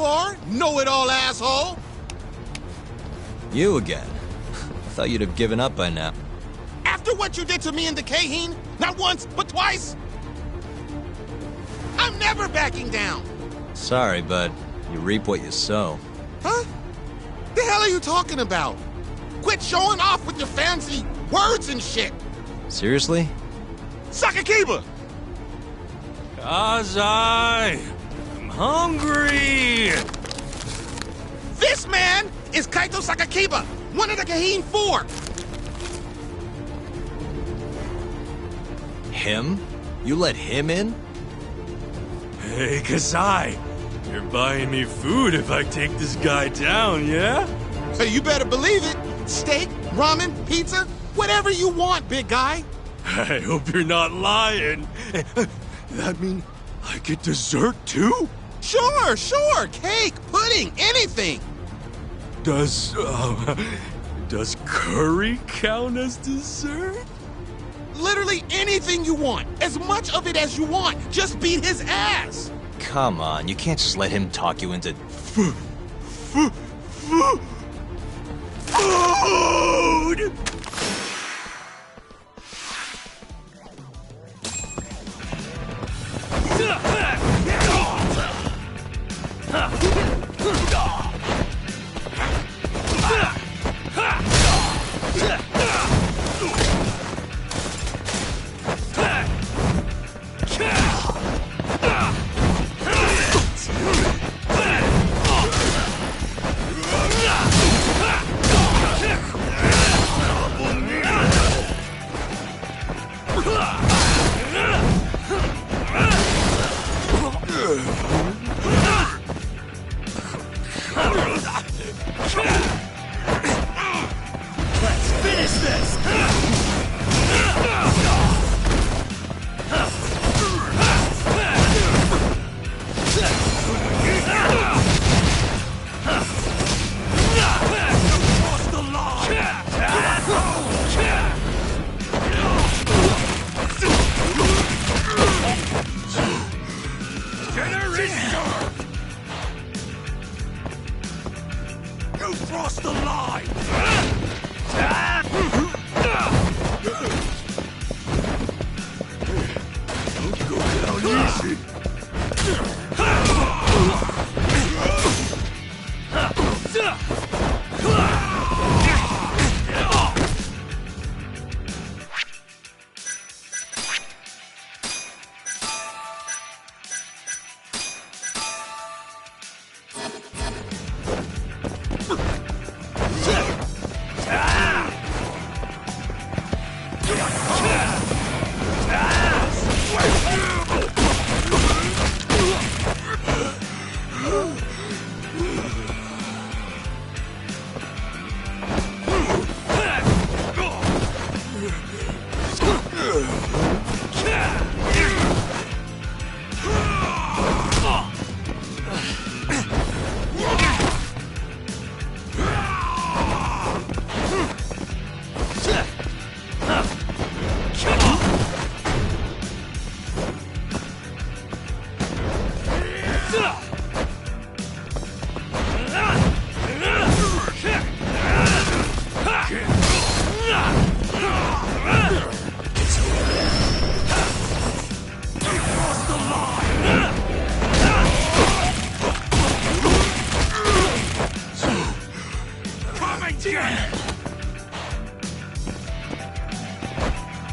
you are, know-it-all asshole! You again. I thought you'd have given up by now. After what you did to me and the Kaheen, not once, but twice, I'm never backing down! Sorry, but you reap what you sow. Huh? The hell are you talking about? Quit showing off with your fancy words and shit! Seriously? Sakakiba! Kazai! I'm hungry! This man is Kaito Sakakiba, one of the Kaheen 4! Him? You let him in? Hey, Kazai! You're buying me food if I take this guy down, yeah? So you better believe it. Steak, ramen, pizza, whatever you want, big guy. I hope you're not lying. That mean I get dessert too? Sure, cake, pudding, anything. Does curry count as dessert? Literally anything you want, as much of it as you want. Just beat his ass. Come on, you can't just let him talk you into... Food! You crossed the line! Don't go down easy!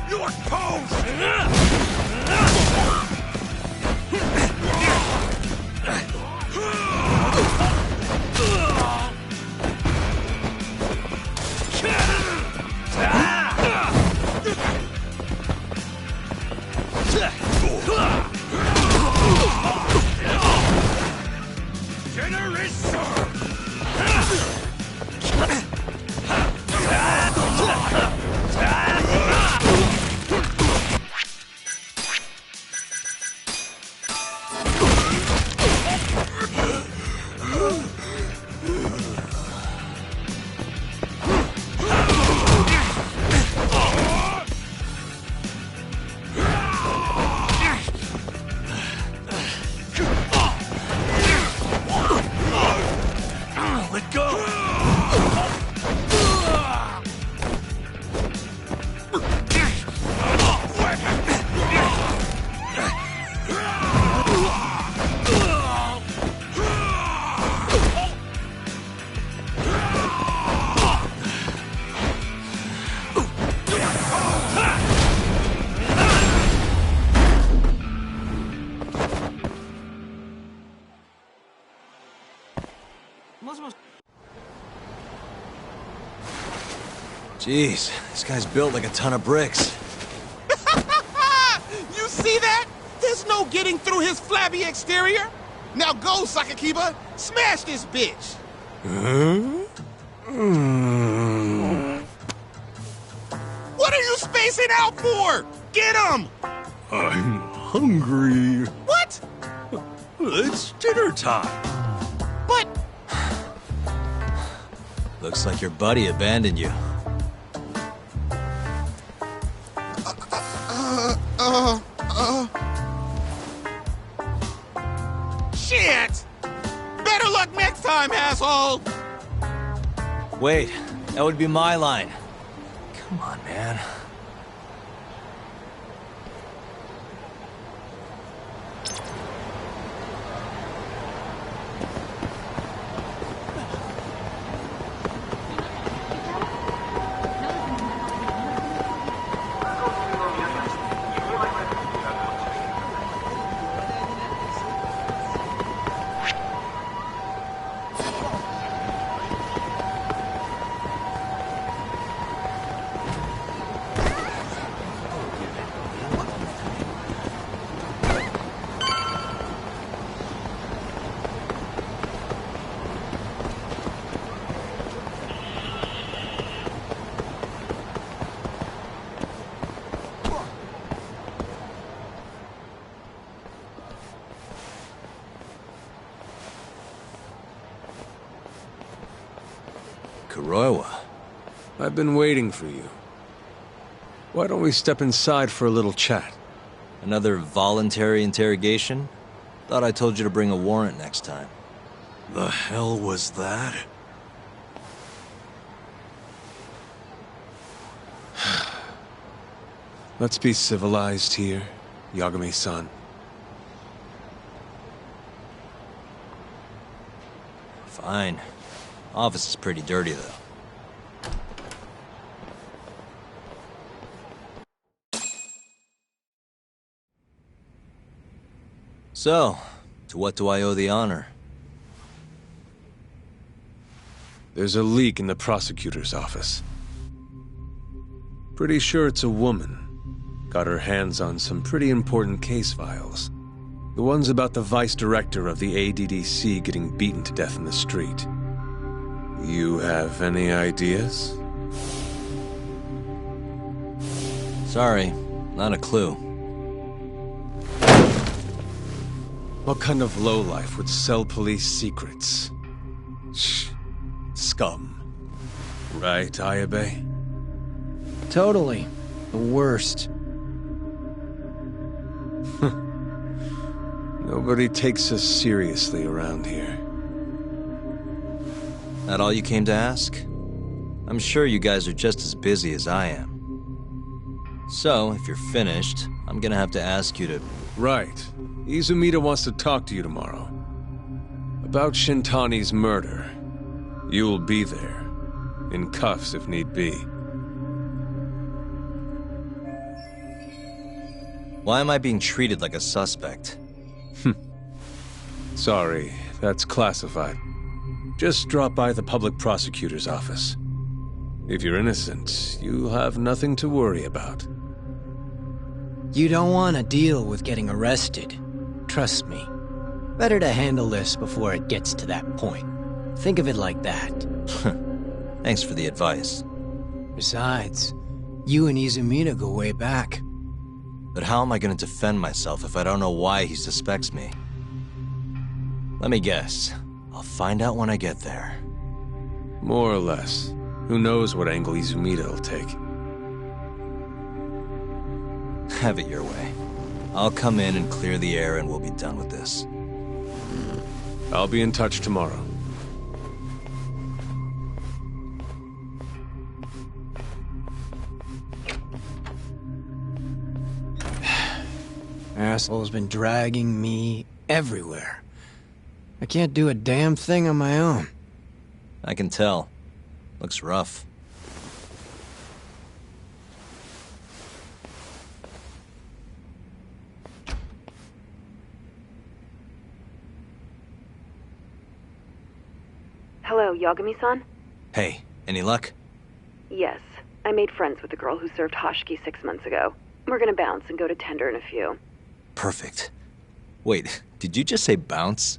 Your Jeez, this guy's built like a ton of bricks. You see that? There's no getting through his flabby exterior. Now go, Sakakiba. Smash this bitch. What are you spacing out for? Get him! I'm hungry. What? It's dinner time. But... Looks like your buddy abandoned you. Shit! Better luck next time, asshole! Wait, that would be my line. Come on, man. Kuroiwa. I've been waiting for you. Why don't we step inside for a little chat? Another voluntary interrogation? Thought I told you to bring a warrant next time. The hell was that? Let's be civilized here, Yagami-san. Fine. Office is pretty dirty, though. So, to what do I owe the honor? There's a leak in the prosecutor's office. Pretty sure it's a woman. Got her hands on some pretty important case files. The ones about the vice director of the ADDC getting beaten to death in the street. You have any ideas? Sorry, not a clue. What kind of lowlife would sell police secrets? Shh. Scum. Right, Ayabe? Totally. The worst. Nobody takes us seriously around here. That all you came to ask? I'm sure you guys are just as busy as I am. So, if you're finished, I'm gonna have to ask you to... Right. Izumida wants to talk to you tomorrow. About Shintani's murder. You'll be there. In cuffs if need be. Why am I being treated like a suspect? Sorry, that's classified. Just drop by the public prosecutor's office. If you're innocent, you'll have nothing to worry about. You don't want to deal with getting arrested. Trust me. Better to handle this before it gets to that point. Think of it like that. Thanks for the advice. Besides, you and Izumida go way back. But how am I gonna defend myself if I don't know why he suspects me? Let me guess. I'll find out when I get there. More or less. Who knows what angle Izumida will take. Have it your way. I'll come in and clear the air and we'll be done with this. I'll be in touch tomorrow. Asshole's been dragging me everywhere. I can't do a damn thing on my own. I can tell. Looks rough. Hello, Yagami-san? Hey, any luck? Yes. I made friends with the girl who served Hoshki 6 months ago. We're gonna bounce and go to Tender in a few. Perfect. Wait, did you just say bounce?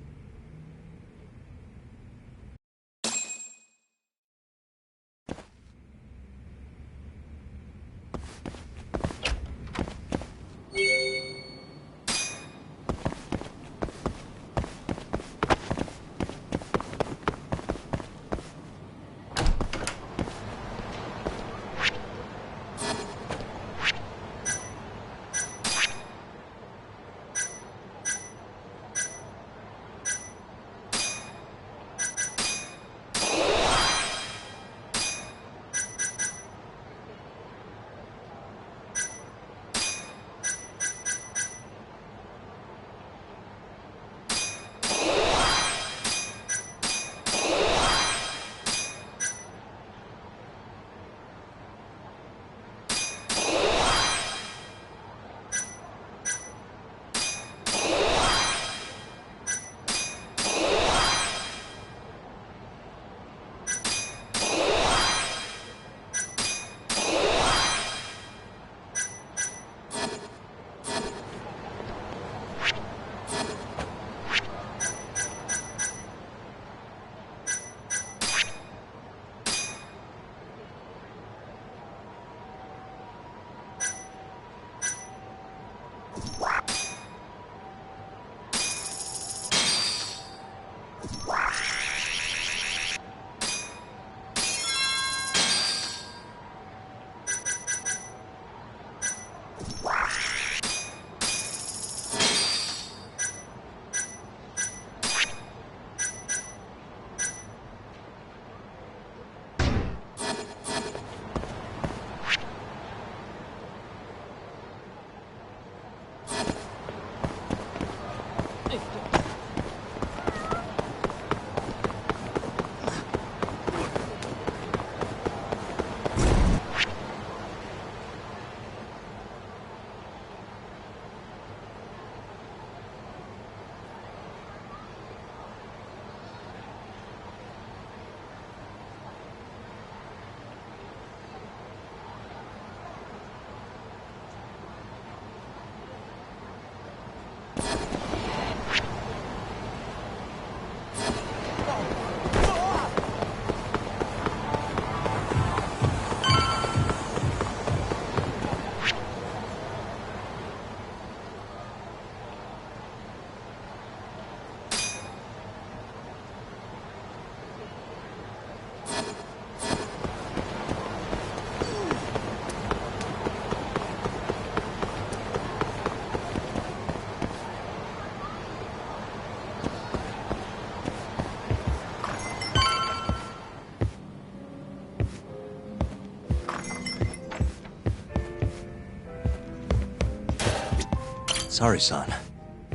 Sorry, son.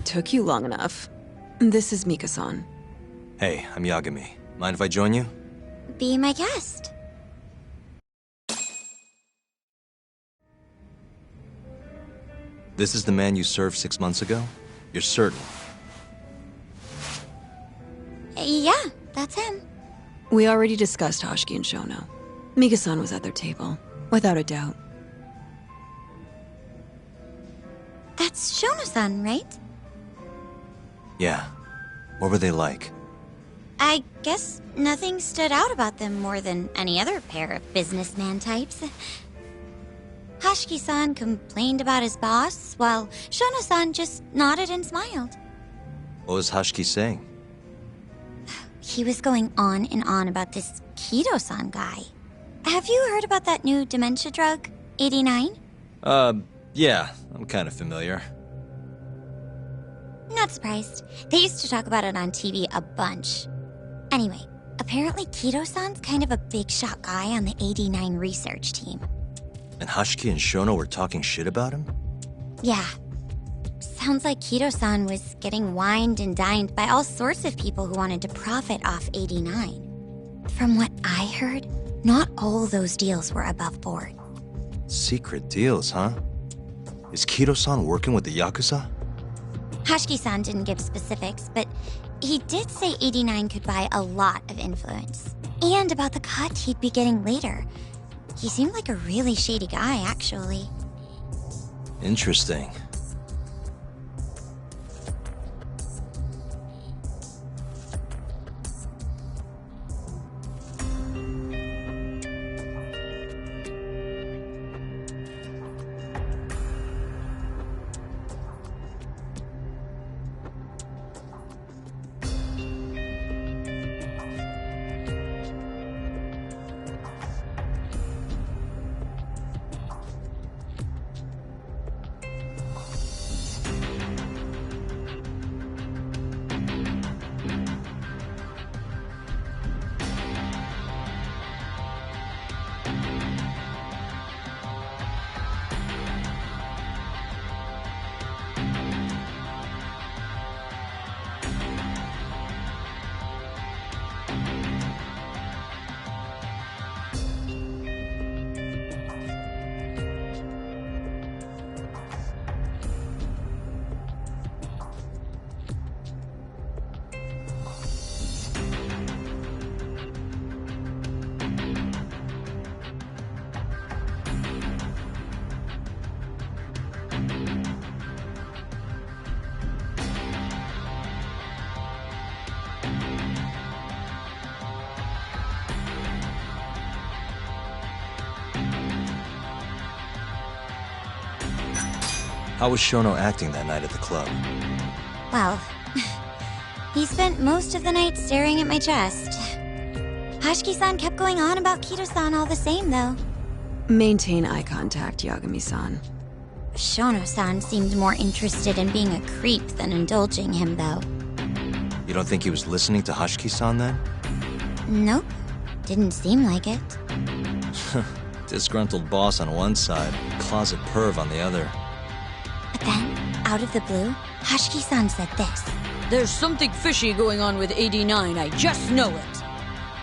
Took you long enough. This is Mika-san. Hey, I'm Yagami. Mind if I join you? Be my guest. This is the man you served 6 months ago? You're certain? Yeah, that's him. We already discussed Hoshki and Shono. Mika-san was at their table, without a doubt. That's Shono-san, right? Yeah. What were they like? I guess nothing stood out about them more than any other pair of businessman types. Hoshki-san complained about his boss, while Shono-san just nodded and smiled. What was Hoshki saying? He was going on and on about this Kido-san guy. Have you heard about that new dementia drug, 89? Yeah, I'm kind of familiar. Not surprised. They used to talk about it on TV a bunch. Anyway, apparently Kido-san's kind of a big shot guy on the 89 research team. And Hoshki and Shono were talking shit about him? Yeah. Sounds like Kido-san was getting wined and dined by all sorts of people who wanted to profit off 89. From what I heard, not all those deals were above board. Secret deals, huh? Is Kido-san working with the Yakuza? Hoshki-san didn't give specifics, but he did say 89 could buy a lot of influence. And about the cut he'd be getting later. He seemed like a really shady guy, actually. Interesting. How was Shono acting that night at the club? Well, he spent most of the night staring at my chest. Hashiki-san kept going on about Kito-san all the same, though. Maintain eye contact, Yagami-san. Shono-san seemed more interested in being a creep than indulging him, though. You don't think he was listening to Hashiki-san then? Nope. Didn't seem like it. Disgruntled boss on one side, closet perv on the other. But then, out of the blue, Hashiki-san said this. There's something fishy going on with 89, I just know it.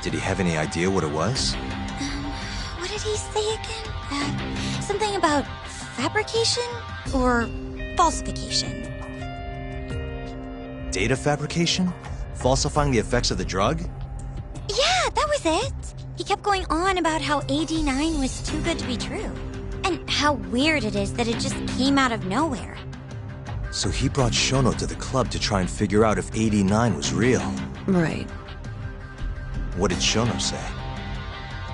Did he have any idea what it was? What did he say again? Something about fabrication or falsification. Data fabrication? Falsifying the effects of the drug? Yeah, that was it. He kept going on about how 89 was too good to be true. And how weird it is that it just came out of nowhere. So he brought Shono to the club to try and figure out if 89 was real. Right. What did Shono say?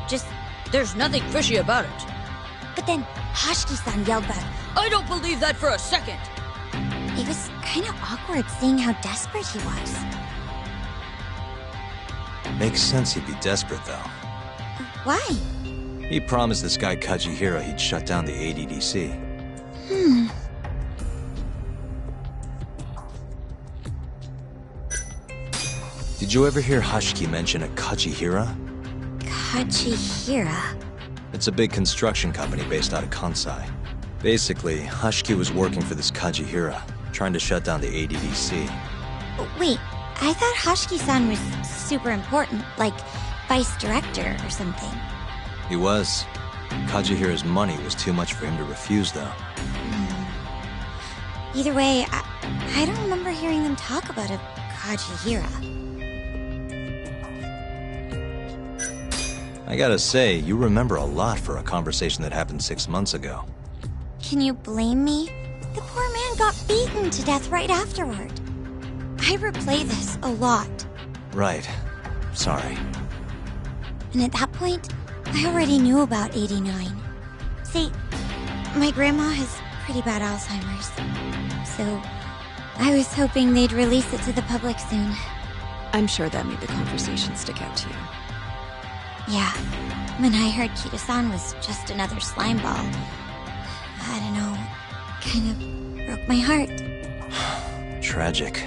Just, there's nothing fishy about it. But then Hashiki-san yelled back, I don't believe that for a second. It was kind of awkward seeing how desperate he was. Makes sense he'd be desperate, though. Why? He promised this guy Kajihira he'd shut down the ADDC. Did you ever hear Hashiki mention a Kajihira? Kajihira? It's a big construction company based out of Kansai. Basically, Hashiki was working for this Kajihira, trying to shut down the ADDC. Wait, I thought Hashiki-san was super important, like vice director or something. He was. Kajihira's money was too much for him to refuse, though. Either way, I don't remember hearing them talk about a Kajihira. I gotta say, you remember a lot for a conversation that happened 6 months ago. Can you blame me? The poor man got beaten to death right afterward. I replay this a lot. Right. Sorry. And at that point, I already knew about 89. See, my grandma has pretty bad Alzheimer's. So, I was hoping they'd release it to the public soon. I'm sure that made the conversation stick out to you. Yeah, when I heard Kito-san was just another slime ball, I don't know, kind of broke my heart. Tragic.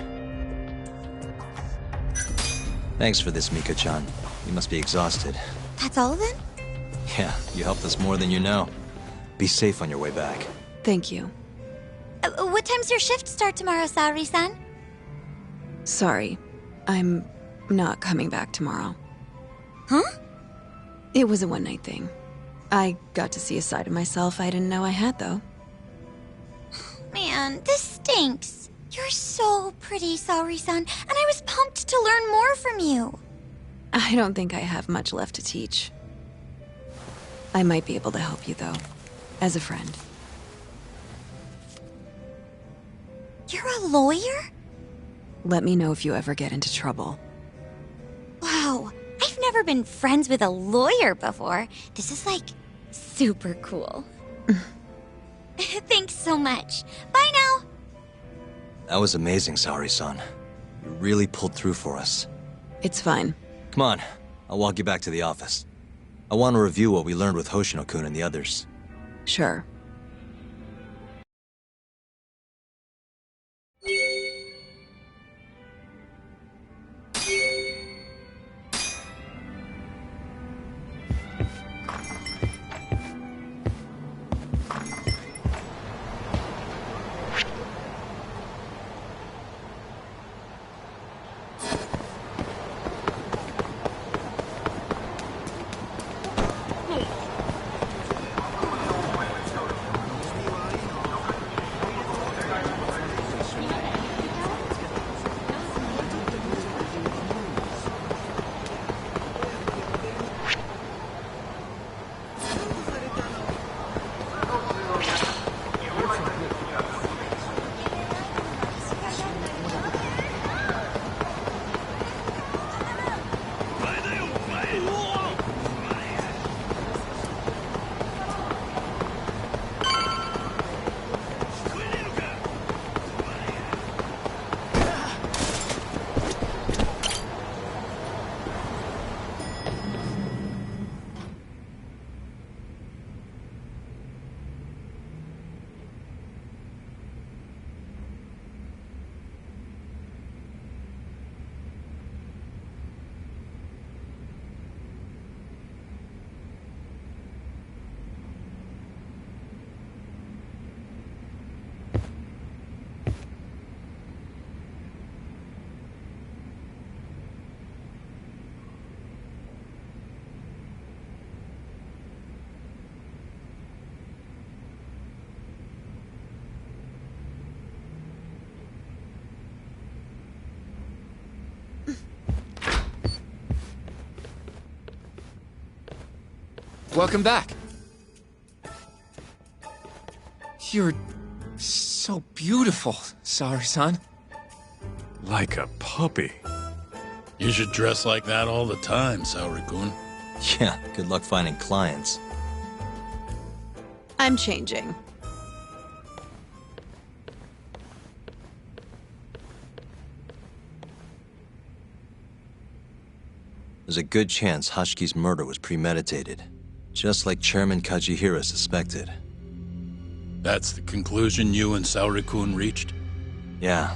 Thanks for this, Mika-chan. You must be exhausted. That's all then? Yeah, you helped us more than you know. Be safe on your way back. Thank you. What time's your shift start tomorrow, Saori-san? Sorry, I'm not coming back tomorrow. Huh? It was a one-night thing. I got to see a side of myself I didn't know I had, though. Man, this stinks. You're so pretty, Saori-san, and I was pumped to learn more from you. I don't think I have much left to teach. I might be able to help you, though. As a friend. You're a lawyer? Let me know if you ever get into trouble. Wow, I've never been friends with a lawyer before. This is, like, super cool. Thanks so much. Bye now. That was amazing, Saori-san. You really pulled through for us. It's fine. Come on, I'll walk you back to the office. I want to review what we learned with Hoshino-kun and the others. Sure. Welcome back. You're so beautiful, Saori-san. Like a puppy. You should dress like that all the time, Saori-kun. Yeah, good luck finding clients. I'm changing. There's a good chance Hashiki's murder was premeditated, just like Chairman Kajihira suspected. That's the conclusion you and Saori-kun reached? Yeah.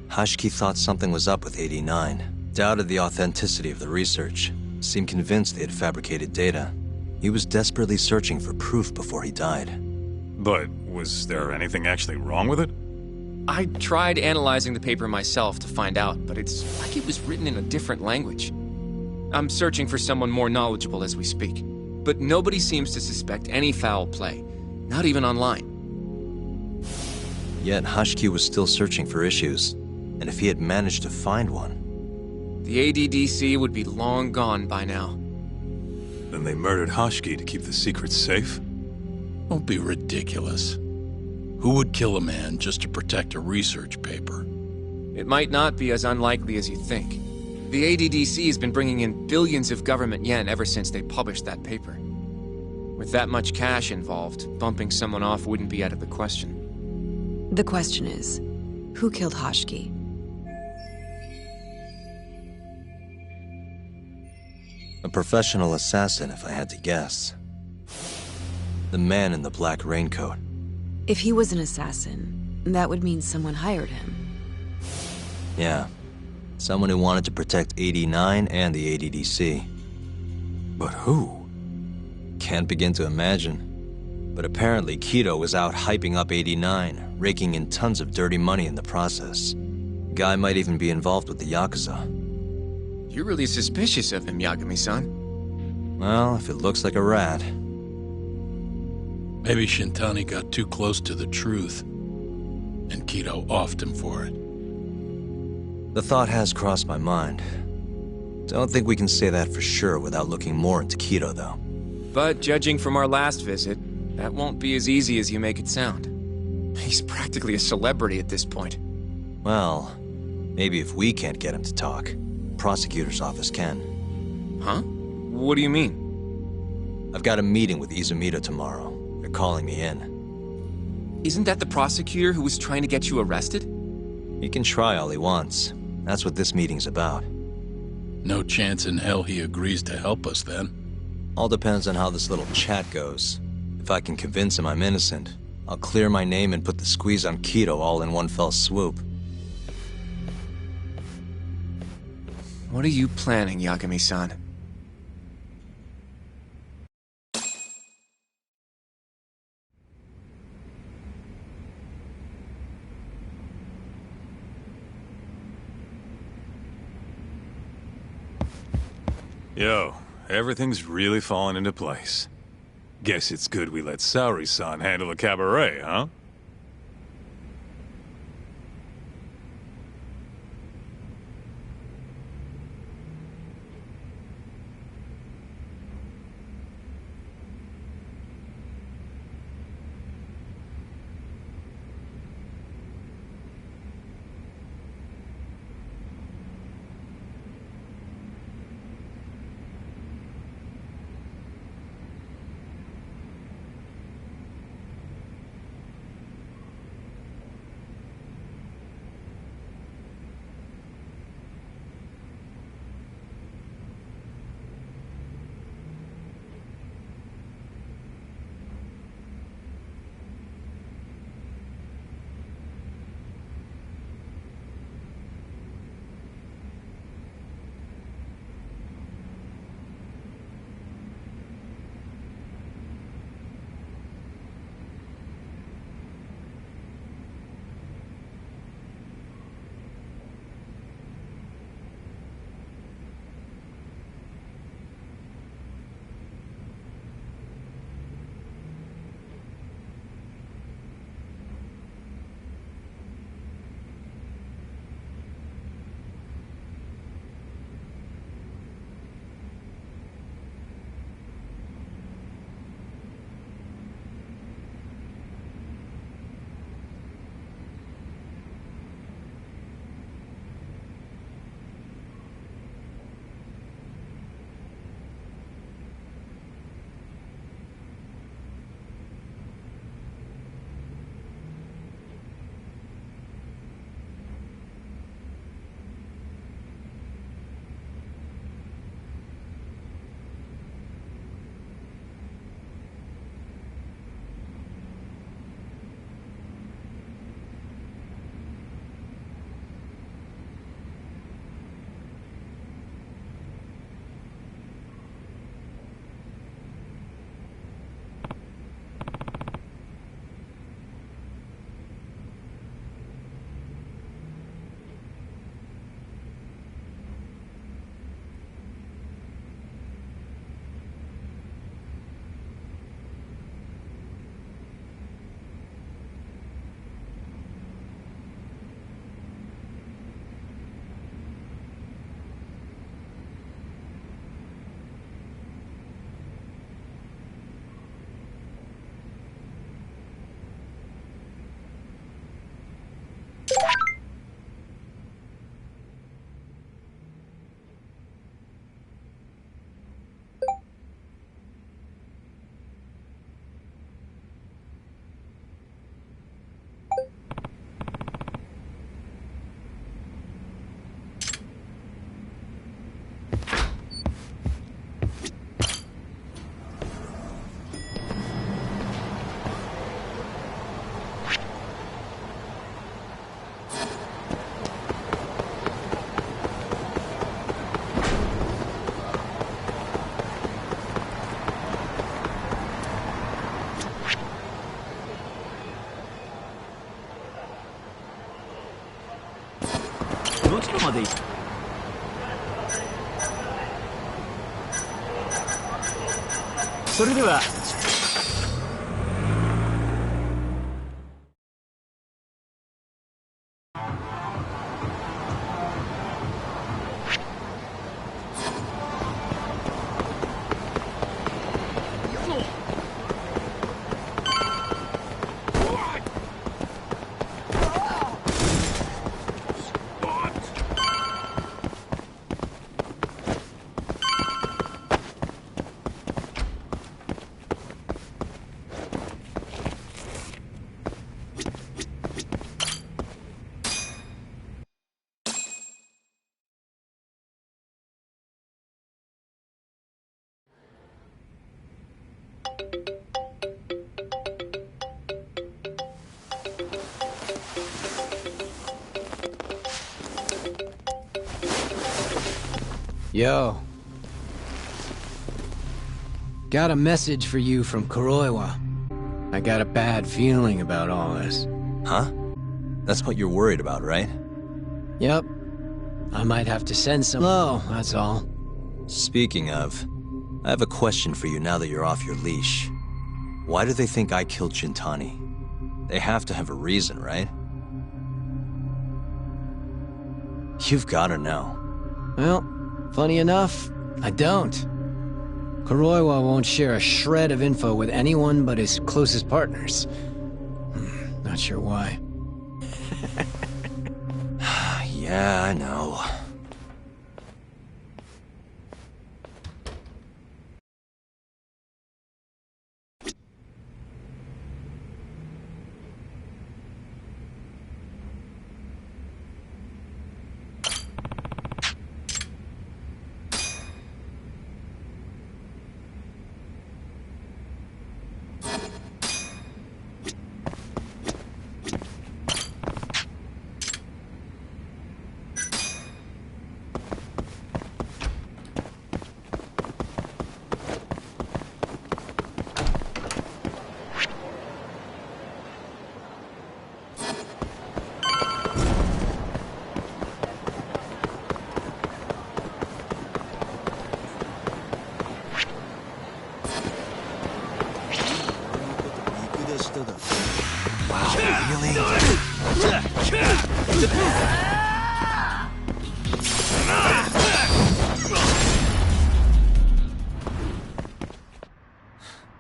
Hashiki thought something was up with 89, doubted the authenticity of the research, seemed convinced they had fabricated data. He was desperately searching for proof before he died. But was there anything actually wrong with it? I tried analyzing the paper myself to find out, but it's like it was written in a different language. I'm searching for someone more knowledgeable as we speak, but nobody seems to suspect any foul play, not even online. Yet Hashiki was still searching for issues, and if he had managed to find one... The ADDC would be long gone by now. Then they murdered Hashiki to keep the secret safe? Don't be ridiculous. Who would kill a man just to protect a research paper? It might not be as unlikely as you think. The ADDC has been bringing in billions of government yen ever since they published that paper. With that much cash involved, bumping someone off wouldn't be out of the question. The question is, who killed Hashiki? A professional assassin, if I had to guess. The man in the black raincoat. If he was an assassin, that would mean someone hired him. Yeah. Someone who wanted to protect 89 and the ADDC. But who? Can't begin to imagine. But apparently Kido was out hyping up 89, raking in tons of dirty money in the process. Guy might even be involved with the Yakuza. You're really suspicious of him, Yagami-san. Well, if it looks like a rat. Maybe Shintani got too close to the truth, and Kido offed him for it. The thought has crossed my mind. Don't think we can say that for sure without looking more into Kido, though. But judging from our last visit, that won't be as easy as you make it sound. He's practically a celebrity at this point. Well, maybe if we can't get him to talk, prosecutor's office can. Huh? What do you mean? I've got a meeting with Izumito tomorrow. They're calling me in. Isn't that the prosecutor who was trying to get you arrested? He can try all he wants. That's what this meeting's about. No chance in hell he agrees to help us then. All depends on how this little chat goes. If I can convince him I'm innocent, I'll clear my name and put the squeeze on Kido all in one fell swoop. What are you planning, Yagami-san? Yo, everything's really falling into place. Guess it's good we let Saori-san handle the cabaret, huh? Yo. Got a message for you from Kuroiwa. I got a bad feeling about all this. Huh? That's what you're worried about, right? Yep. I might have to send some low, that's all. Speaking of, I have a question for you now that you're off your leash. Why do they think I killed Shintani? They have to have a reason, right? You've gotta know. Well, funny enough, I don't. Kuroiwa won't share a shred of info with anyone but his closest partners. Not sure why. Yeah, I know. Wow, really?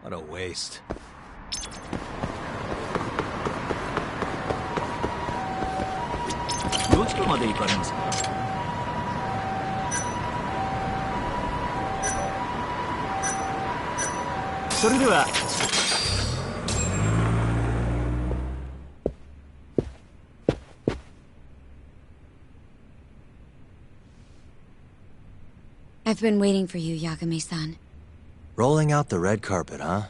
What a waste. I've been waiting for you, Yagami-san. Rolling out the red carpet, huh?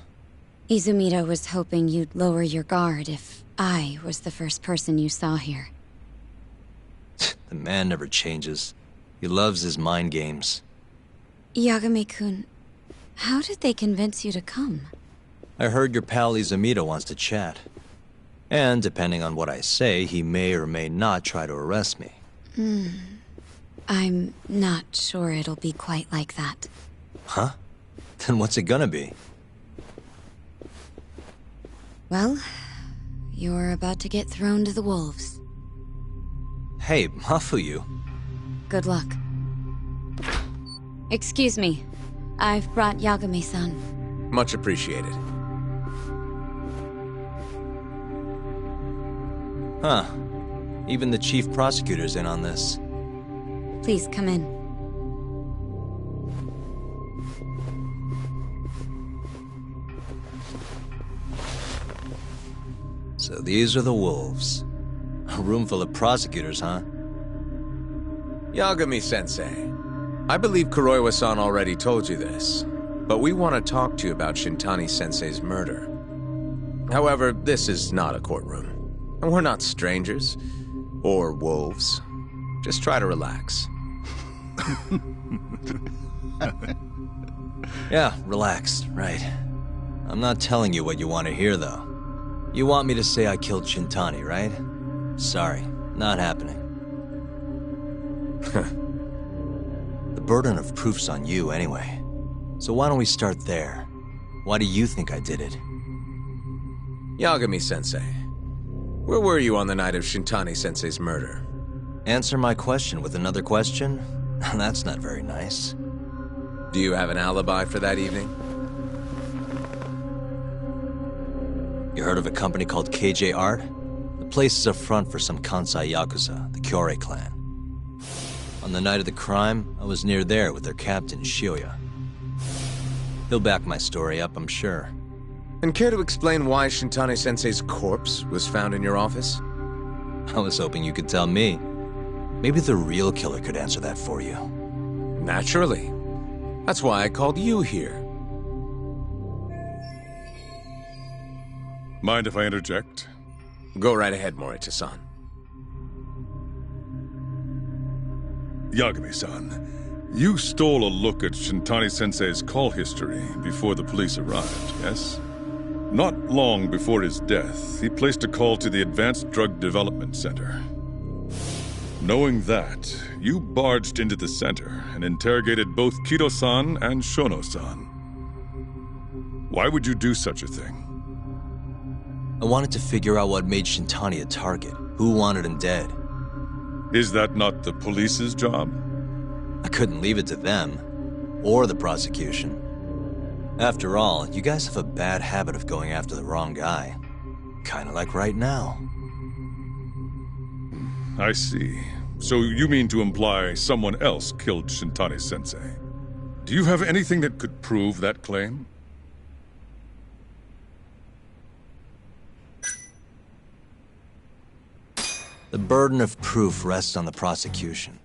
Izumida was hoping you'd lower your guard if I was the first person you saw here. The man never changes. He loves his mind games. Yagami-kun, how did they convince you to come? I heard your pal Izumida wants to chat. And depending on what I say, he may or may not try to arrest me. I'm not sure it'll be quite like that. Huh? Then what's it gonna be? Well, you're about to get thrown to the wolves. Hey, Mafuyu. Good luck. Excuse me. I've brought Yagami-san. Much appreciated. Huh. Even the chief prosecutor's in on this. Please come in. So these are the wolves. A room full of prosecutors, huh? Yagami-sensei, I believe Kuroiwa-san already told you this, but we want to talk to you about Shintani-sensei's murder. However, this is not a courtroom, and we're not strangers, or wolves. Just try to relax. Yeah, relaxed, right. I'm not telling you what you want to hear, though. You want me to say I killed Shintani, right? Sorry, not happening. The burden of proof's on you, anyway. So why don't we start there? Why do you think I did it? Yagami-sensei, where were you on the night of Shintani-sensei's murder? Answer my question with another question? That's not very nice. Do you have an alibi for that evening? You heard of a company called KJ Art? The place is a front for some Kansai Yakuza, the Kyorei clan. On the night of the crime, I was near there with their captain, Shioya. He'll back my story up, I'm sure. And care to explain why Shintani-sensei's corpse was found in your office? I was hoping you could tell me. Maybe the real killer could answer that for you. Naturally. That's why I called you here. Mind if I interject? Go right ahead, Morita-san. Yagami-san, You stole a look at Shintani-sensei's call history before the police arrived, yes? Not long before his death, he placed a call to the Advanced Drug Development Center. Knowing that, you barged into the center and interrogated both Kido-san and Shono-san. Why would you do such a thing? I wanted to figure out what made Shintani a target, who wanted him dead. Is that not the police's job? I couldn't leave it to them, or the prosecution. After all, you guys have a bad habit of going after the wrong guy. Kinda like right now. I see. So you mean to imply someone else killed Shintani-sensei? Do you have anything that could prove that claim? The burden of proof rests on the prosecution.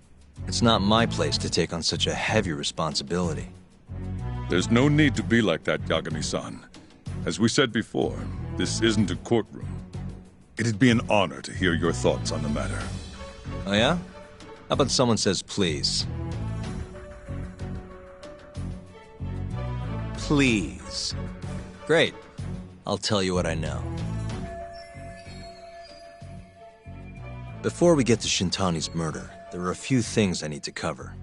It's not my place to take on such a heavy responsibility. There's no need to be like that, Yagami-san. As we said before, this isn't a courtroom. It'd be an honor to hear your thoughts on the matter. Oh yeah? How about someone says please? Please. Great. I'll tell you what I know. Before we get to Shintani's murder, there are a few things I need to cover.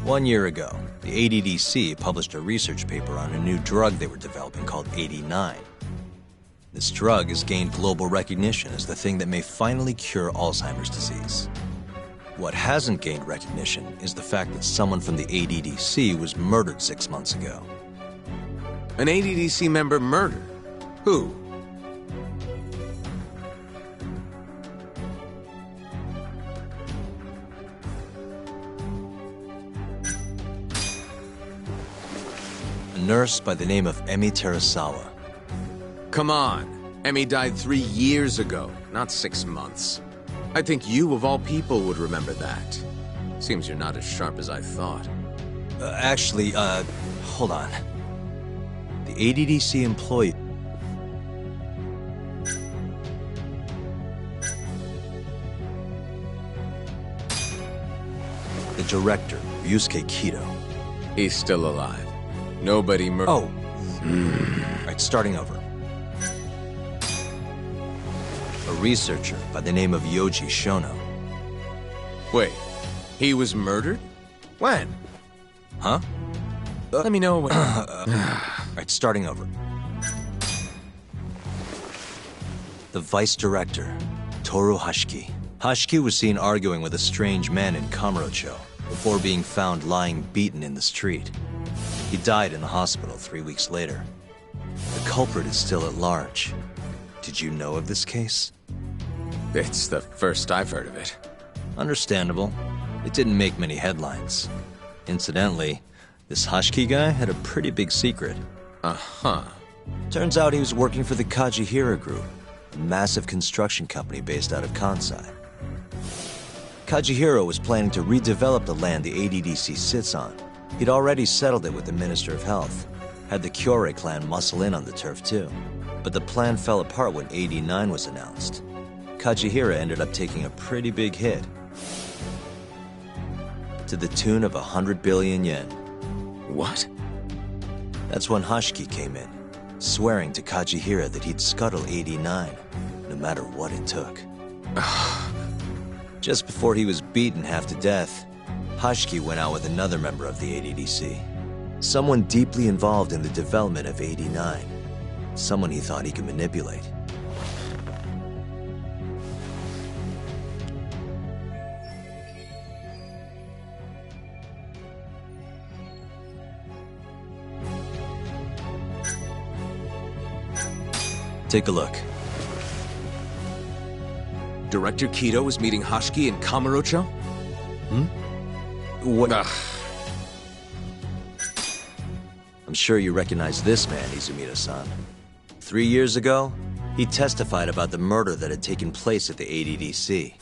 1 year ago, the ADDC published a research paper on a new drug they were developing called 89. This drug has gained global recognition as the thing that may finally cure Alzheimer's disease. What hasn't gained recognition is the fact that someone from the ADDC was murdered 6 months ago. An ADDC member murdered? Who? A nurse by the name of Emi Terasawa. Come on. Emi died 3 years ago, not 6 months. I think you, of all people, would remember that. Seems you're not as sharp as I thought. Actually, hold on. The ADDC employee... The director, Yusuke Kido. He's still alive. Nobody murdered... Oh. Right, starting over. A researcher by the name of Yoji Shono. Wait, he was murdered? When? Huh? Let me know when... Right, starting over. The vice director, Toru Hashiki. Hashiki was seen arguing with a strange man in Kamurocho before being found lying beaten in the street. He died in the hospital 3 weeks later. The culprit is still at large. Did you know of this case? It's the first I've heard of it. Understandable. It didn't make many headlines. Incidentally, this Hashiki guy had a pretty big secret. Uh-huh. Turns out he was working for the Kajihira Group, a massive construction company based out of Kansai. Kajihira was planning to redevelop the land the ADDC sits on. He'd already settled it with the Minister of Health. Had the Kyorei clan muscle in on the turf too. But the plan fell apart when 89 was announced. Kajihira ended up taking a pretty big hit. To the tune of 100 billion yen. What? That's when Hashiki came in, swearing to Kajihira that he'd scuttle 89, no matter what it took. Just before he was beaten half to death, Hashiki went out with another member of the ADDC. Someone deeply involved in the development of 89. Someone he thought he could manipulate. Take a look. Director Kido was meeting Hashiki in Kamurocho? What? I'm sure you recognize this man, Izumida-san. 3 years ago, he testified about the murder that had taken place at the ADDC.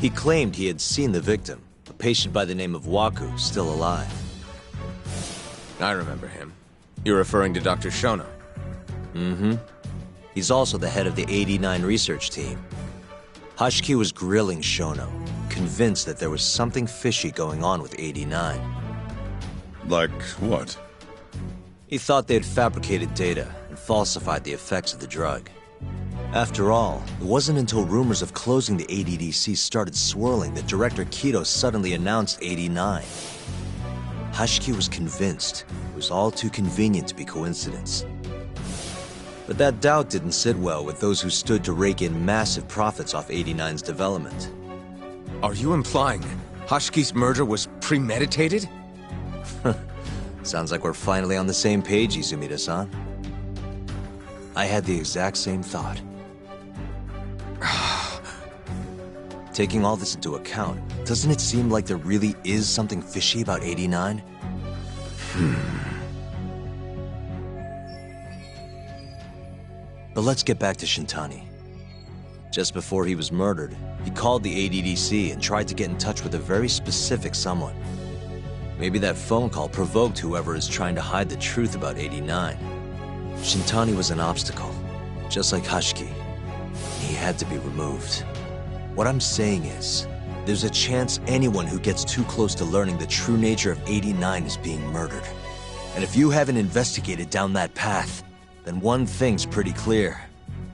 He claimed he had seen the victim, a patient by the name of Waku, still alive. I remember him. You're referring to Dr. Shono? Mm-hmm. He's also the head of the 89 research team. Hashiki was grilling Shono, convinced that there was something fishy going on with 89. Like what? He thought they had fabricated data and falsified the effects of the drug. After all, it wasn't until rumors of closing the ADDC started swirling that Director Kido suddenly announced 89. Hashiki was convinced it was all too convenient to be coincidence. But that doubt didn't sit well with those who stood to rake in massive profits off 89's development. Are you implying Hashiki's murder was premeditated? Sounds like we're finally on the same page, Izumida-san. I had the exact same thought. Taking all this into account, doesn't it seem like there really is something fishy about 89? But let's get back to Shintani. Just before he was murdered, he called the ADDC and tried to get in touch with a very specific someone. Maybe that phone call provoked whoever is trying to hide the truth about 89. Shintani was an obstacle, just like Hashiki. He had to be removed. What I'm saying is, there's a chance anyone who gets too close to learning the true nature of 89 is being murdered. And if you haven't investigated down that path, then one thing's pretty clear.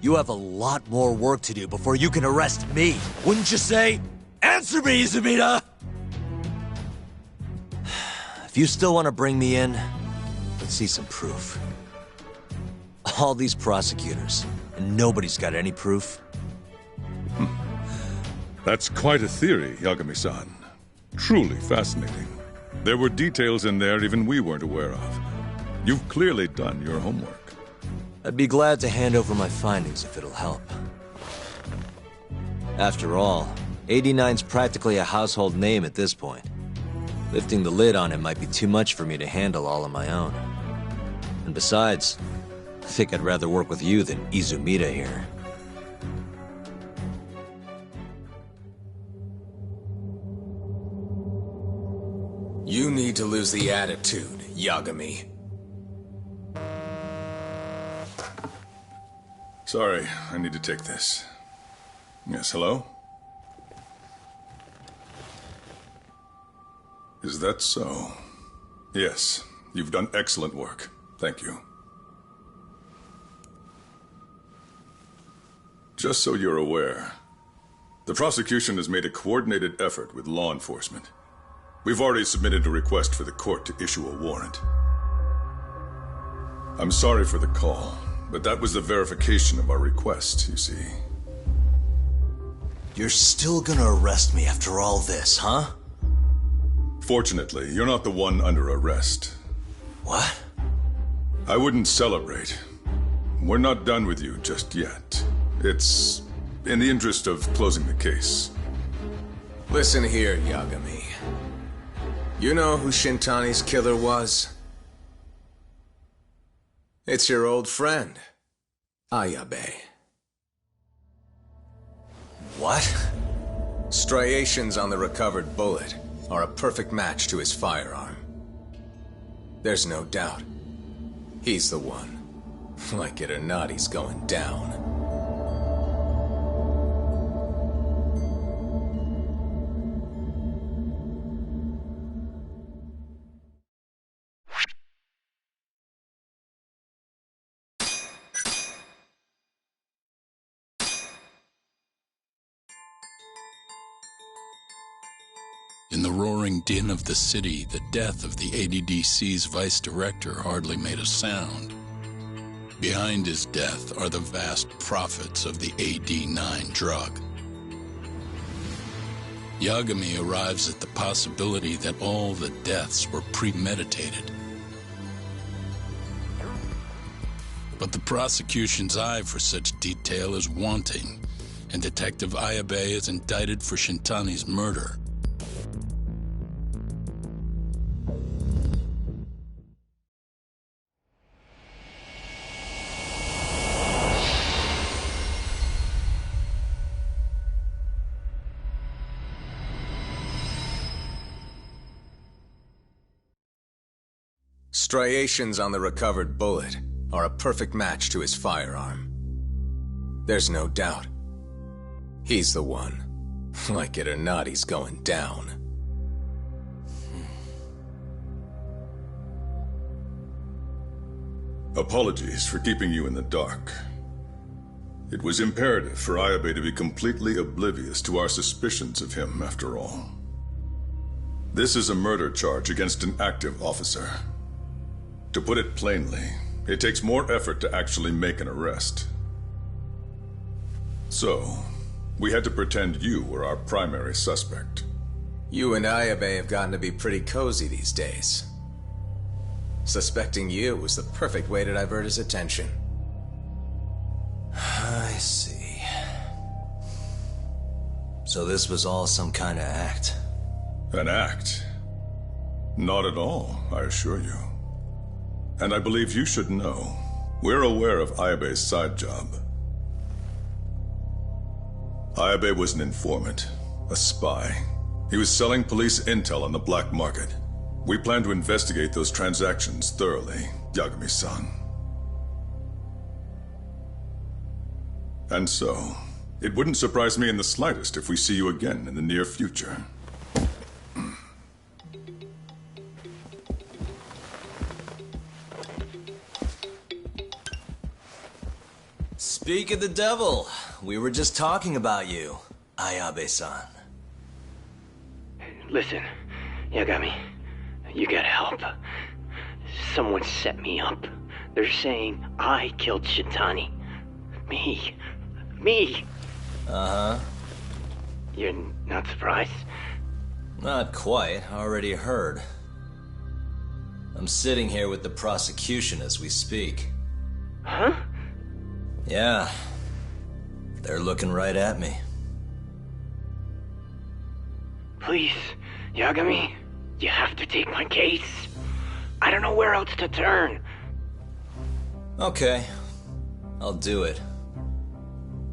You have a lot more work to do before you can arrest me. Wouldn't you say? Answer me, Izumida! If you still want to bring me in, let's see some proof. All these prosecutors, and nobody's got any proof. That's quite a theory, Yagami-san. Truly fascinating. There were details in there even we weren't aware of. You've clearly done your homework. I'd be glad to hand over my findings if it'll help. After all, 89's practically a household name at this point. Lifting the lid on him might be too much for me to handle all on my own. And besides, I think I'd rather work with you than Izumida here. You need to lose the attitude, Yagami. Sorry, I need to take this. Yes, hello? Is that so? Yes, you've done excellent work. Thank you. Just so you're aware, the prosecution has made a coordinated effort with law enforcement. We've already submitted a request for the court to issue a warrant. I'm sorry for the call, but that was the verification of our request, you see. You're still gonna arrest me after all this, huh? Fortunately, you're not the one under arrest. What? I wouldn't celebrate. We're not done with you just yet. It's in the interest of closing the case. Listen here, Yagami. You know who Shintani's killer was? It's your old friend, Ayabe. What? Striations on the recovered bullet are a perfect match to his firearm. There's no doubt. He's the one. Like it or not, he's going down. In the roaring din of the city, the death of the ADDC's vice director hardly made a sound. Behind his death are the vast profits of the AD9 drug. Yagami arrives at the possibility that all the deaths were premeditated. But the prosecution's eye for such detail is wanting, and Detective Ayabe is indicted for Shintani's murder. Striations on the recovered bullet are a perfect match to his firearm. There's no doubt. He's the one. Like it or not, he's going down. Apologies for keeping you in the dark. It was imperative for Ayabe to be completely oblivious to our suspicions of him, after all. This is a murder charge against an active officer. To put it plainly, it takes more effort to actually make an arrest. So, we had to pretend you were our primary suspect. You and Ayabe have gotten to be pretty cozy these days. Suspecting you was the perfect way to divert his attention. I see. So this was all some kind of act? An act? Not at all, I assure you. And I believe you should know. We're aware of Ayabe's side job. Ayabe was an informant, a spy. He was selling police intel on the black market. We plan to investigate those transactions thoroughly, Yagami-san. And so, it wouldn't surprise me in the slightest if we see you again in the near future. Speak of the devil, we were just talking about you, Ayabe-san. Listen, Yagami, you gotta help. Someone set me up. They're saying I killed Shitani. Me. Uh-huh. You're not surprised? Not quite, already heard. I'm sitting here with the prosecution as we speak. Huh? Yeah. They're looking right at me. Please, Yagami, you have to take my case. I don't know where else to turn. Okay, I'll do it.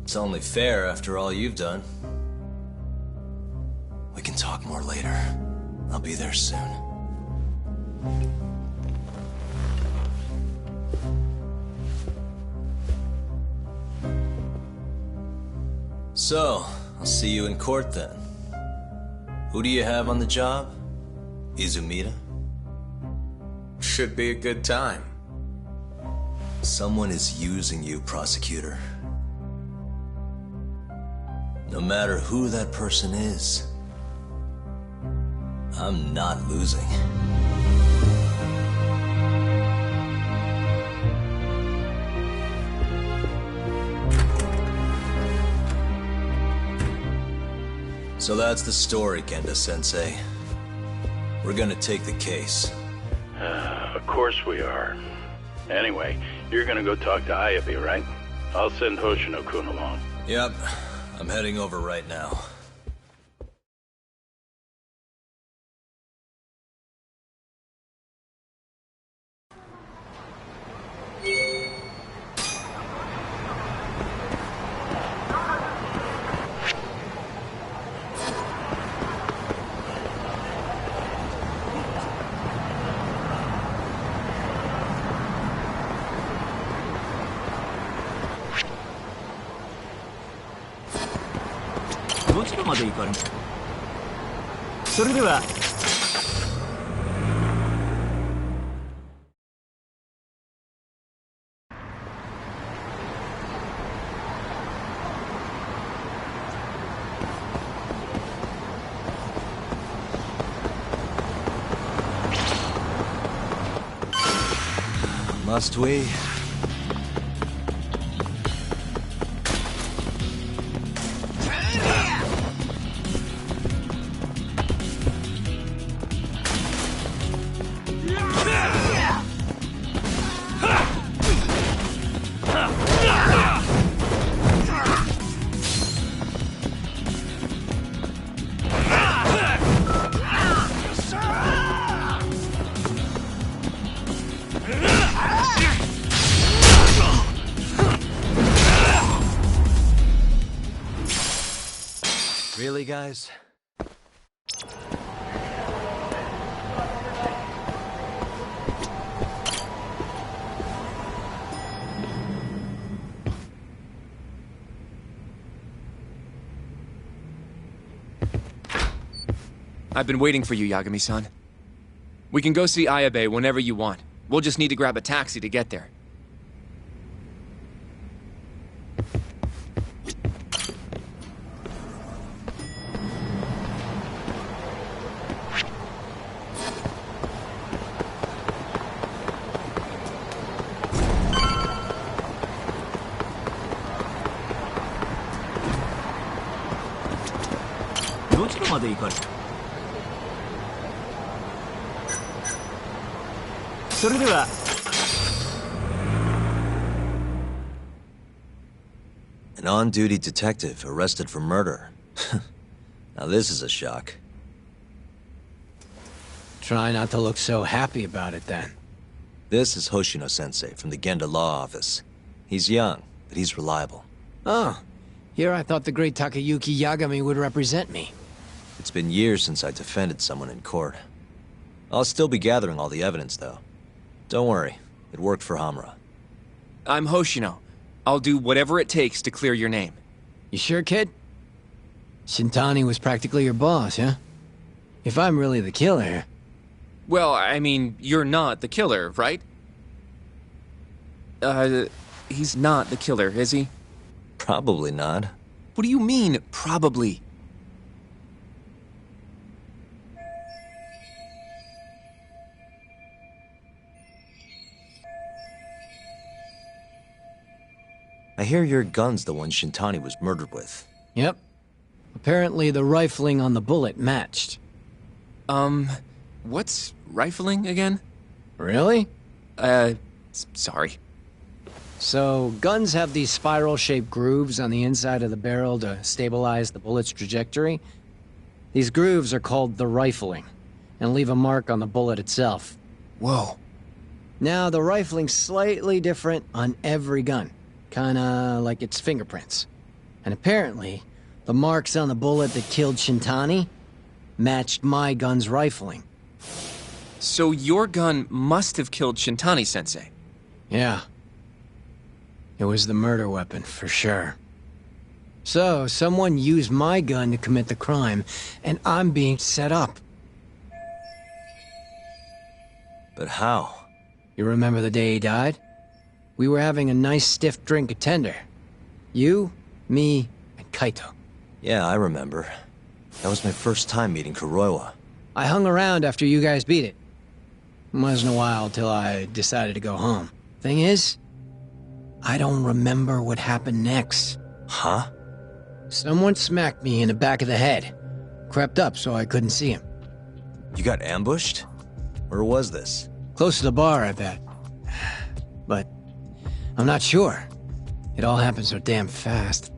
It's only fair after all you've done. We can talk more later. I'll be there soon. So, I'll see you in court then. Who do you have on the job? Izumida? Should be a good time. Someone is using you, prosecutor. No matter who that person is, I'm not losing. So that's the story, Kenda-sensei. We're gonna take the case. Of course we are. Anyway, you're gonna go talk to Ayabe, right? I'll send Hoshino-kun along. Yep, I'm heading over right now. Must we? Really, guys? I've been waiting for you, Yagami-san. We can go see Ayabe whenever you want. We'll just need to grab a taxi to get there. An on-duty detective arrested for murder. Now this is a shock. Try not to look so happy about it then. This is Hoshino-sensei from the Genda Law Office. He's young, but he's reliable. Oh, here I thought the great Takayuki Yagami would represent me. It's been years since I defended someone in court. I'll still be gathering all the evidence, though. Don't worry, it worked for Hamura. I'm Hoshino. I'll do whatever it takes to clear your name. You sure, kid? Shintani was practically your boss, huh? If I'm really the killer... Well, I mean, you're not the killer, right? He's not the killer, is he? Probably not. What do you mean, probably? I hear your gun's the one Shintani was murdered with. Yep. Apparently the rifling on the bullet matched. What's rifling again? Really? Sorry. So, guns have these spiral-shaped grooves on the inside of the barrel to stabilize the bullet's trajectory. These grooves are called the rifling, and leave a mark on the bullet itself. Whoa. Now, the rifling's slightly different on every gun. Kinda like its fingerprints. And apparently, the marks on the bullet that killed Shintani matched my gun's rifling. So your gun must have killed Shintani-sensei? Yeah. It was the murder weapon, for sure. So, someone used my gun to commit the crime, and I'm being set up. But how? You remember the day he died? We were having a nice stiff drink at Tender. You, me, and Kaito. Yeah, I remember. That was my first time meeting Kuroiwa. I hung around after you guys beat it. Wasn't a while till I decided to go home. Thing is, I don't remember what happened next. Huh? Someone smacked me in the back of the head. Crept up so I couldn't see him. You got ambushed? Where was this? Close to the bar, I bet. But I'm not sure. It all happened so damn fast.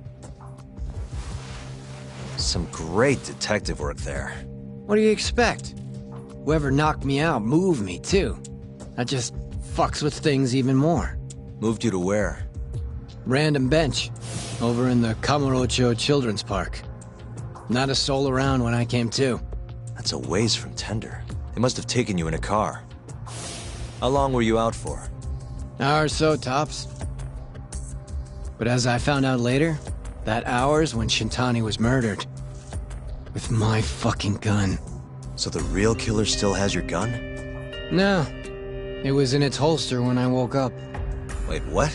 Some great detective work there. What do you expect? Whoever knocked me out moved me, too. That just fucks with things even more. Moved you to where? Random bench. Over in the Kamurocho Children's Park. Not a soul around when I came to. That's a ways from Tender. They must have taken you in a car. How long were you out for? Hour or so, tops. But as I found out later, that hour's when Shintani was murdered. With my fucking gun. So the real killer still has your gun? No. It was in its holster when I woke up. Wait, what?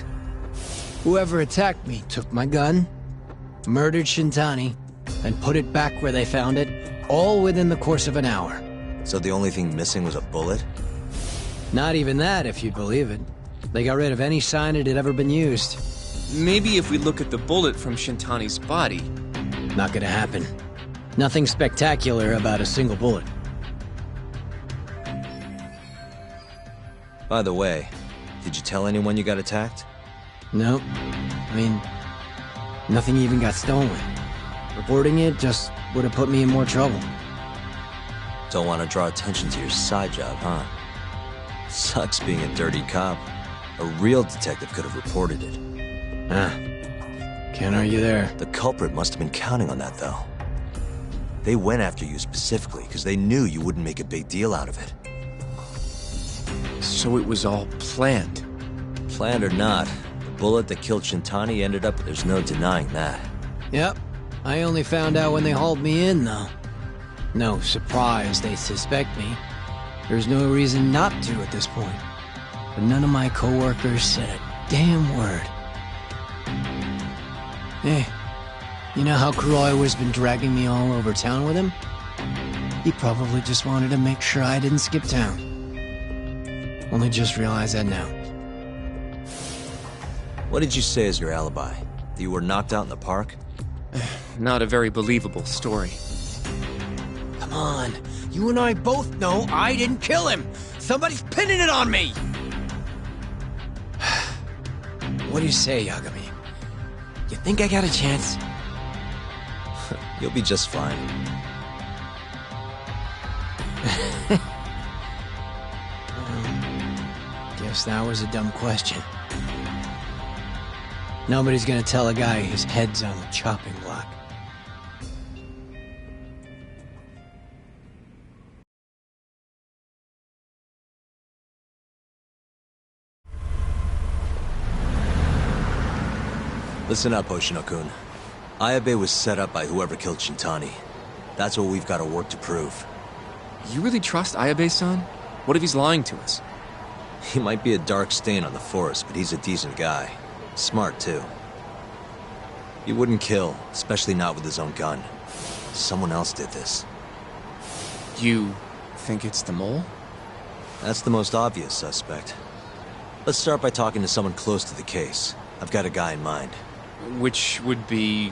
Whoever attacked me took my gun, murdered Shintani, and put it back where they found it, all within the course of an hour. So the only thing missing was a bullet? Not even that, if you believe it. They got rid of any sign it had ever been used. Maybe if we look at the bullet from Shintani's body... Not gonna happen. Nothing spectacular about a single bullet. By the way, did you tell anyone you got attacked? Nope. I mean, nothing even got stolen. Reporting it just would have put me in more trouble. Don't want to draw attention to your side job, huh? Sucks being a dirty cop. A real detective could have reported it. Can't argue there. The culprit must have been counting on that, though. They went after you specifically because they knew you wouldn't make a big deal out of it. So it was all planned? Planned or not, the bullet that killed Shintani ended up, there's no denying that. Yep. I only found out when they hauled me in, though. No surprise they suspect me. There's no reason not to at this point. But none of my coworkers said a damn word. Hey, you know how Croy was been dragging me all over town with him? He probably just wanted to make sure I didn't skip town. Only just realized that now. What did you say as your alibi? That you were knocked out in the park? Not a very believable story. Come on, you and I both know I didn't kill him! Somebody's pinning it on me! What do you say, Yagami? You think I got a chance? You'll be just fine. Guess that was a dumb question. Nobody's gonna tell a guy his head's on the chopping block. Listen up, Hoshino-kun. Ayabe was set up by whoever killed Shintani. That's what we've got to work to prove. You really trust Ayabe-san? What if he's lying to us? He might be a dark stain on the force, but he's a decent guy. Smart, too. He wouldn't kill, especially not with his own gun. Someone else did this. You think it's the mole? That's the most obvious suspect. Let's start by talking to someone close to the case. I've got a guy in mind. Which would be...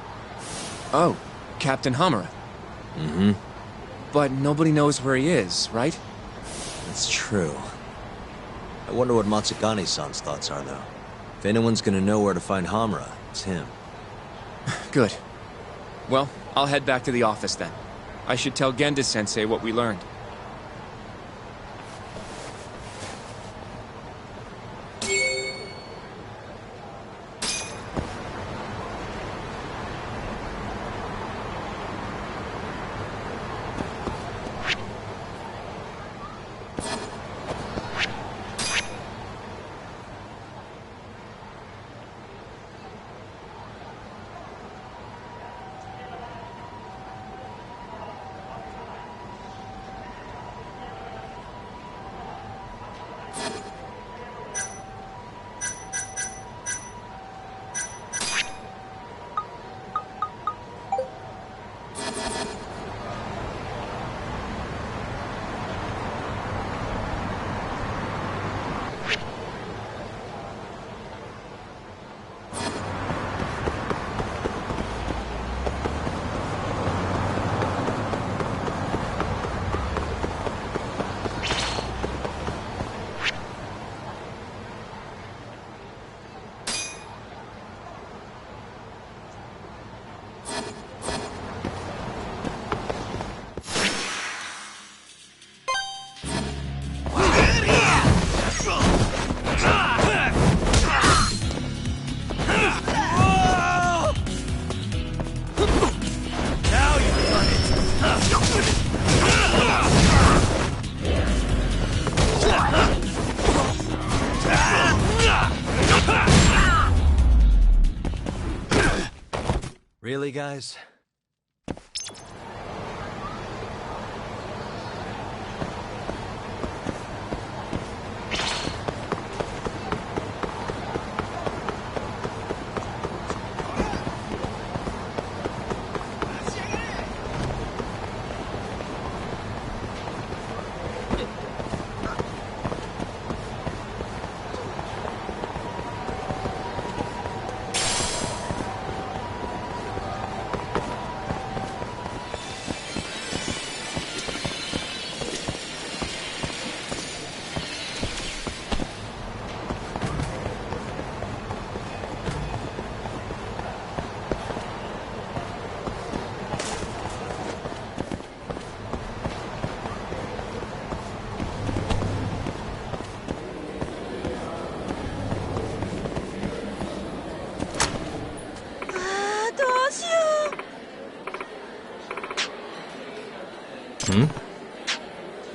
Oh, Captain Hamura. Mm-hmm. But nobody knows where he is, right? That's true. I wonder what Matsugane-san's thoughts are, though. If anyone's gonna know where to find Hamura, it's him. Good. Well, I'll head back to the office then. I should tell Genda-sensei what we learned. Really, guys?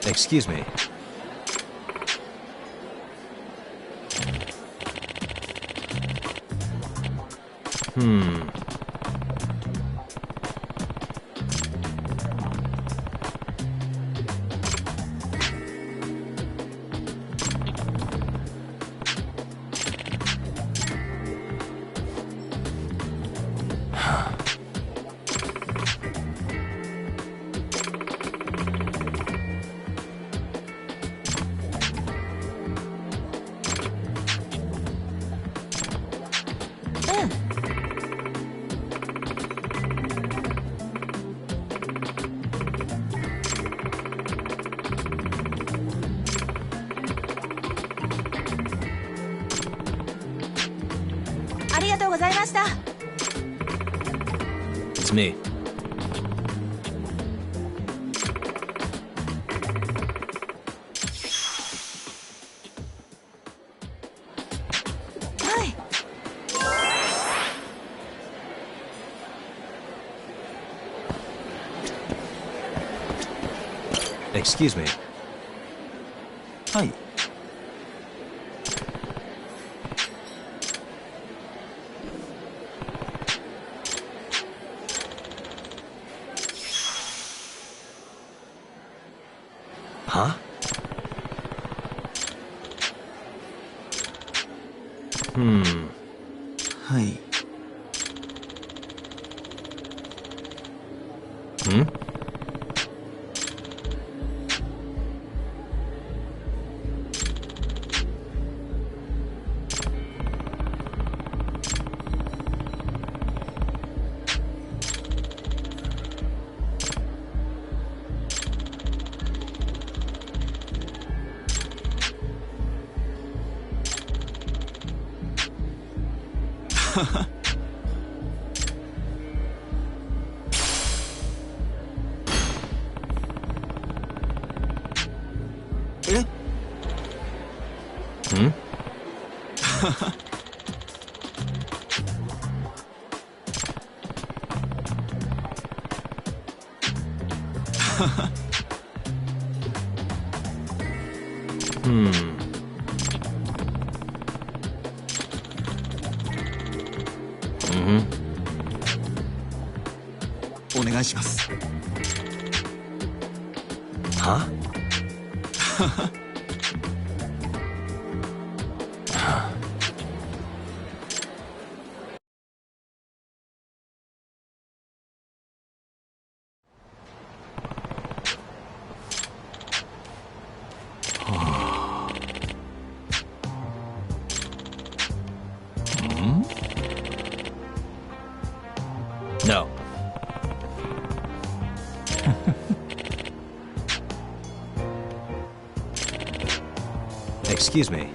Excuse me. ました。 It's me. Excuse me. Hi. Huh? Hi. Eh? Hmm. お願いします。はNo. Excuse me.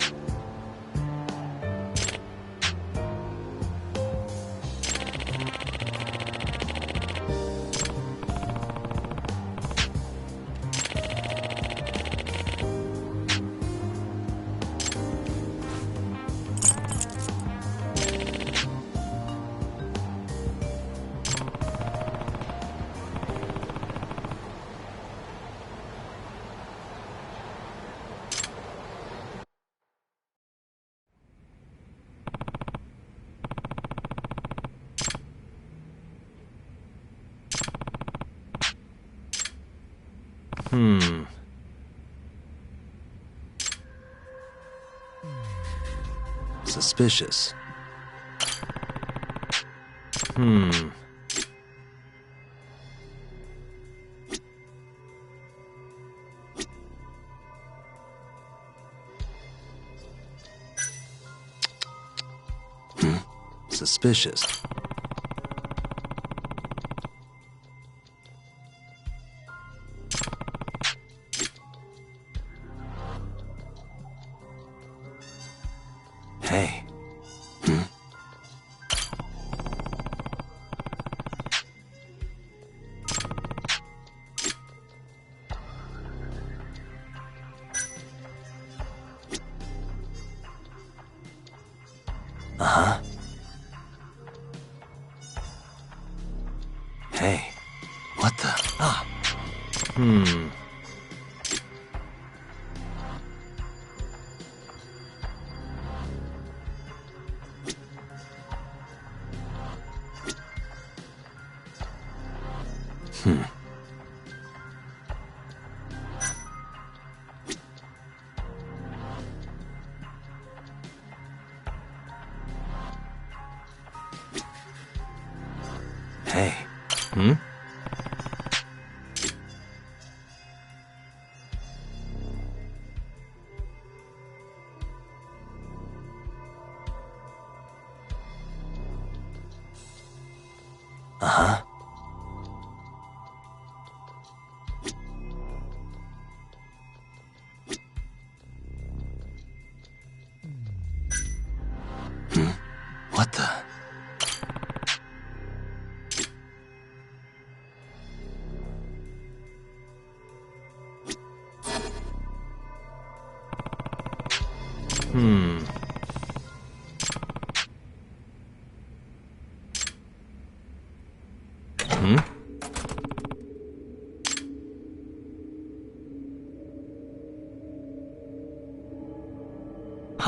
Suspicious. Suspicious. Hey. Uh-huh. Hey. What the? Ah. Hey. Uh-huh. What the?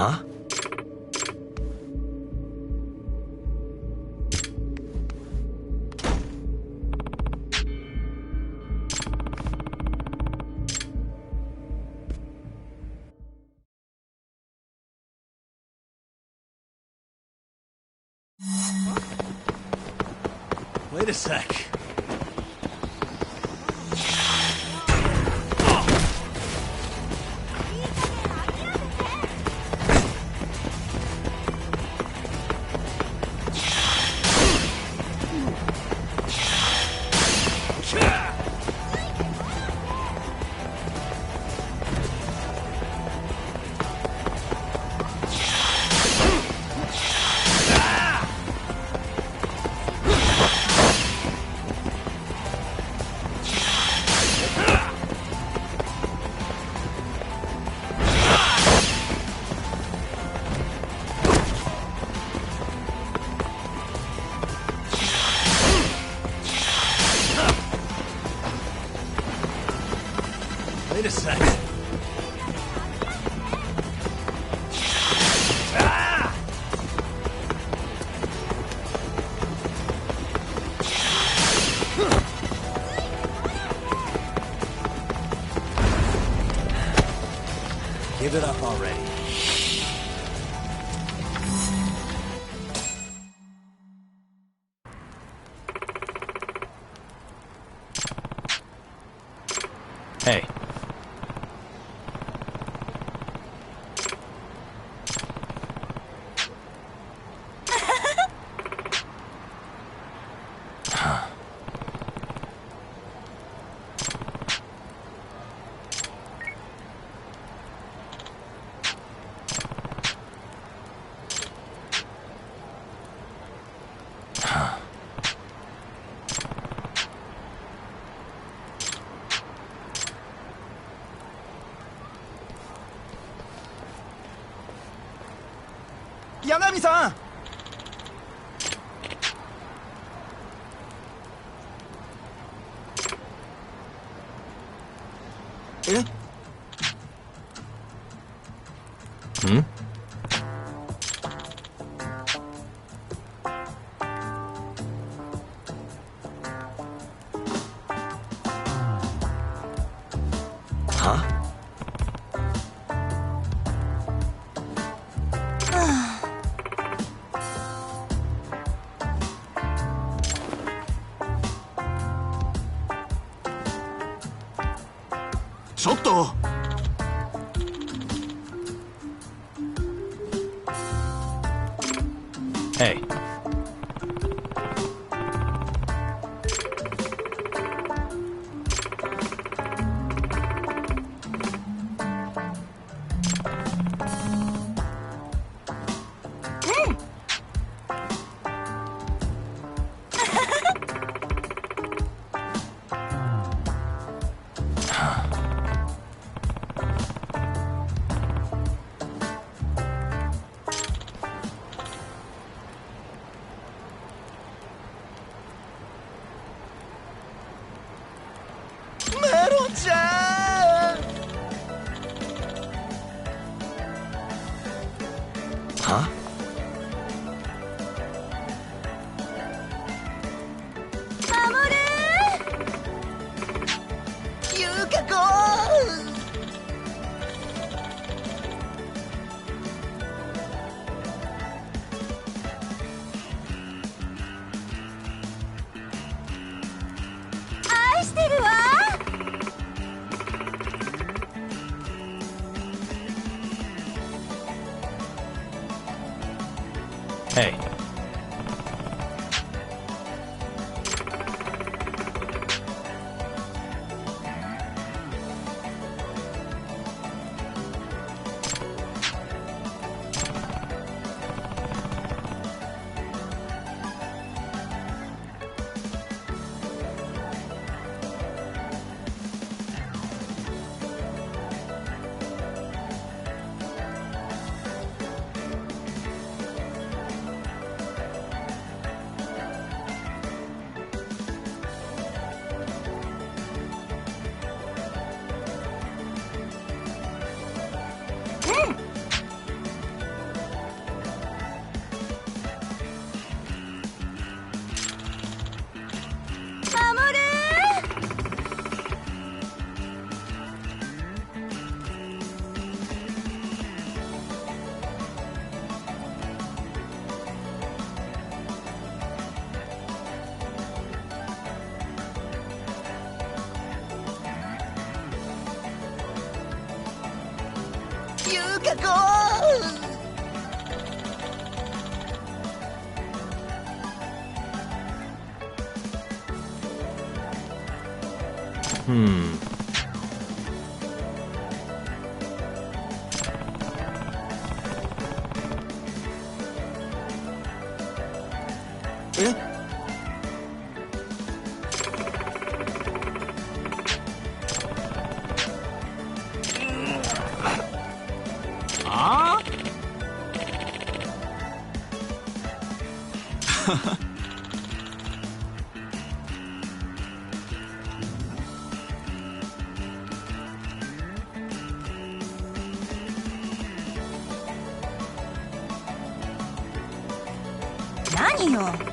Huh? Wait a sec. Wait a sec. Give it up already. Hey. Yagami-san! Eh? Hmm? Huh? Hey. Huh? 何よ。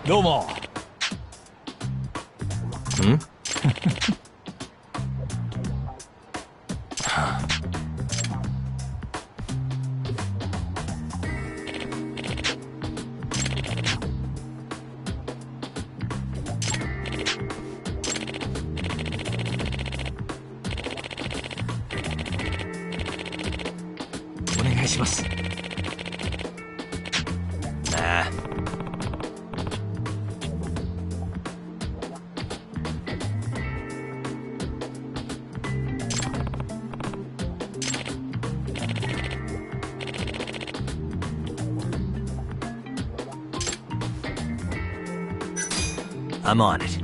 どうも。お願いします。I'm on it.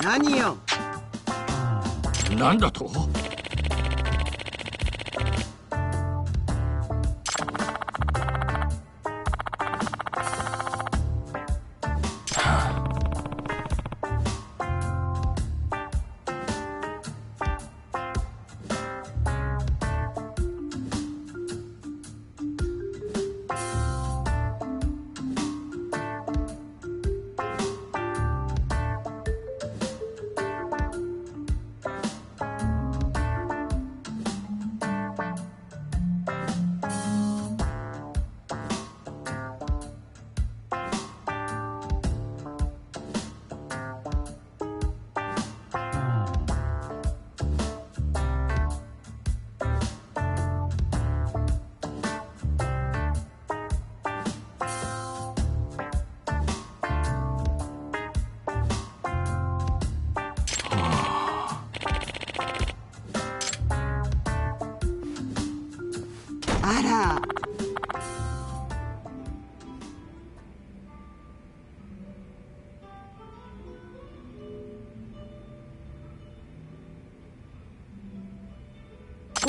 何よ。なんだと。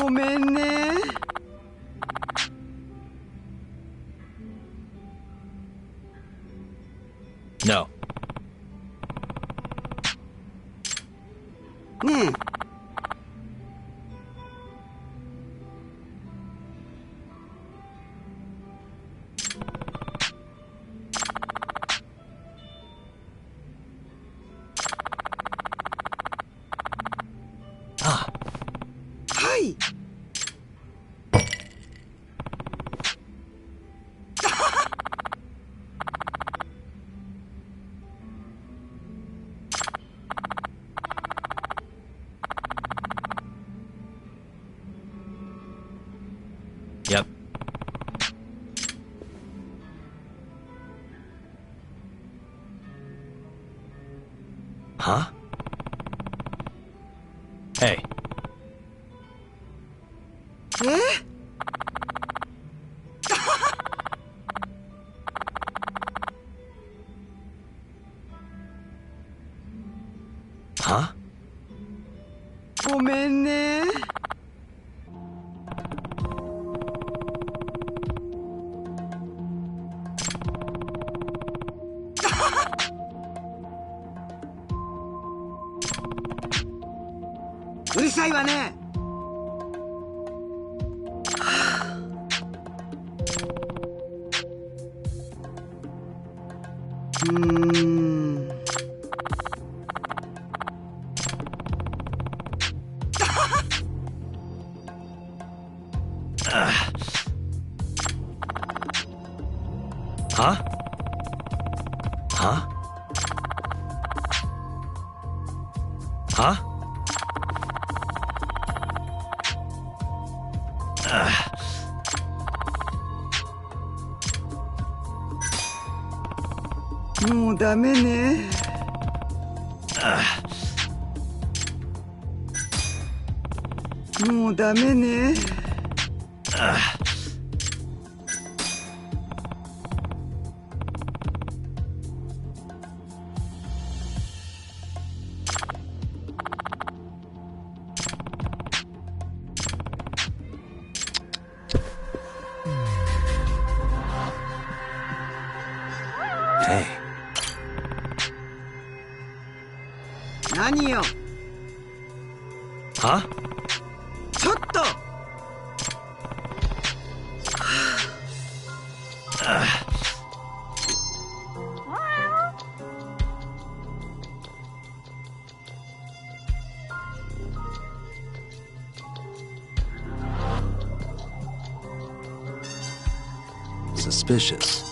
ごめんね。No. ねえ。はい。Yep. Huh? Hey. え？Huh? ごめんね。うるさいわね。Huh? Huh? Huh? Uh. もうダメね。もうダメね。Hey. 何よ。Huh? ちょっと。Suspicious.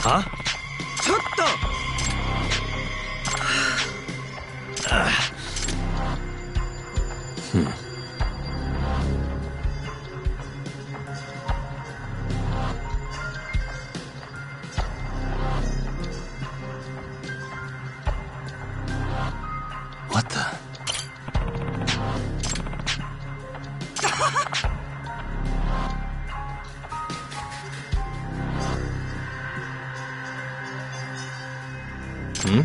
Huh? ちょっと。What the? Hmm?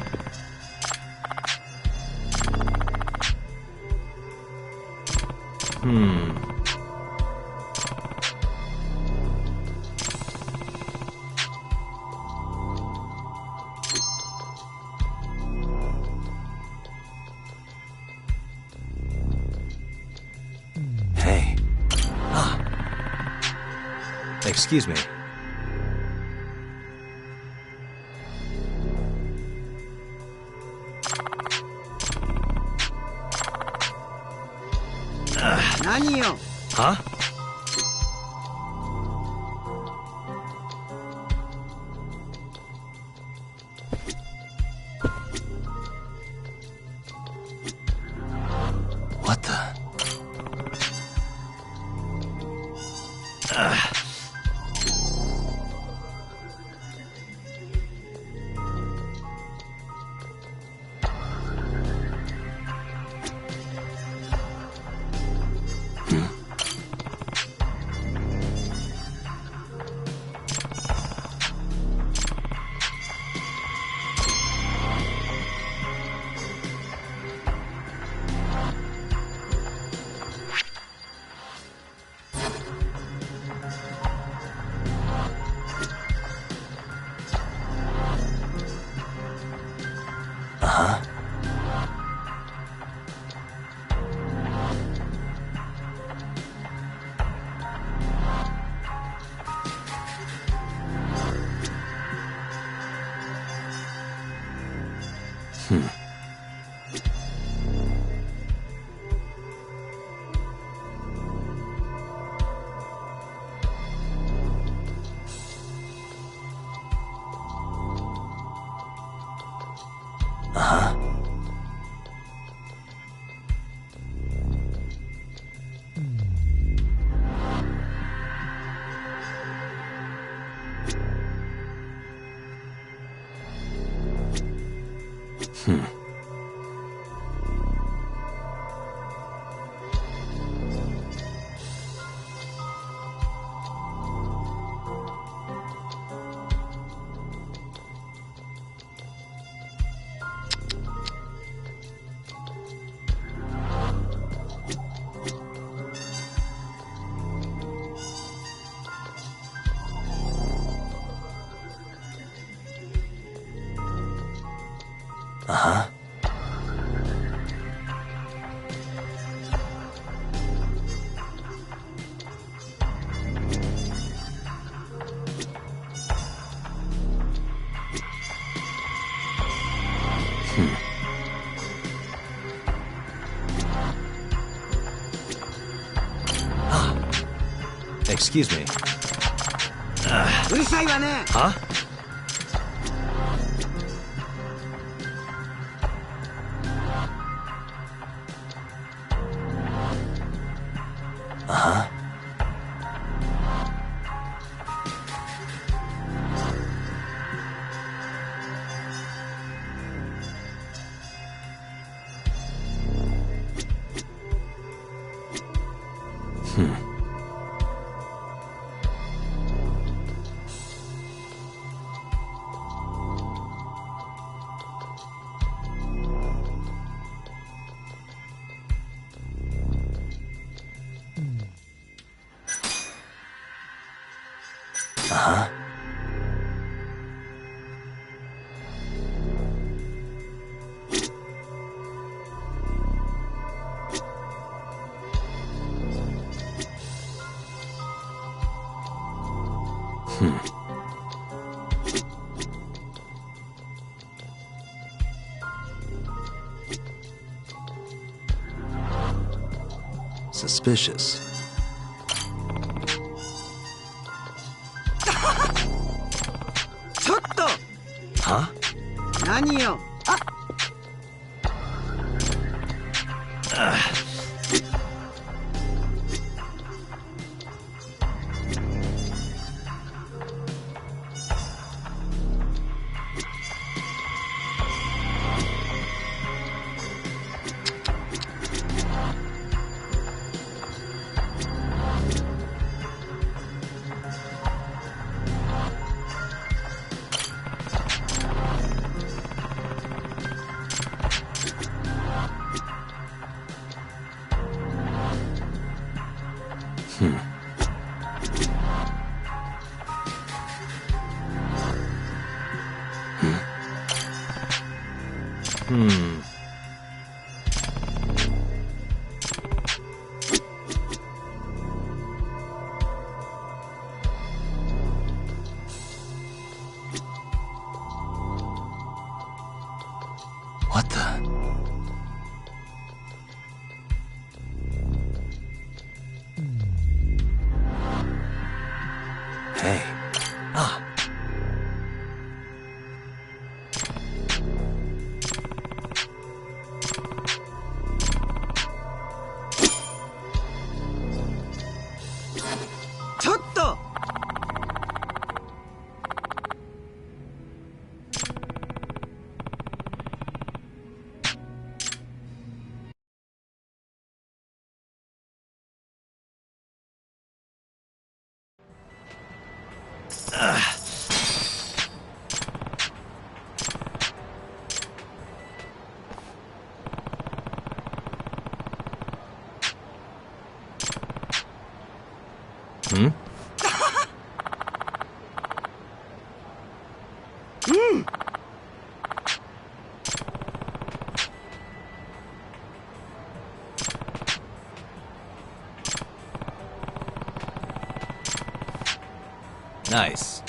Hey. Excuse me. Huh? What the? Excuse me. うるさいわね。 Huh? Uh-huh. Uh-huh. Suspicious. ちょっと。 Huh? 何よ。あ。 What the? Hey. Ah. Hmm? Nice.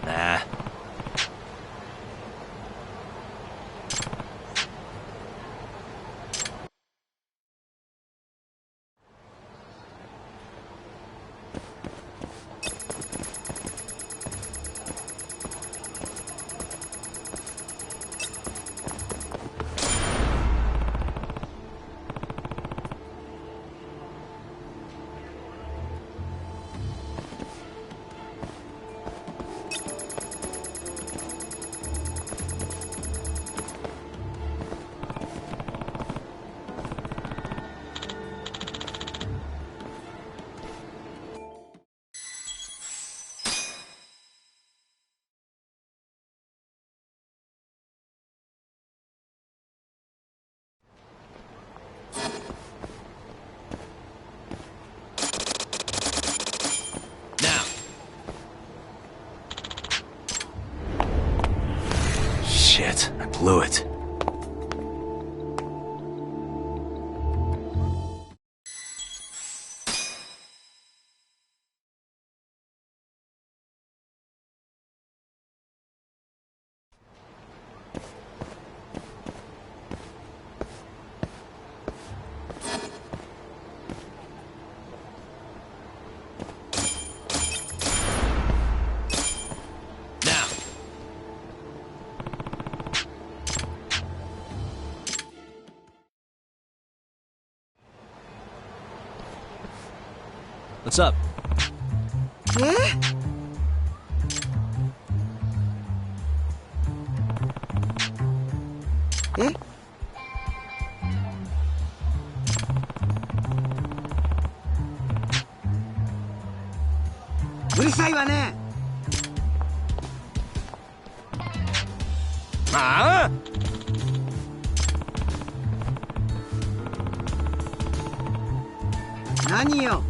Nah. Shit, I blew it. What's up? Ah? Nani yo?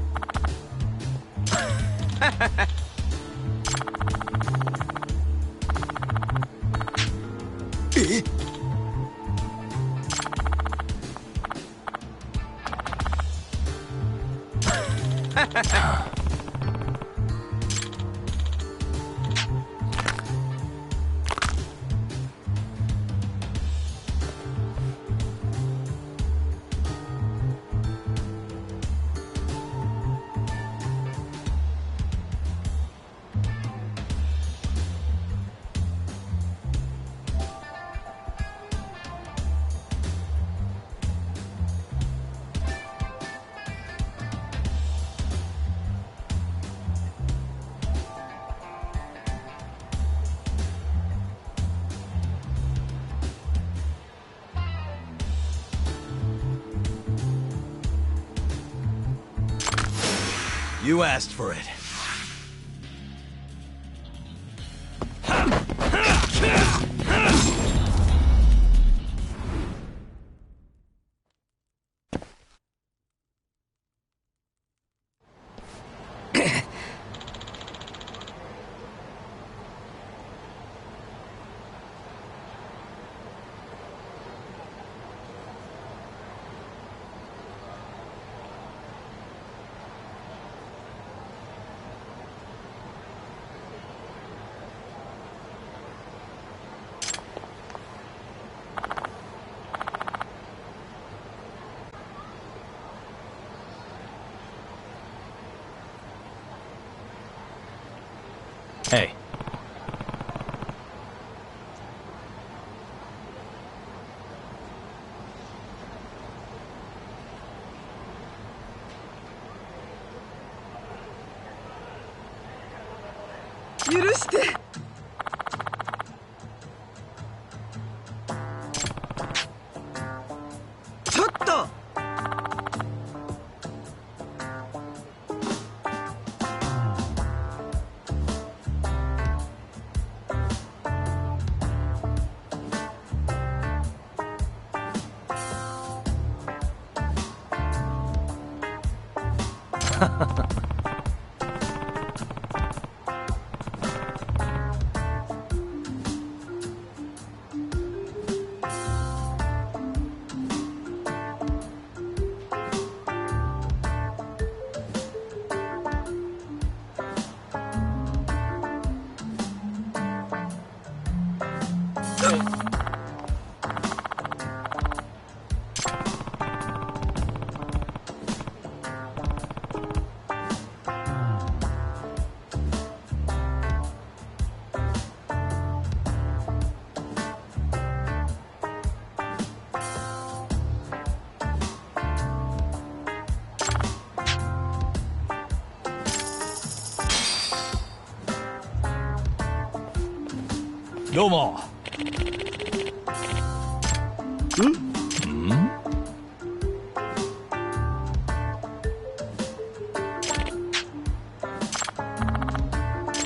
You asked for it. Hey. どうも。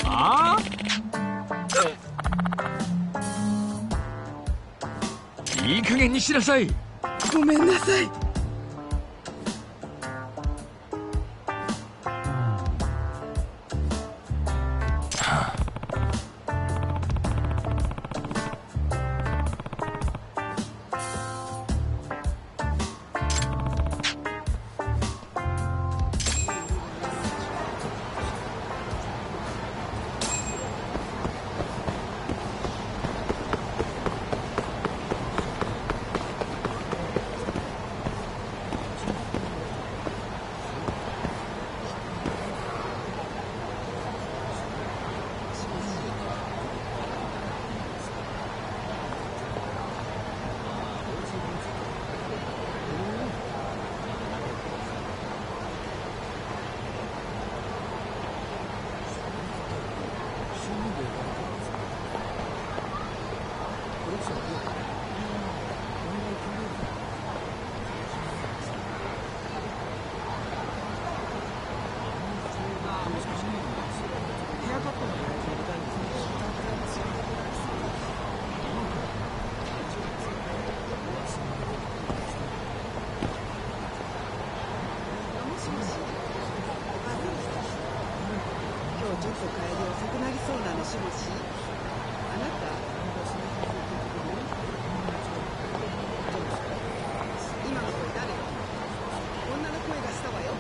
ああ？いい加減にしなさい。ごめんなさい。ちょっと帰り遅くなりそうなの。もしもし、あなた？今の声誰？女の声がしたわよ。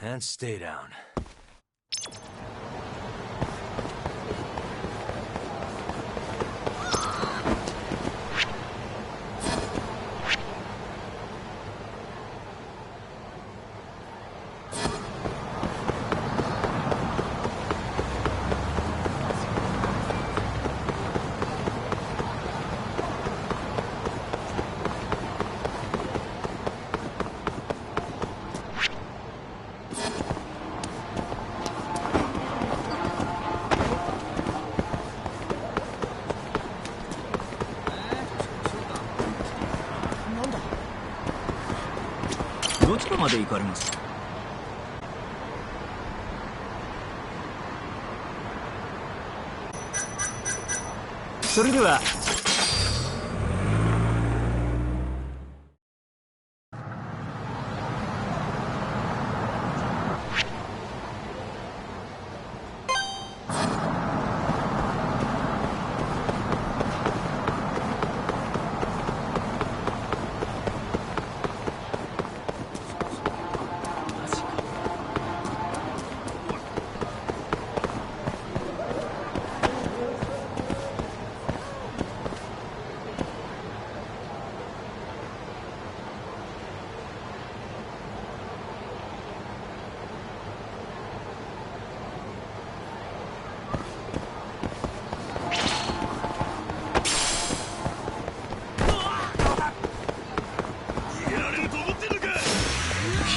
And stay down. ちらまで行かれます？それでは。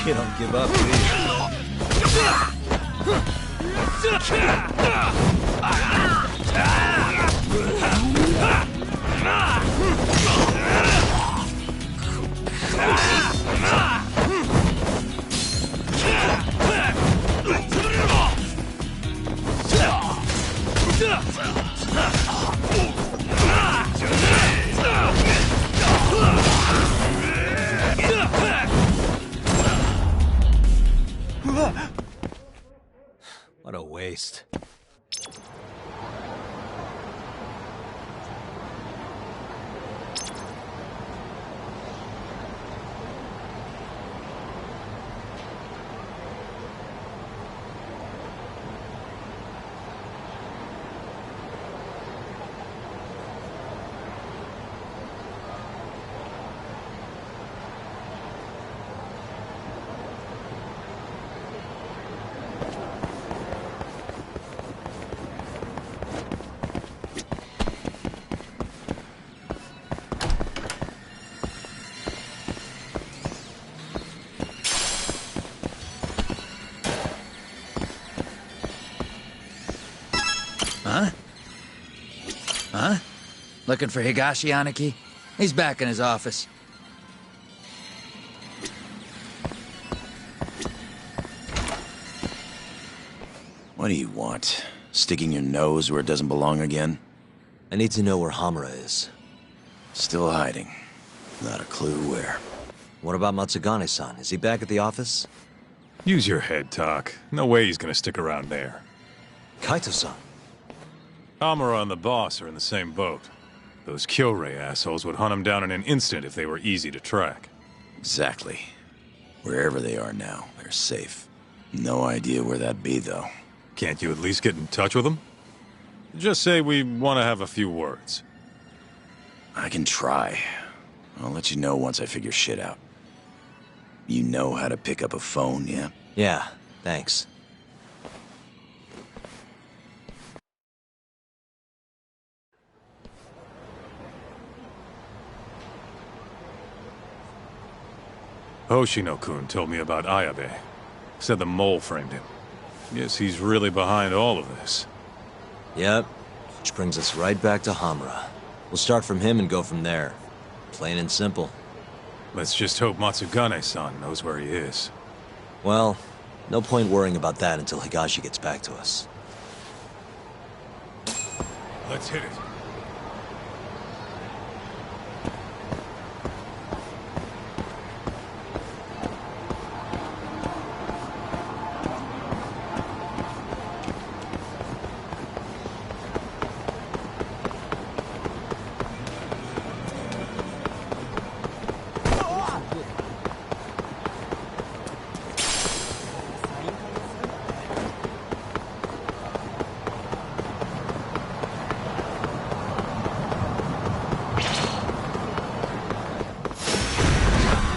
You don't give up, do you? What a waste. Huh? Looking for Higashi Aniki? He's back in his office. What do you want? Sticking your nose where it doesn't belong again? I need to know where Hamura is. Still hiding. Not a clue where. What about Matsugane-san? Is he back at the office? Use your head, Tak. No way he's gonna stick around there. Kaito-san. Hamura and the boss are in the same boat. Those Kyorei assholes would hunt him down in an instant if they were easy to track. Exactly. Wherever they are now, they're safe. No idea where that'd be, though. Can't you at least get in touch with them? Just say we want to have a few words. I can try. I'll let you know once I figure shit out. You know how to pick up a phone, yeah? Yeah, thanks. Hoshino-kun told me about Ayabe. Said the mole framed him. Guess he's really behind all of this. Yep. Which brings us right back to Hamura. We'll start from him and go from there. Plain and simple. Let's just hope Matsugane-san knows where he is. Well, no point worrying about that until Higashi gets back to us. Let's hit it.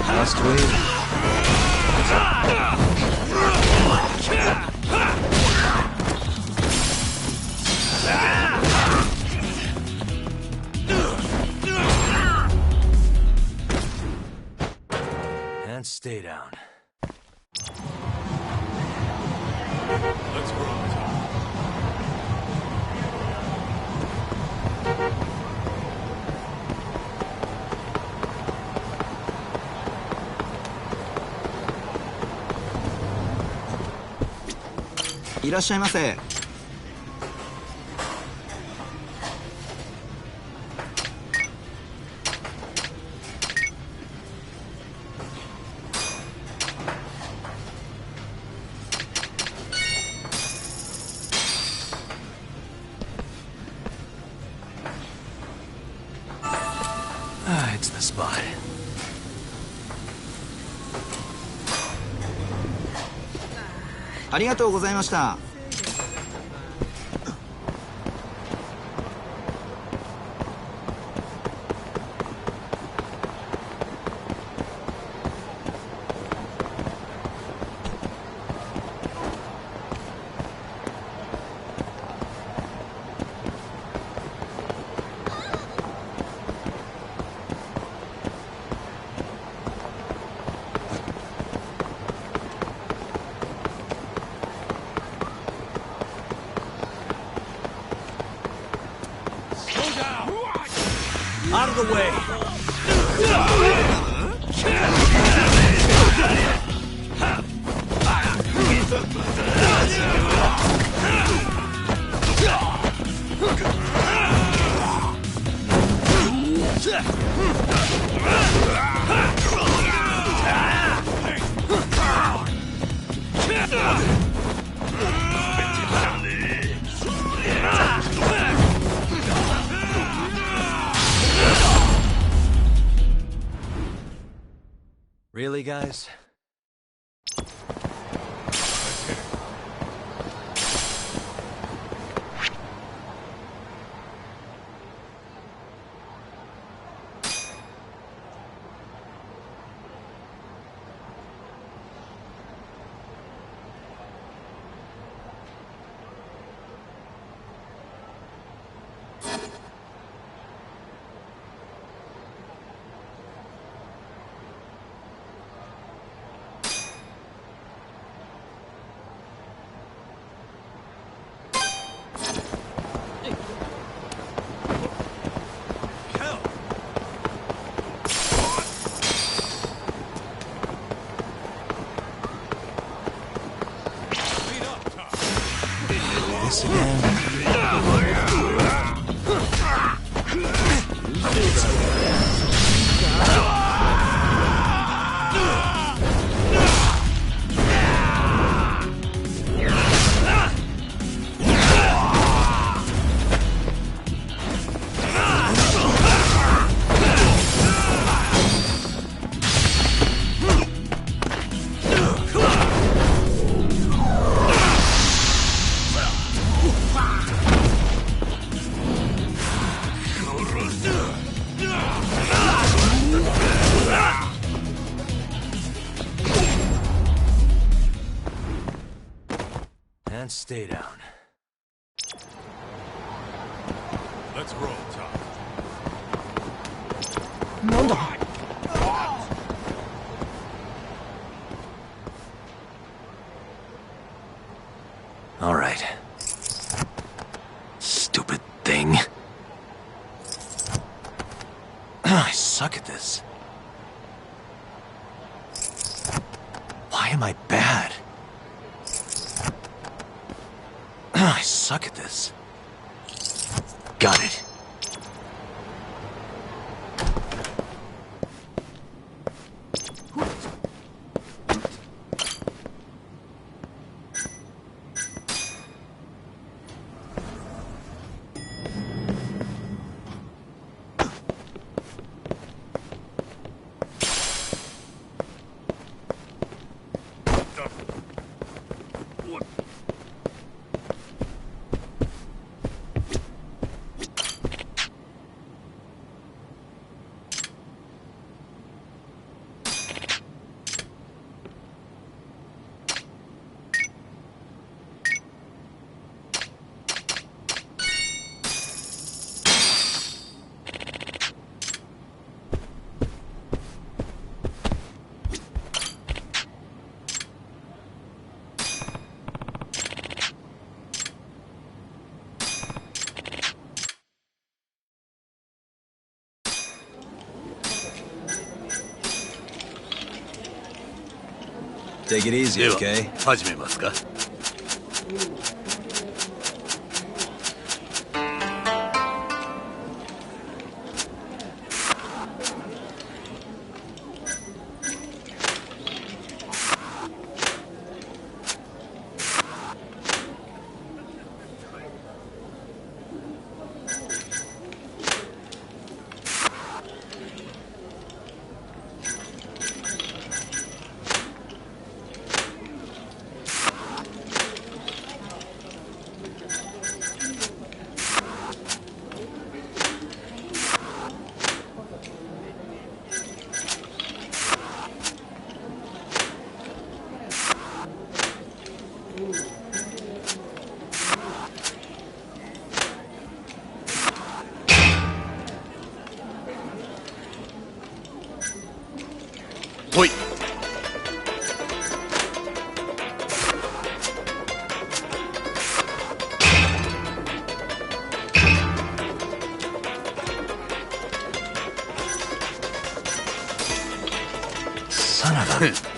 Last wave. And stay down. Let's roll. いらっしゃいませ。It's the spot. ありがとうございました。Out of the way! Really, guys? This again? And stay down. Let's roll, Tom. All right. Stupid thing. I suck at this. Why am I bad? I suck at this. Got it. Take it easy, okay? 始めますか。Hoi. Son of a...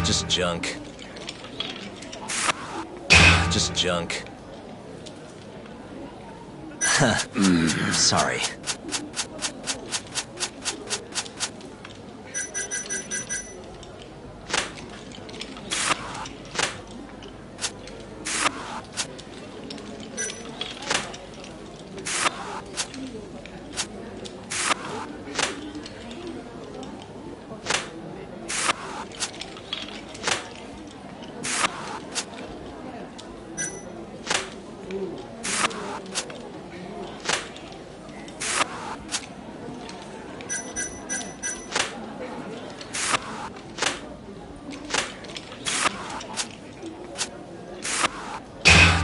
Just junk. Just junk. Sorry.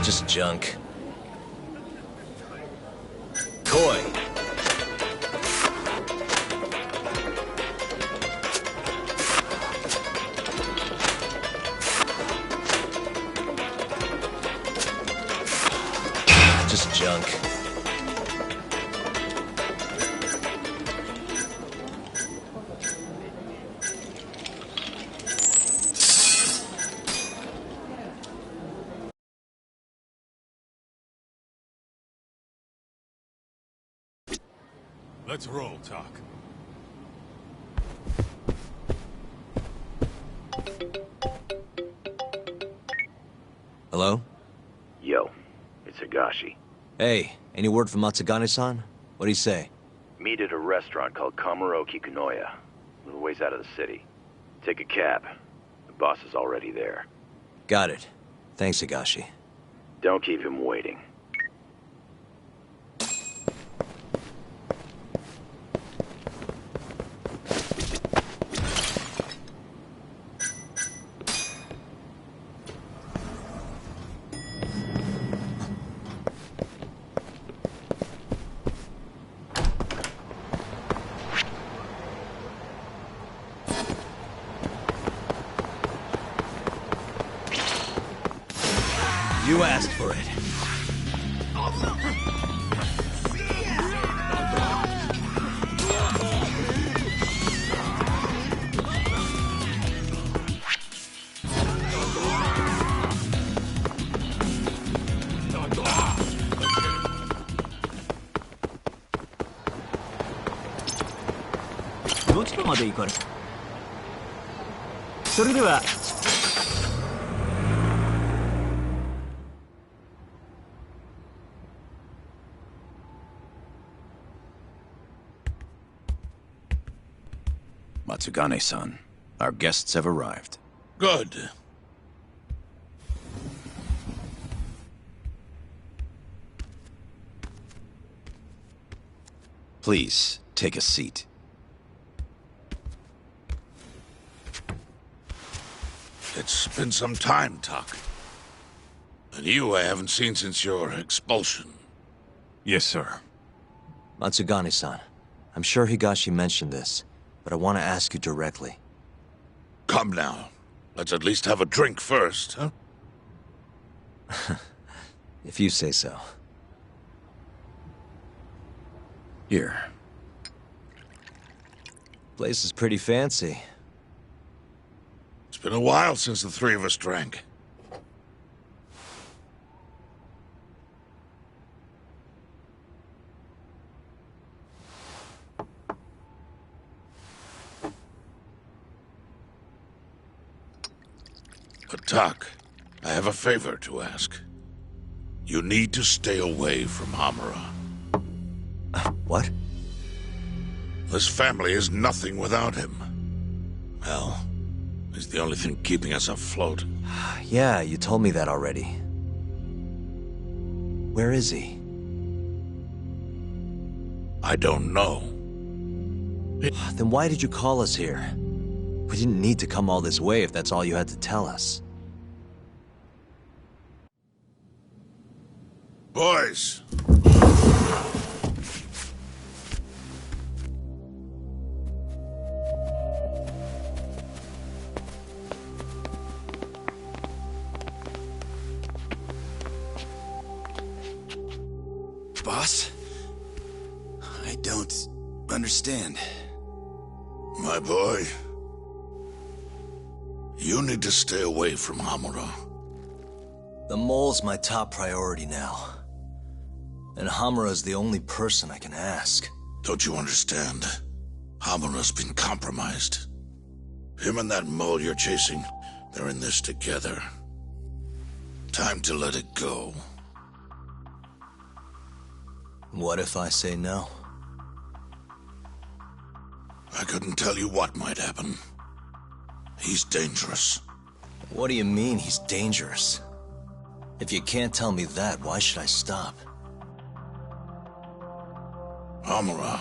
Just junk. Toy. Just junk. Let's roll, Talk. Hello? Yo, it's Higashi. Hey, any word from Matsugane-san? What'd he say? Meet at a restaurant called Kamuroki Kunoya, a little ways out of the city. Take a cab. The boss is already there. Got it. Thanks, Higashi. Don't keep him waiting. You asked for it. Matsugane-san, our guests have arrived. Good. Please, take a seat. It's been some time, Tak. And you I haven't seen since your expulsion. Yes, sir. Matsugane-san, I'm sure Higashi mentioned this, but I want to ask you directly. Come now. Let's at least have a drink first, huh? If you say so. Here. Place is pretty fancy. It's been a while since the three of us drank. But Doc, I have a favor to ask. You need to stay away from Hamura. What? This family is nothing without him. Well, he's the only thing keeping us afloat. Yeah, you told me that already. Where is he? I don't know. Then why did you call us here? We didn't need to come all this way if that's all you had to tell us. Boys! Boss? I don't understand. My boy, you need to stay away from Hamura. The mole's my top priority now. And Hamura's the only person I can ask. Don't you understand? Hamura's been compromised. Him and that mole you're chasing, they're in this together. Time to let it go. What if I say no? I couldn't tell you what might happen. He's dangerous. What do you mean he's dangerous? If you can't tell me that, why should I stop? Hamura.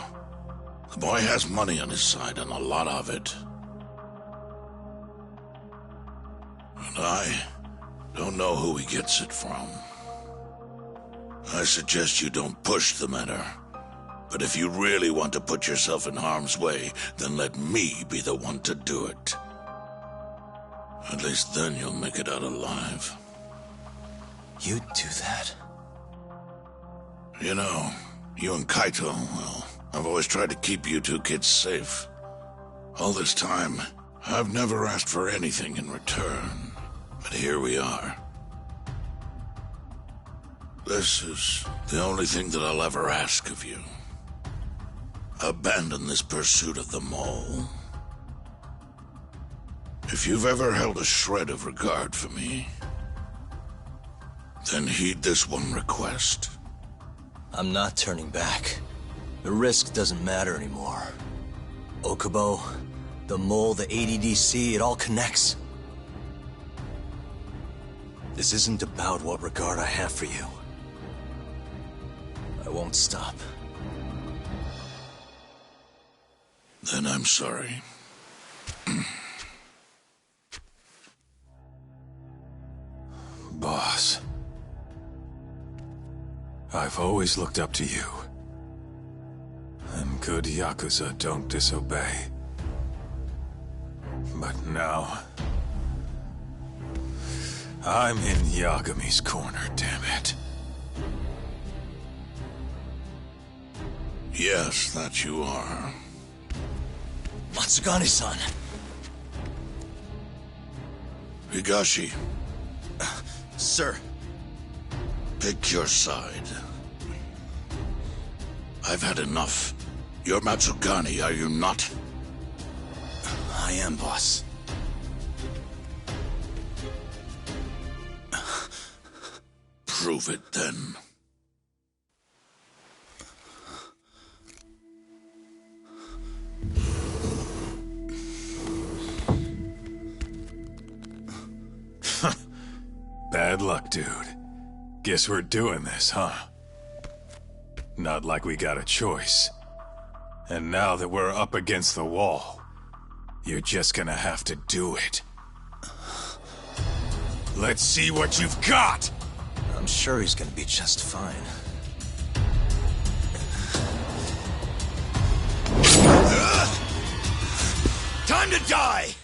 The boy has money on his side, and a lot of it. And I don't know who he gets it from. I suggest you don't push the matter. But if you really want to put yourself in harm's way, then let me be the one to do it. At least then you'll make it out alive. You'd do that? You know, you and Kaito, well, I've always tried to keep you two kids safe. All this time, I've never asked for anything in return. But here we are. This is the only thing that I'll ever ask of you. Abandon this pursuit of the mole. If you've ever held a shred of regard for me, then heed this one request. I'm not turning back. The risk doesn't matter anymore. Okubo, the mole, the ADDC, it all connects. This isn't about what regard I have for you. I won't stop. Then I'm sorry. Boss, I've always looked up to you. And good Yakuza don't disobey. But now, I'm in Yagami's corner, damn it. Yes, that you are. Matsugane-san. Higashi. Sir. Pick your side. I've had enough. You're Matsugane, are you not? I am, boss. Prove it, then. Bad luck, dude. Guess we're doing this, huh? Not like we got a choice. And now that we're up against the wall, you're just gonna have to do it. Let's see what you've got! I'm sure he's gonna be just fine. Time to die!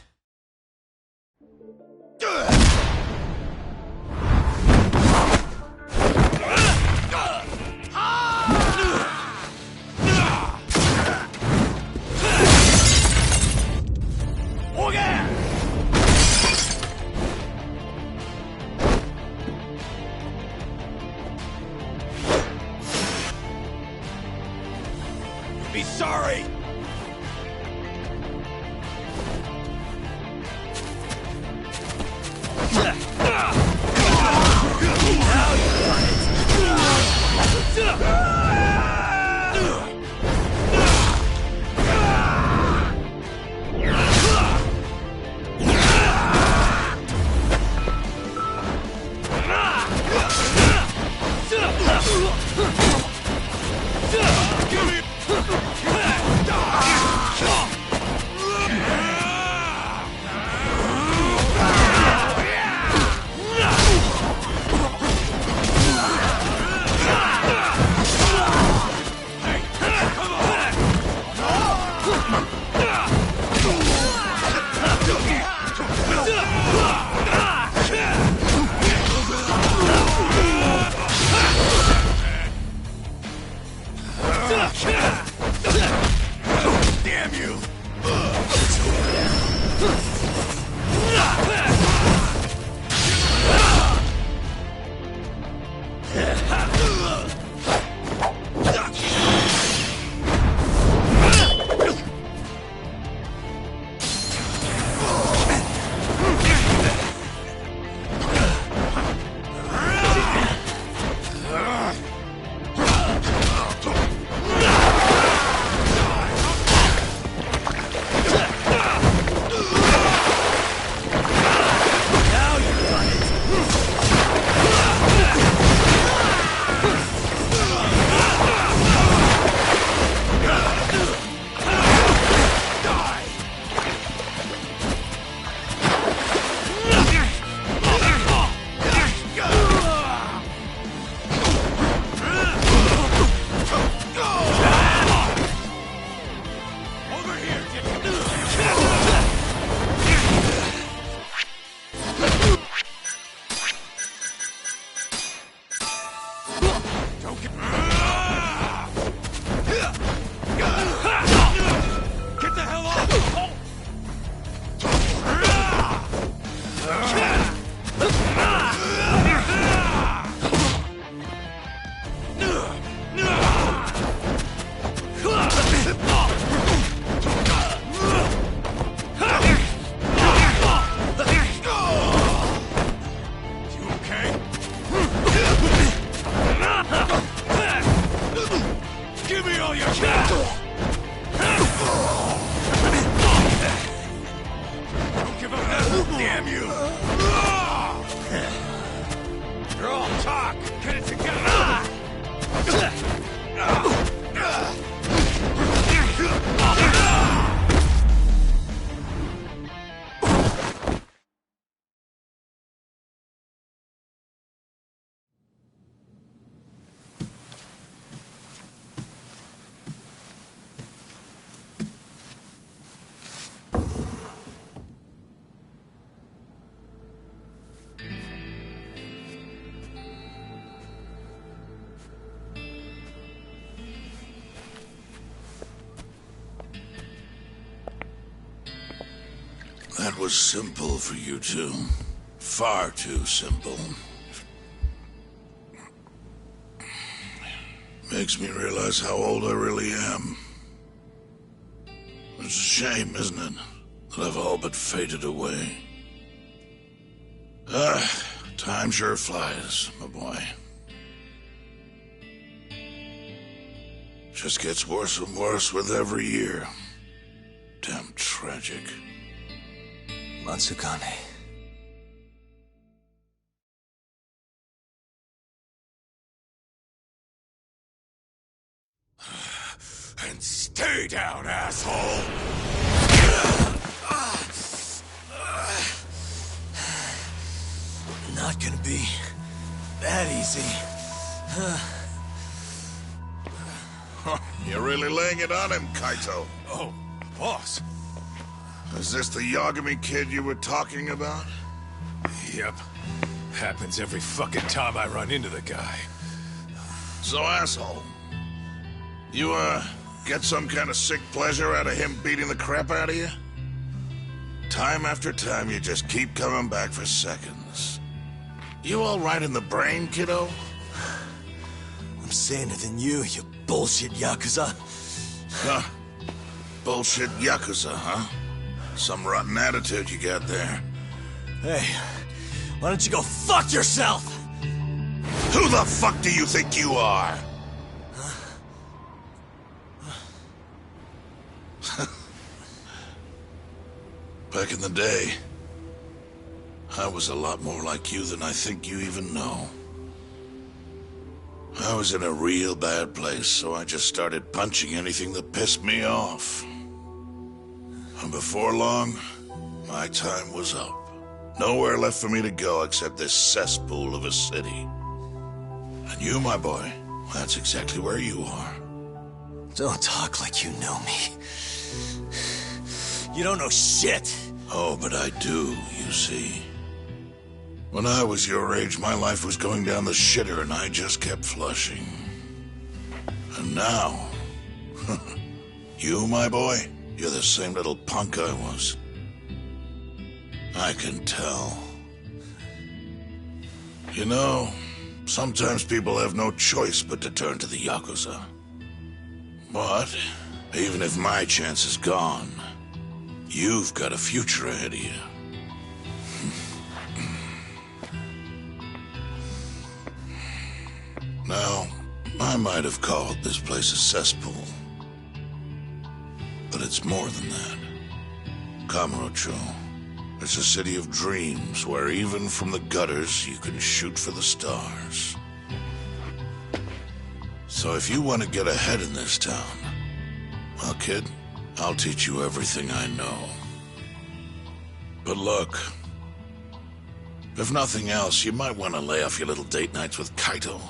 be sorry! Damn you! Damn you! You're all talk! Get it together! That was simple for you two. Far too simple. Makes me realize how old I really am. It's a shame, isn't it? That I've all but faded away. Time sure flies, my boy. Just gets worse and worse with every year. Damn tragic. Matsukane. And stay down, asshole! Not gonna be that easy. You're really laying it on him, Kaito. Oh, boss. Is this the Yagami kid you were talking about? Yep. Happens every fucking time I run into the guy. So, asshole, you, get some kind of sick pleasure out of him beating the crap out of you? Time after time, you just keep coming back for seconds. You all right in the brain, kiddo? I'm saner than you bullshit Yakuza. Huh. Bullshit Yakuza, huh? Some rotten attitude you got there. Hey, why don't you go fuck yourself? Who the fuck do you think you are? Back in the day, I was a lot more like you than I think you even know. I was in a real bad place, so I just started punching anything that pissed me off. And before long, my time was up. Nowhere left for me to go except this cesspool of a city. And you, my boy, that's exactly where you are. Don't talk like you know me. You don't know shit. Oh, but I do, you see. When I was your age, my life was going down the shitter and I just kept flushing. And now, you, my boy, you're the same little punk I was. I can tell. You know, sometimes people have no choice but to turn to the Yakuza. But, even if my chance is gone, you've got a future ahead of you. Now, I might have called this place a cesspool. But it's more than that. Kamurocho. It's a city of dreams where even from the gutters you can shoot for the stars. So if you want to get ahead in this town, well, kid, I'll teach you everything I know. But look, if nothing else, you might want to lay off your little date nights with Kaito.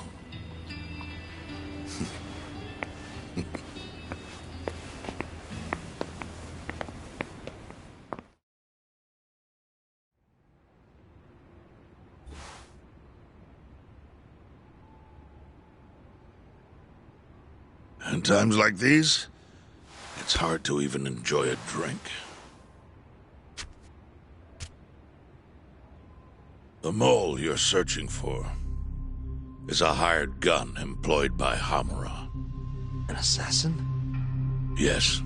In times like these, it's hard to even enjoy a drink. The mole you're searching for is a hired gun employed by Hamura. An assassin? Yes.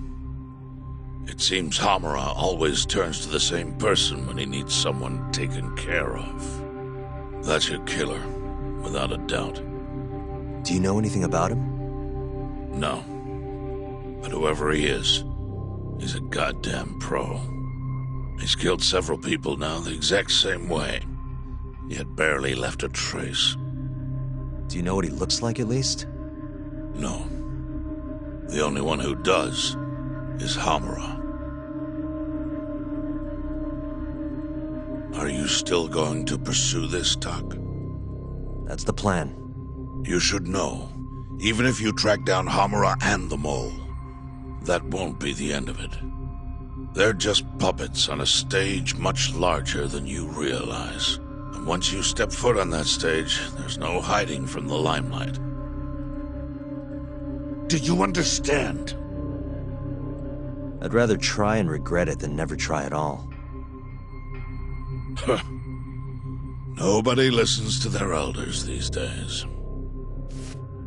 It seems Hamura always turns to the same person when he needs someone taken care of. That's your killer, without a doubt. Do you know anything about him? No. But whoever he is, he's a goddamn pro. He's killed several people now the exact same way, yet barely left a trace. Do you know what he looks like, at least? No. The only one who does is Hamura. Are you still going to pursue this, Tak? That's the plan. You should know, even if you track down Hamura and the mole, that won't be the end of it. They're just puppets on a stage much larger than you realize. And once you step foot on that stage, there's no hiding from the limelight. Do you understand? I'd rather try and regret it than never try at all. Nobody listens to their elders these days.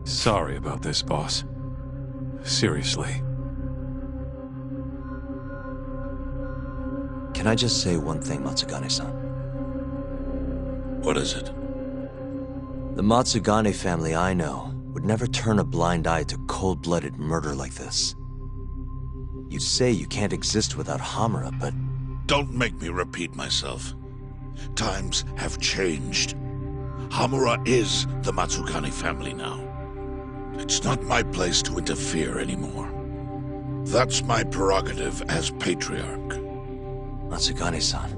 Sorry about this, boss. Seriously. Can I just say one thing, Matsugane-san? What is it? The Matsugane family I know would never turn a blind eye to cold-blooded murder like this. You say you can't exist without Hamura, but... Don't make me repeat myself. Times have changed. Hamura is the Matsugane family now. It's not my place to interfere anymore. That's my prerogative as patriarch. Matsugane-san.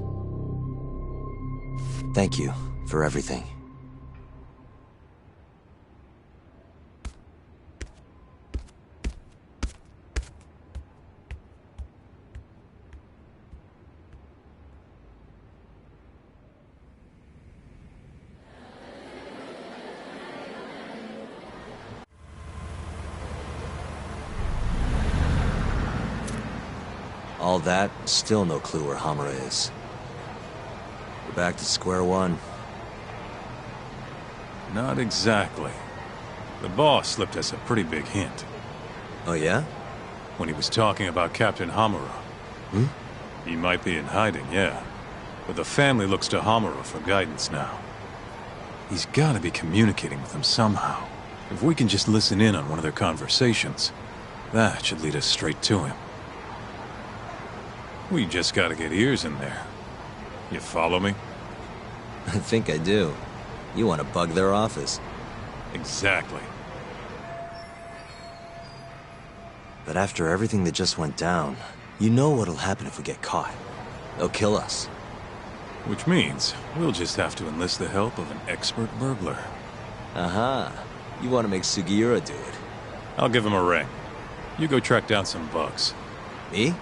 Thank you for everything. All that, still no clue where Hamura is. We're back to square one. Not exactly. The boss slipped us a pretty big hint. Oh yeah? when he was talking about Captain Hamura. Hmm? He might be in hiding, yeah. But the family looks to Hamura for guidance now. He's gotta be communicating with them somehow. If we can just listen in on one of their conversations, that should lead us straight to him. We just gotta get ears in there. You follow me? I think I do. You want to bug their office. Exactly. But after everything that just went down, you know what'll happen if we get caught. They'll kill us. Which means we'll just have to enlist the help of an expert burglar. Aha. You want to make Sugiura do it. I'll give him a ring. You go track down some bugs. Me?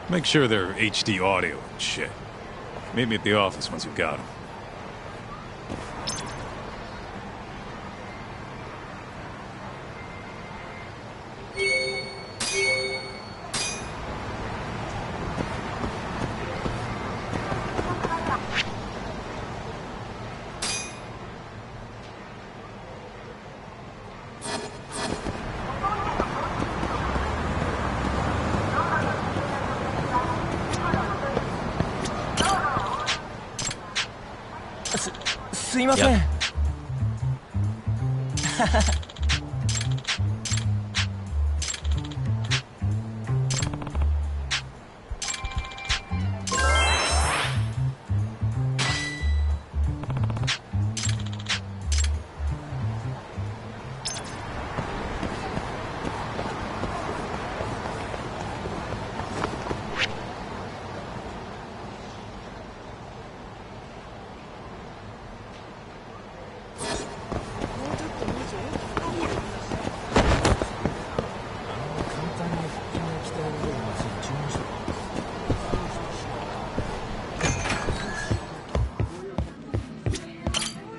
Make sure they're HD audio and shit. Meet me at the office once you've got them.すいません。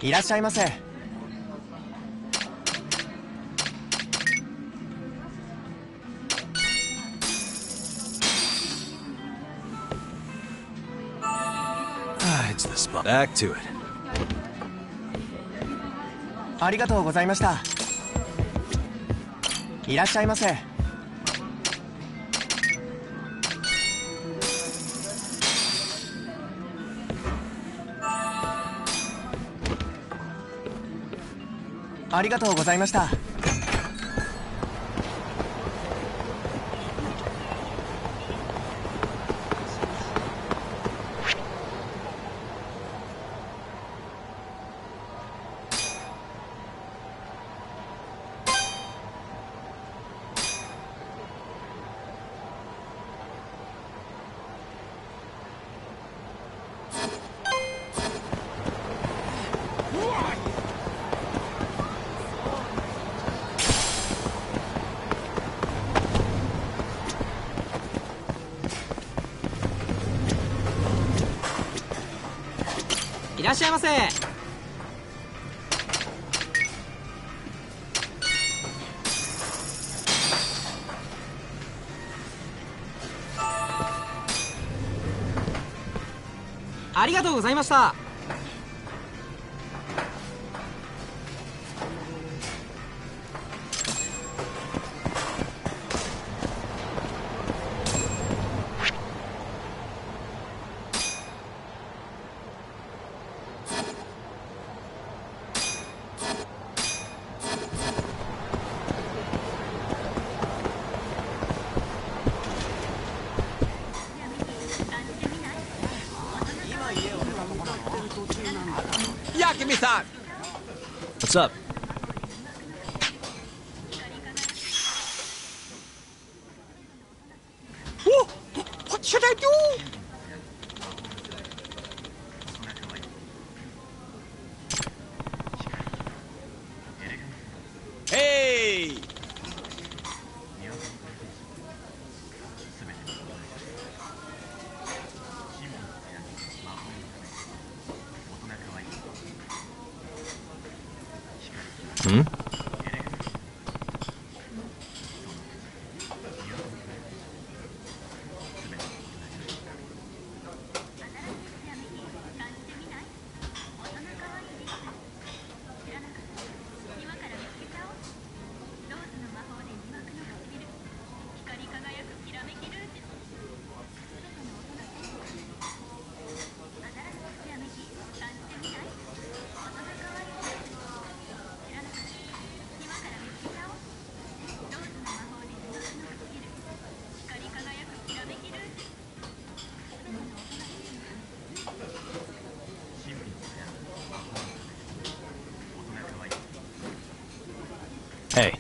いらっしゃいませ。It's the spot. Back to it. ありがとうございました。いらっしゃいませ。ありがとうございました。いらっしゃいませ。ありがとうございました。Yakimi-san! What's up? Whoa! What should I do? Hey! Hmm? Hey.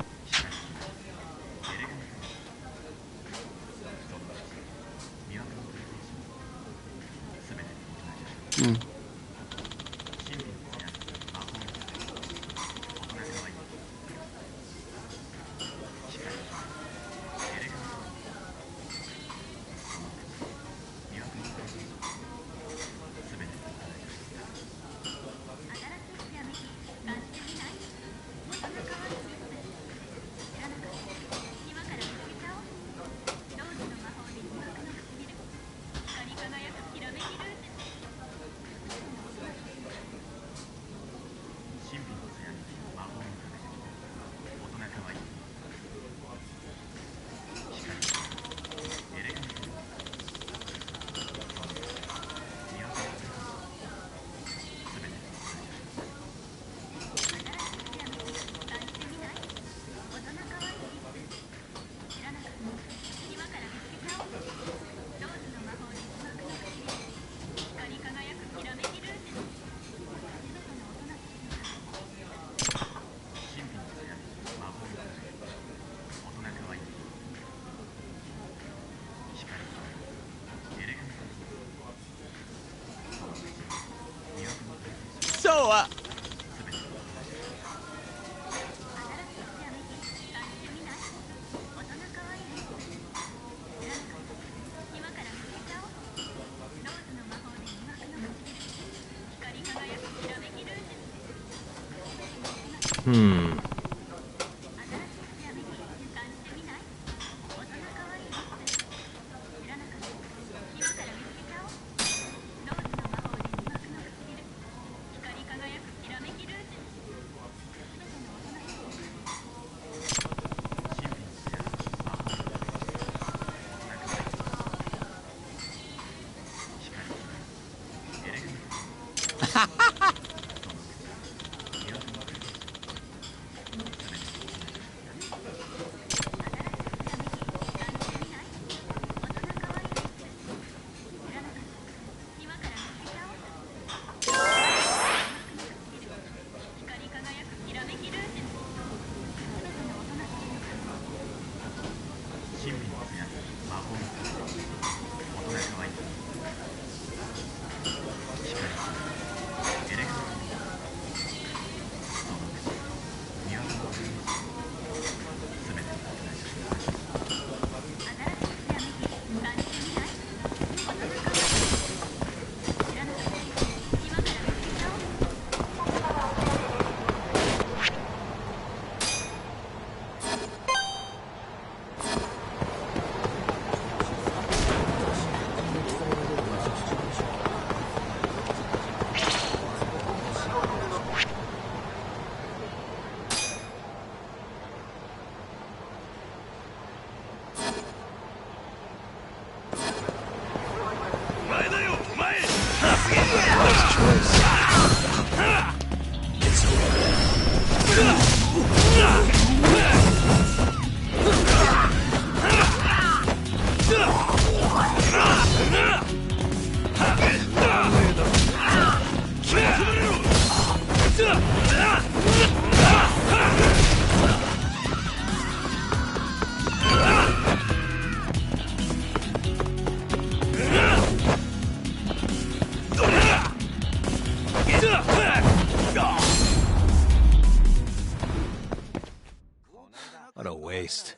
What a waste.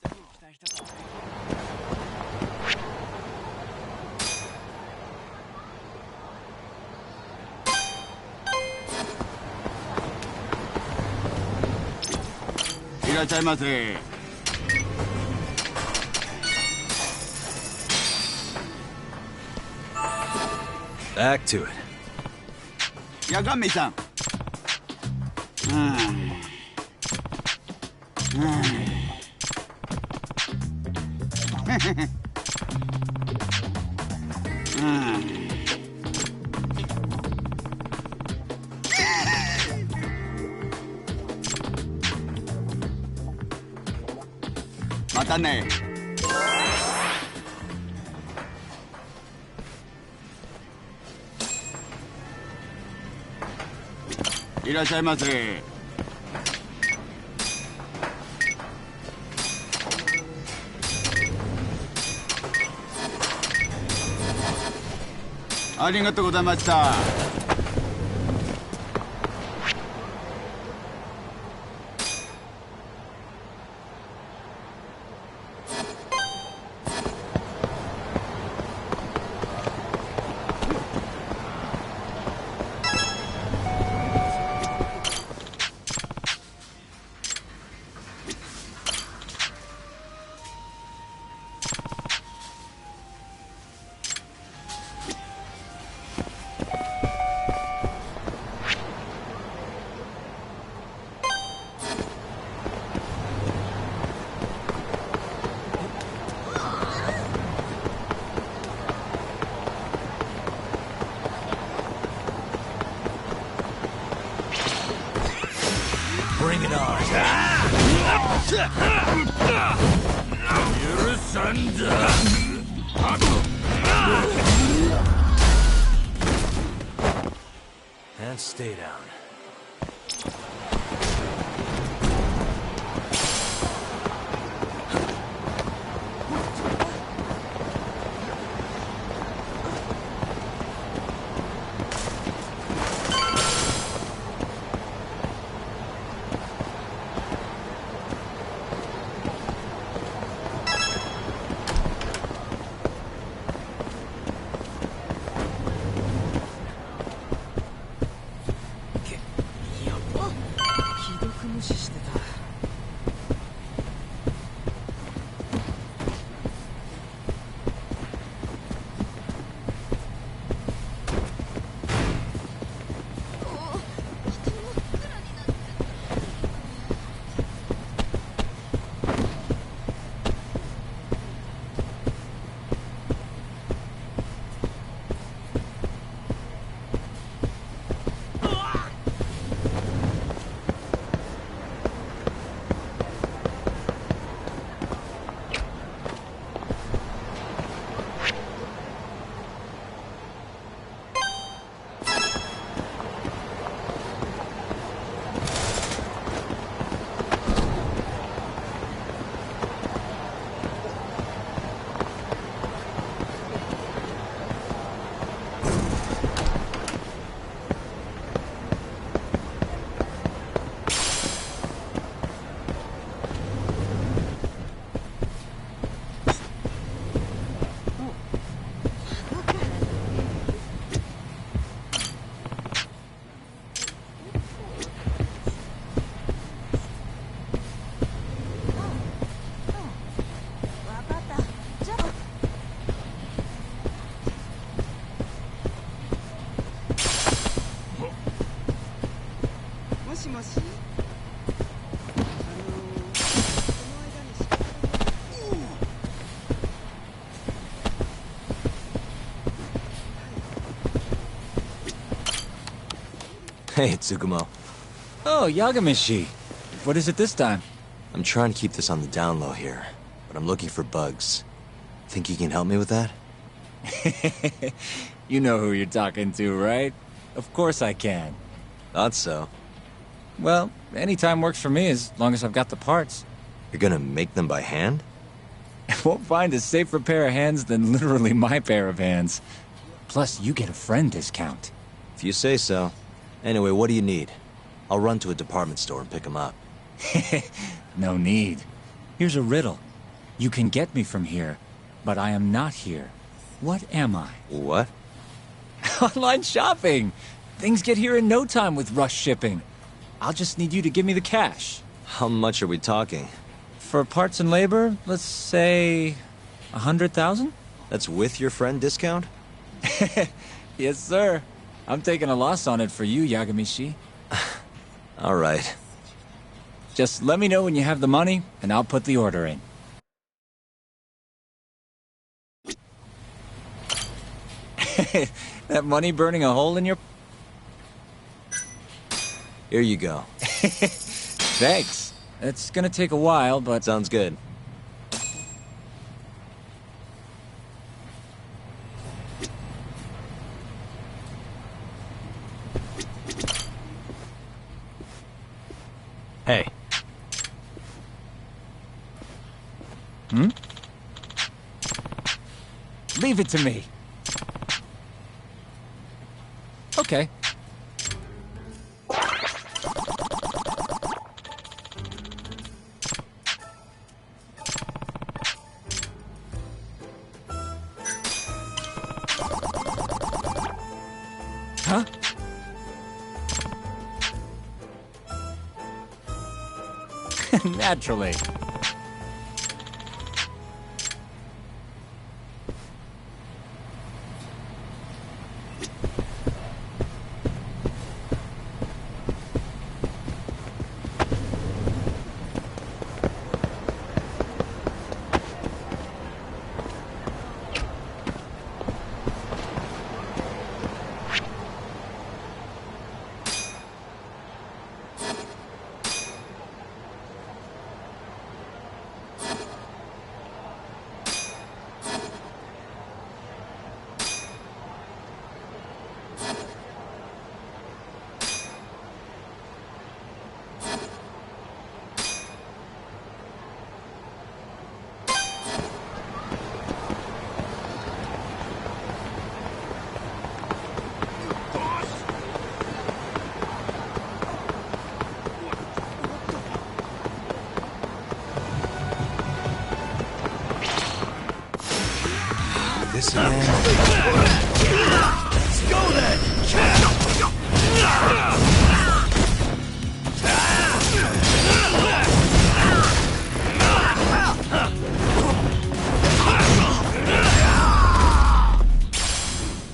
Back to it. Yagami-san. Mata ne. Irashaimase. ありがとうございました。Bring it on. You're asunder. And stay down. Hey, Tsukumo. Oh, Yagamishi. What is it this time? I'm trying to keep this on the down low here, but I'm looking for bugs. Think you can help me with that? You know who you're talking to, right? Of course I can. Thought so. Well, anytime works for me as long as I've got the parts. You're gonna make them by hand? Won't find a safer pair of hands than literally my pair of hands. Plus, you get a friend discount. If you say so. Anyway, what do you need? I'll run to a department store and pick them up. No need. Here's a riddle. You can get me from here, but I am not here. What am I? What? Online shopping! Things get here in no time with rush shipping. I'll just need you to give me the cash. How much are we talking? For parts and labor, let's say 100,000? That's with your friend discount? Yes, sir. I'm taking a loss on it for you, Yagamishi. All right. Just let me know when you have the money, and I'll put the order in. That money burning a hole in your... Here you go. Thanks. It's gonna take a while, but... Sounds good. Hey. Leave it to me. Okay. Huh? Naturally. This again. Let's go then!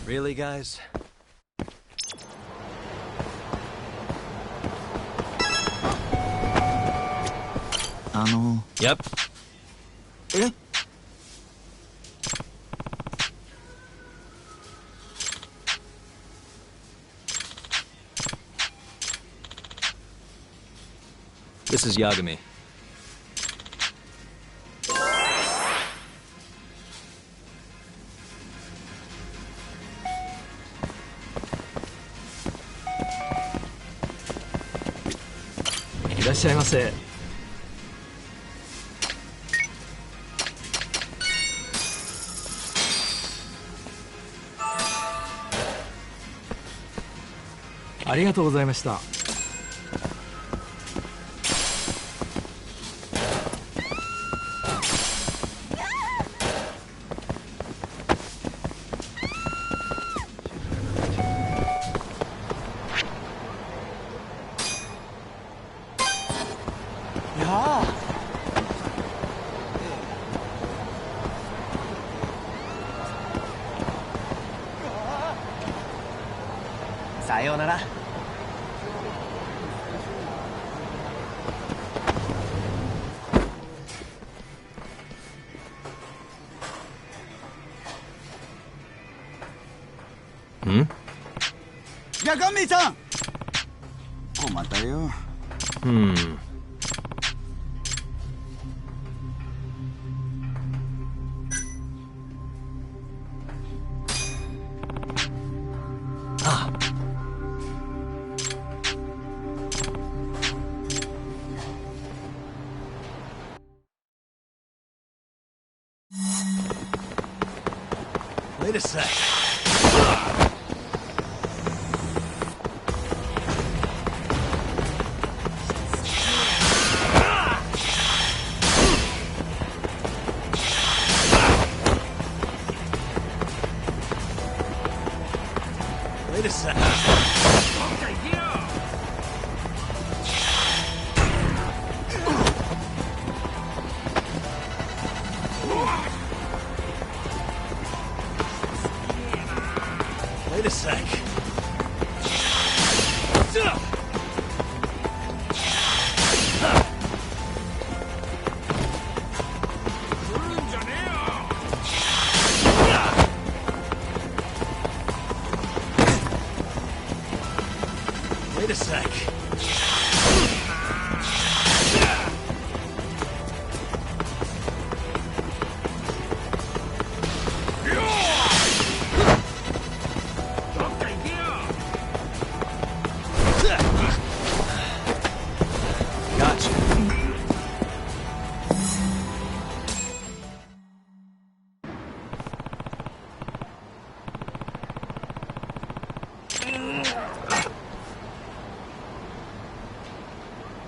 Really, guys? Yep. This is Yagami. Irashaimase. Arigatou gozaimashita. Sayonara. Hmm? Yagami-san! Komatayo. Hmm. Wait a sec. Wait a sec. Okay, here.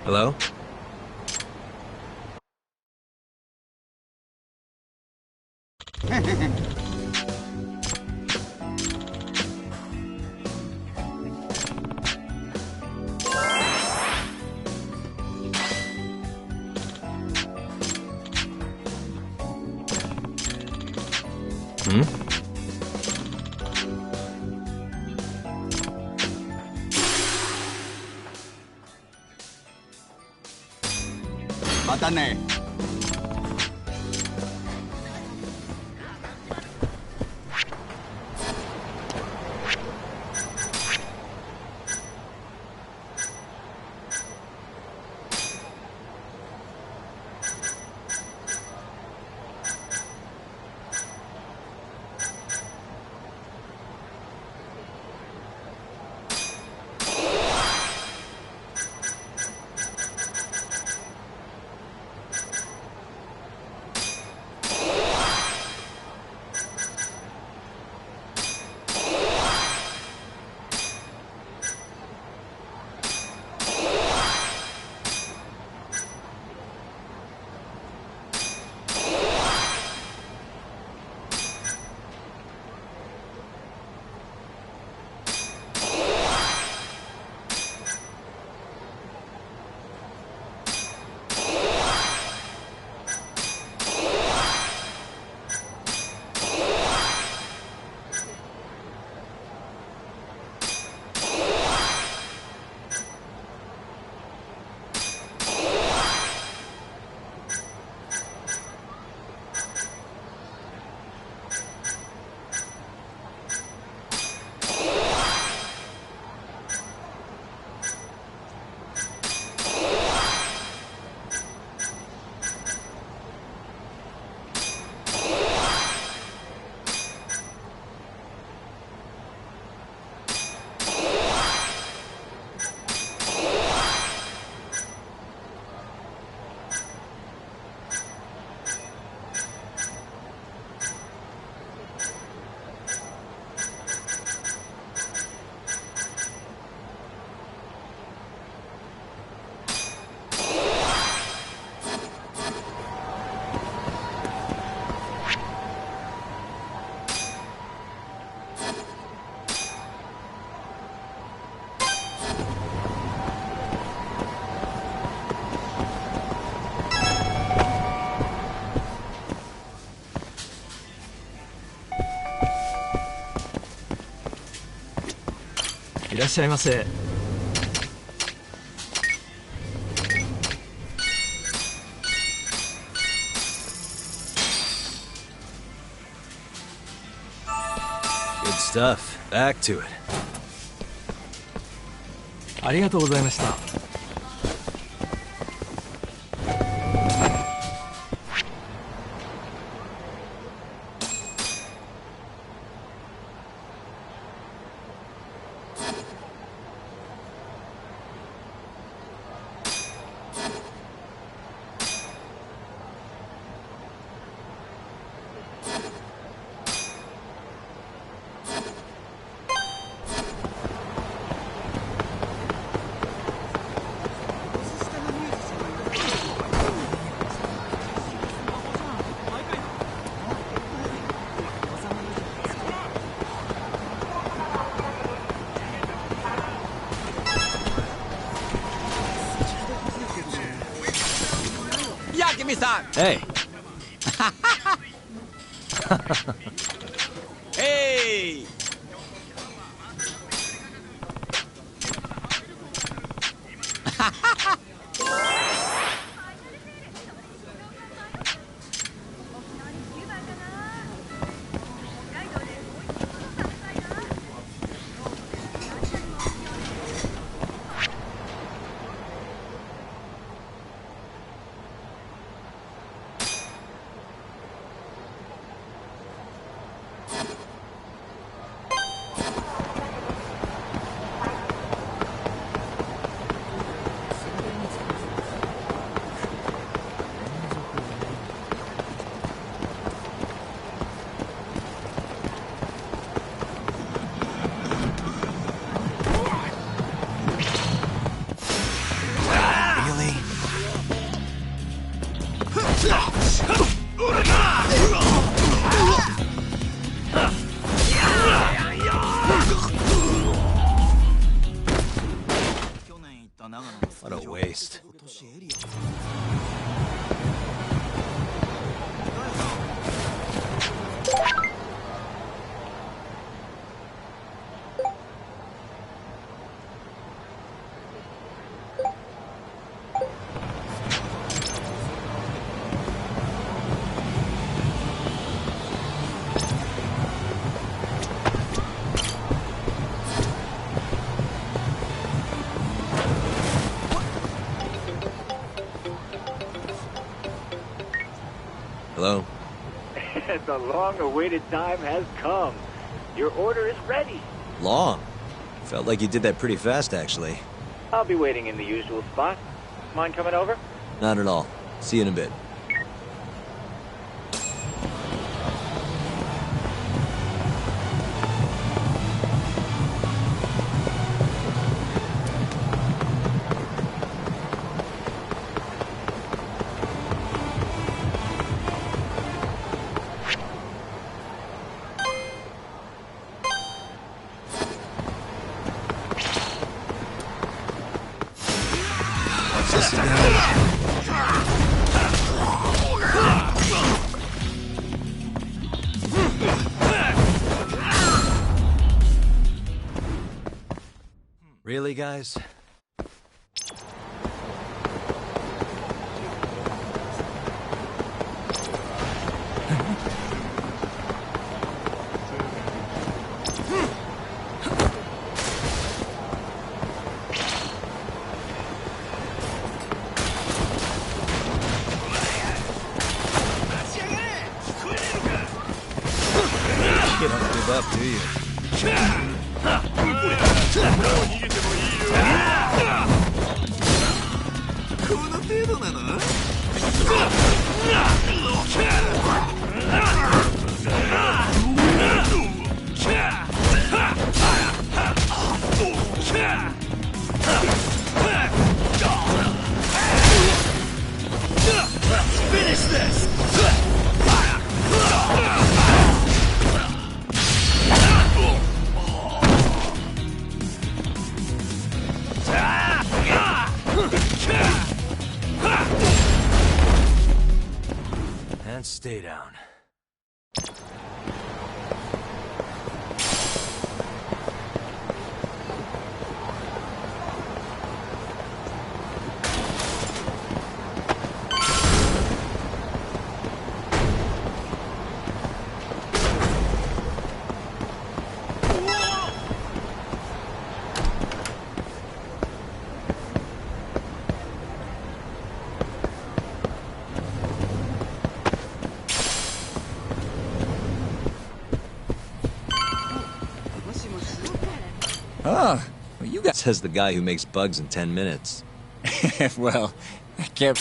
Hello? Hmm? Mata ne.いらっしゃいませ。Good stuff. Back to it. ありがとうございました。Hey. Hey! What a waste. Hello? The long-awaited time has come. Your order is ready. Long? Felt like you did that pretty fast, actually. I'll be waiting in the usual spot. Mind coming over? Not at all. See you in a bit. Really, guys? You don't give up, do you? この程度なの？Finish this! And stay down. Oh, well, you guys... Says the guy who makes bugs in 10 minutes. Well, I can't...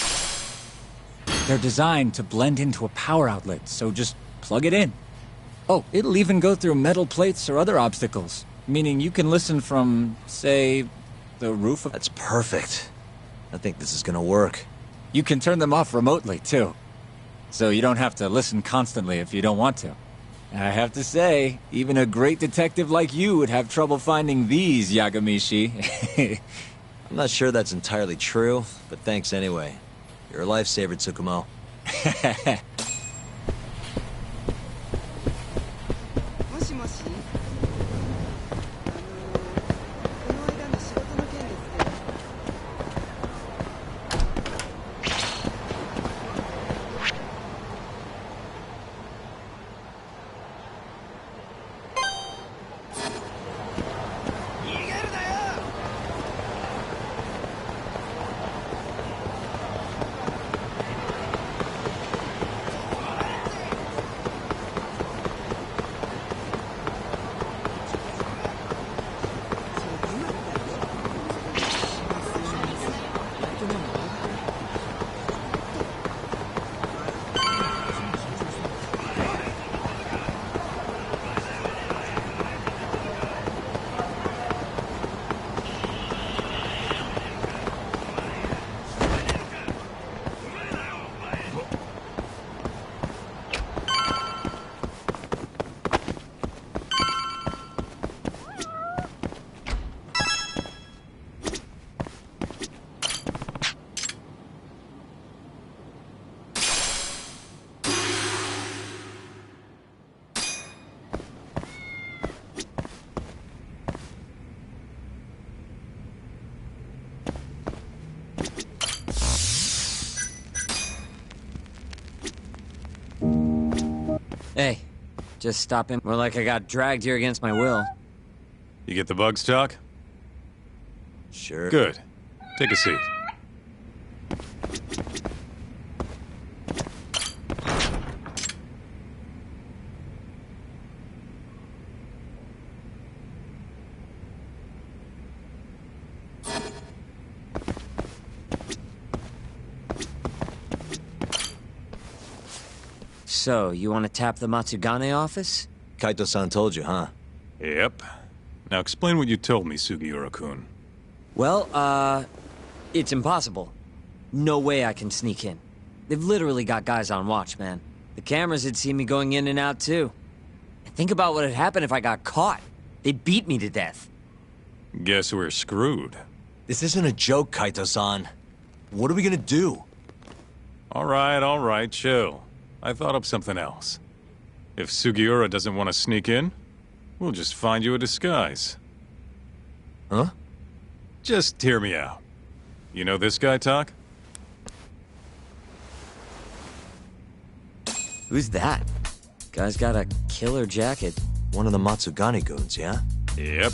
They're designed to blend into a power outlet, so just plug it in. Oh, it'll even go through metal plates or other obstacles, meaning you can listen from, say, the roof of... That's perfect. I think this is gonna work. You can turn them off remotely, too. So you don't have to listen constantly if you don't want to. I have to say, even a great detective like you would have trouble finding these, Yagamishi. I'm not sure that's entirely true, but thanks anyway. You're a lifesaver, Tsukumo. もしもしこの間の仕事の件ですけど 「Hey, just stop him. More like I got dragged here against my will. You get the bugs talk? Sure. Good. Take a seat. So, you want to tap the Matsugane office? Kaito-san told you, huh? Yep. Now explain what you told me, Sugiura-kun. Well, it's impossible. No way I can sneak in. They've literally got guys on watch, man. The cameras had seen me going in and out, too. And think about what would happen if I got caught. They'd beat me to death. Guess we're screwed. This isn't a joke, Kaito-san. What are we gonna do? All right, chill. I thought up something else. If Sugiura doesn't want to sneak in, we'll just find you a disguise. Huh? Just hear me out. You know this guy, Talk? Who's that? Guy's got a killer jacket. One of the Matsugane goons, yeah? Yep.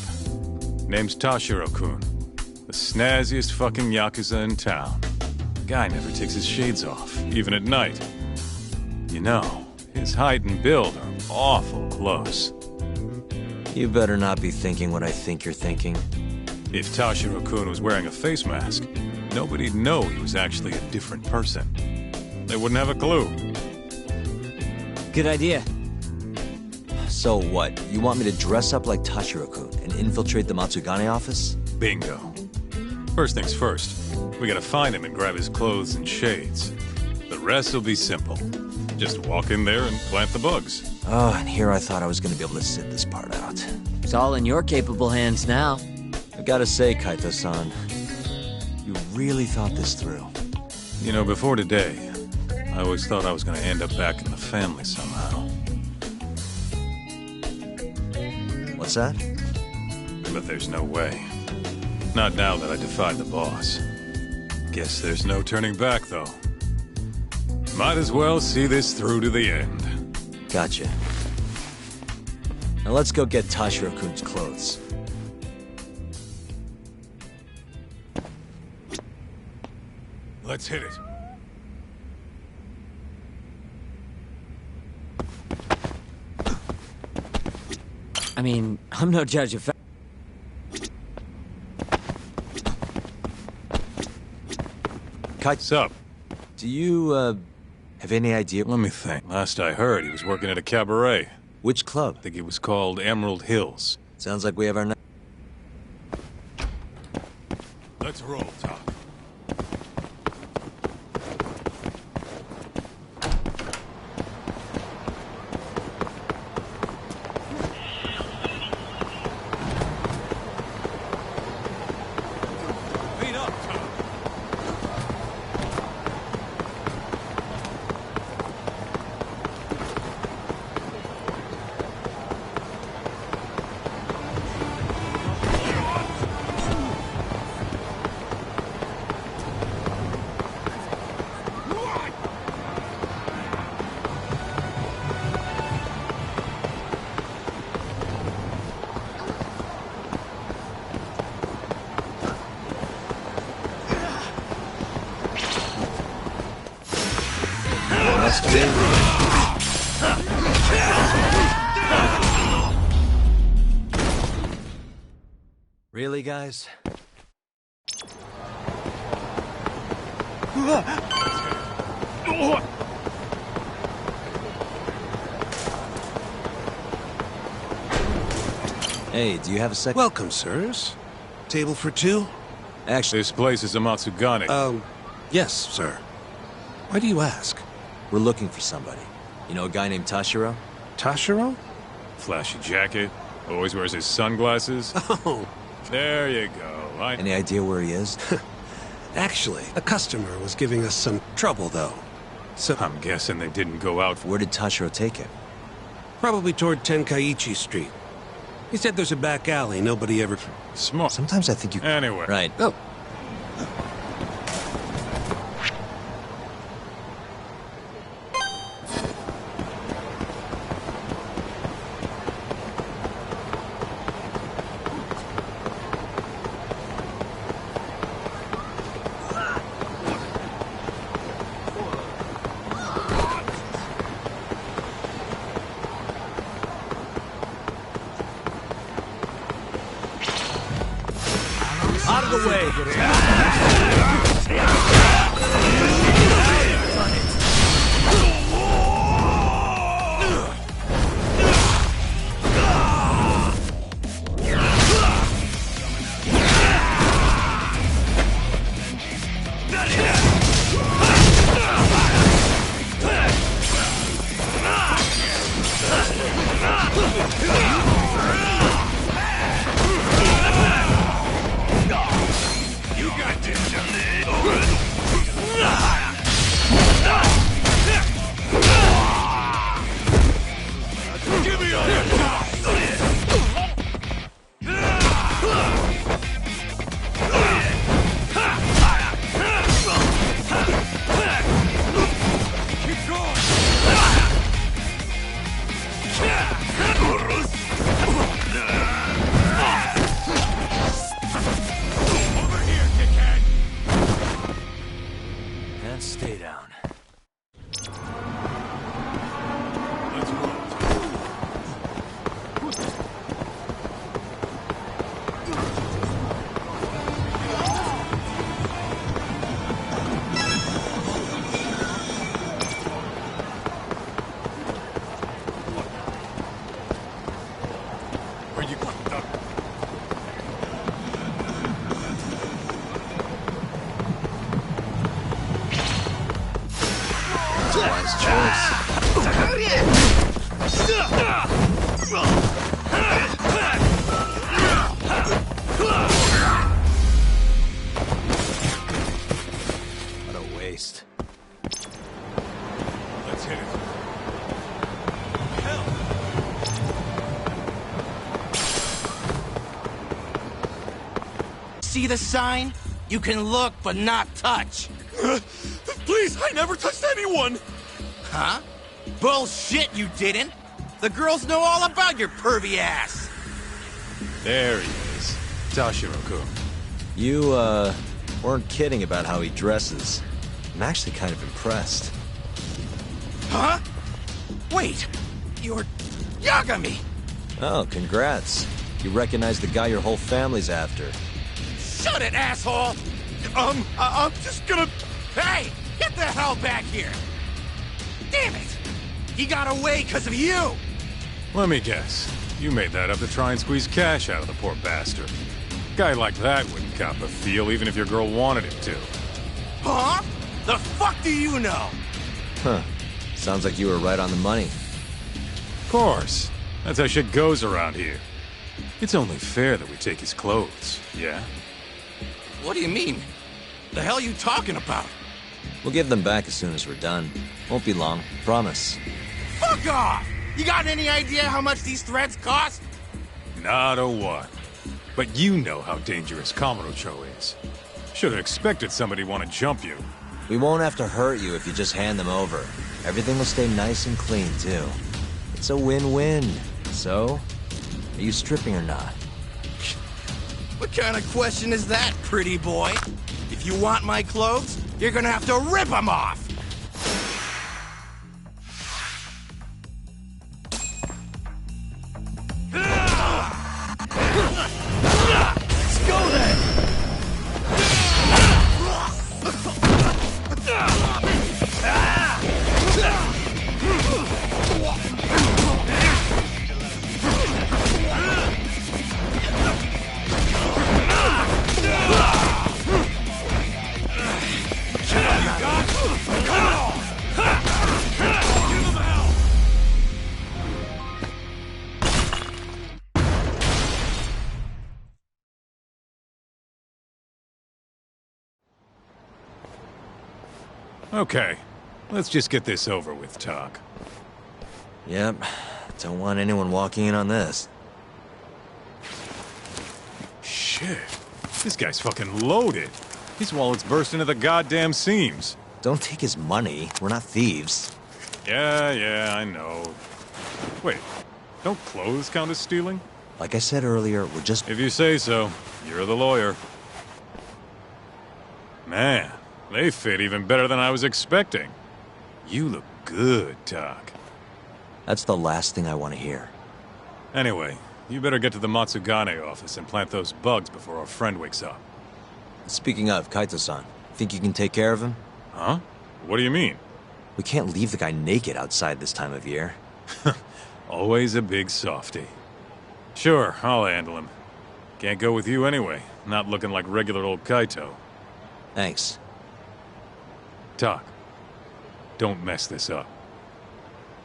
Name's Tashiro-kun. The snazziest fucking Yakuza in town. Guy never takes his shades off, even at night. You know, his height and build are awful close. You better not be thinking what I think you're thinking. If Tashiro-kun was wearing a face mask, nobody'd know he was actually a different person. They wouldn't have a clue. Good idea. So what? You want me to dress up like Tashiro-kun and infiltrate the Matsugane office? Bingo. First things first, we gotta find him and grab his clothes and shades. The rest will be simple. Just walk in there and plant the bugs. Oh, and here I thought I was gonna be able to sit this part out. It's all in your capable hands now. I gotta say, Kaito-san, you really thought this through. You know, before today, I always thought I was gonna end up back in the family somehow. What's that? But there's no way. Not now that I defied the boss. Guess there's no turning back, though. Might as well see this through to the end. Gotcha. Now let's go get Tashiro-kun's clothes. Let's hit it. I mean, I'm no judge of... What's up? Do you, have any idea? Let me think. Last I heard, he was working at a cabaret. Which club? I think it was called Emerald Hills. Sounds like we have our... Let's roll, Tom. Really, guys? Hey, do you have a sec? Welcome, sirs. Table for two? Actually, this place is a Matsugane. Yes, sir. Why do you ask? We're looking for somebody. You know a guy named Tashiro? Tashiro? Flashy jacket, always wears his sunglasses. Oh. There you go. Any idea where he is? Actually, a customer was giving us some trouble, though. So I'm guessing they didn't go out. Where did Tashiro take him? Probably toward Tenkaichi Street. He said there's a back alley nobody ever... Smart. Sometimes I think you... Anyway. Right. Oh. Plug away. Stay down. Where you fucked up? Wise choice. What a waste. Let's hit it. See the sign? You can look, but not touch. Please, I never touched anyone! Huh? Bullshit, you didn't! The girls know all about your pervy ass! There he is. Tashiro-kun. You, weren't kidding about how he dresses. I'm actually kind of impressed. Huh? Wait, you're Yagami! Oh, congrats. You recognize the guy your whole family's after. Shut it, asshole! I'm just gonna... Hey! Get the hell back here! Damn it! He got away because of you! Let me guess. You made that up to try and squeeze cash out of the poor bastard. Guy like that wouldn't cop a feel even if your girl wanted him to. Huh? The fuck do you know? Huh. Sounds like you were right on the money. Of course. That's how shit goes around here. It's only fair that we take his clothes, yeah? What do you mean? The hell are you talking about? We'll give them back as soon as we're done. Won't be long, promise. Fuck off! You got any idea how much these threads cost? Not a what. But you know how dangerous Kamurocho is. Should have expected somebody want to jump you. We won't have to hurt you if you just hand them over. Everything will stay nice and clean, too. It's a win-win. So, are you stripping or not? What kind of question is that, pretty boy? If you want my clothes, you're gonna have to rip them off! Let's go then! Okay, let's just get this over with, Talk. Yep. Don't want anyone walking in on this. Shit. This guy's fucking loaded. His wallet's bursting at the goddamn seams. Don't take his money. We're not thieves. Yeah, I know. Wait, don't clothes count as stealing? Like I said earlier, we're just... If you say so, you're the lawyer. Man, they fit even better than I was expecting. You look good, Doc. That's the last thing I want to hear. Anyway, you better get to the Matsugane office and plant those bugs before our friend wakes up. Speaking of, Kaito-san, think you can take care of him? Huh? What do you mean? We can't leave the guy naked outside this time of year. Always a big softy. Sure, I'll handle him. Can't go with you anyway. Not looking like regular old Kaito. Thanks. Tak, don't mess this up.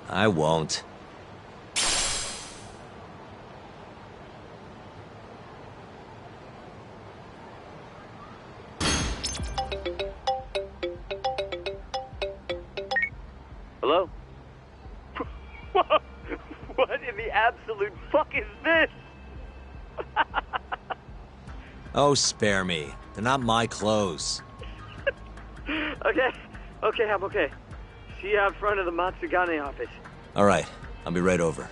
I won't. Hello? What in the absolute fuck is this? Oh, spare me. They're not my clothes. Okay, I'm okay. See you out front of the Matsugane office. All right, I'll be right over.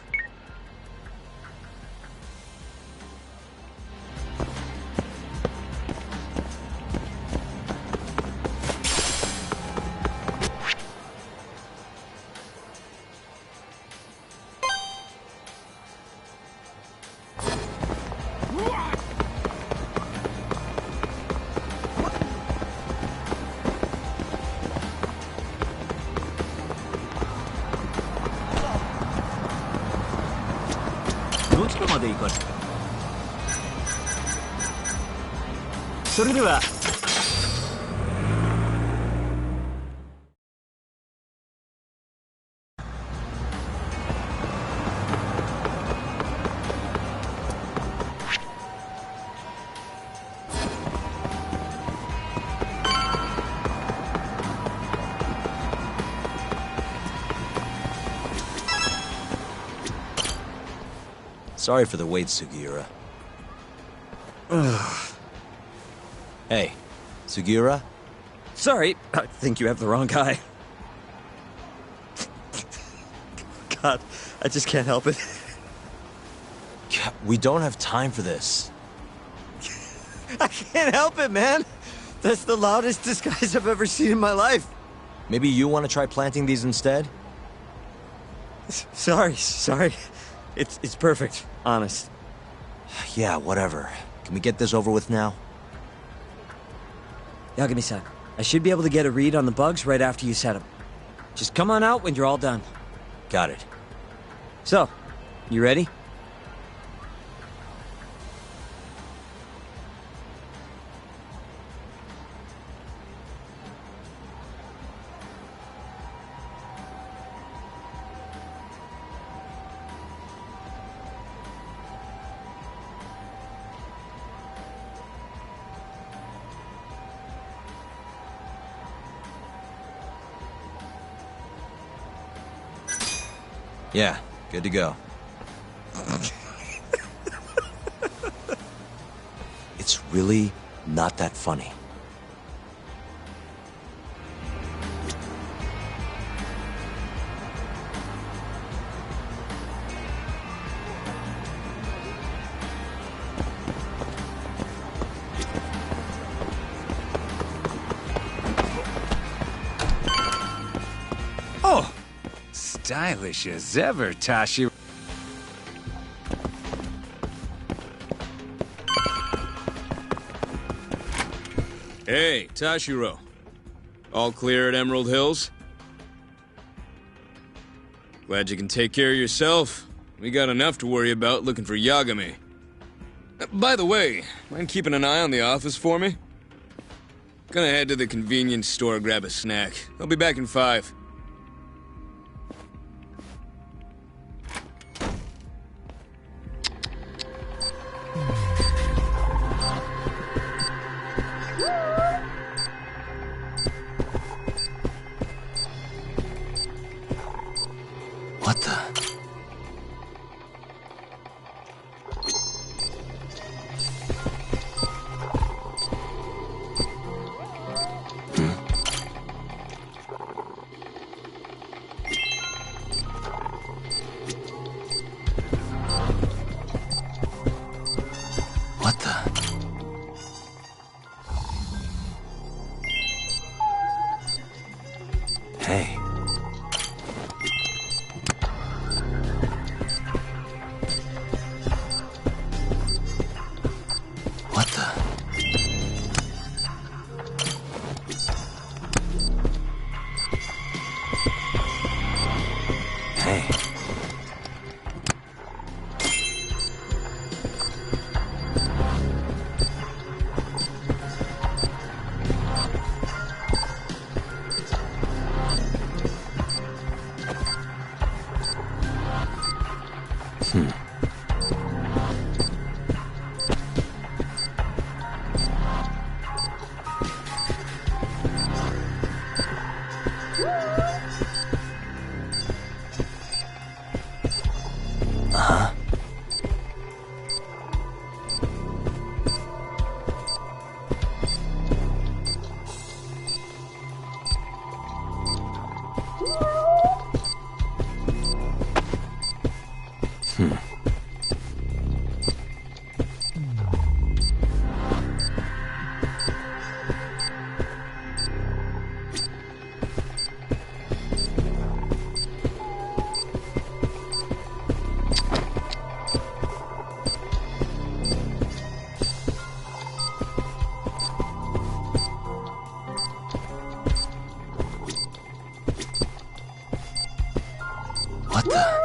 Sorry for the wait, Sugiura. Hey, Sugiura? Sorry, I think you have the wrong guy. God, I just can't help it. We don't have time for this. I can't help it, man. That's the loudest disguise I've ever seen in my life. Maybe you want to try planting these instead? Sorry. It's perfect, honest. Yeah, whatever. Can we get this over with now? Yagami-san, I should be able to get a read on the bugs right after you set them. Just come on out when you're all done. Got it. So, you ready? Yeah, good to go. It's really not that funny. Oh! Stylish as ever, Tashi. Hey, Tashiro. All clear at Emerald Hills? Glad you can take care of yourself. We got enough to worry about looking for Yagami. By the way, mind keeping an eye on the office for me? Gonna head to the convenience store, grab a snack. I'll be back in 5. What the? What the? Hey. What the? Uh-huh. What the?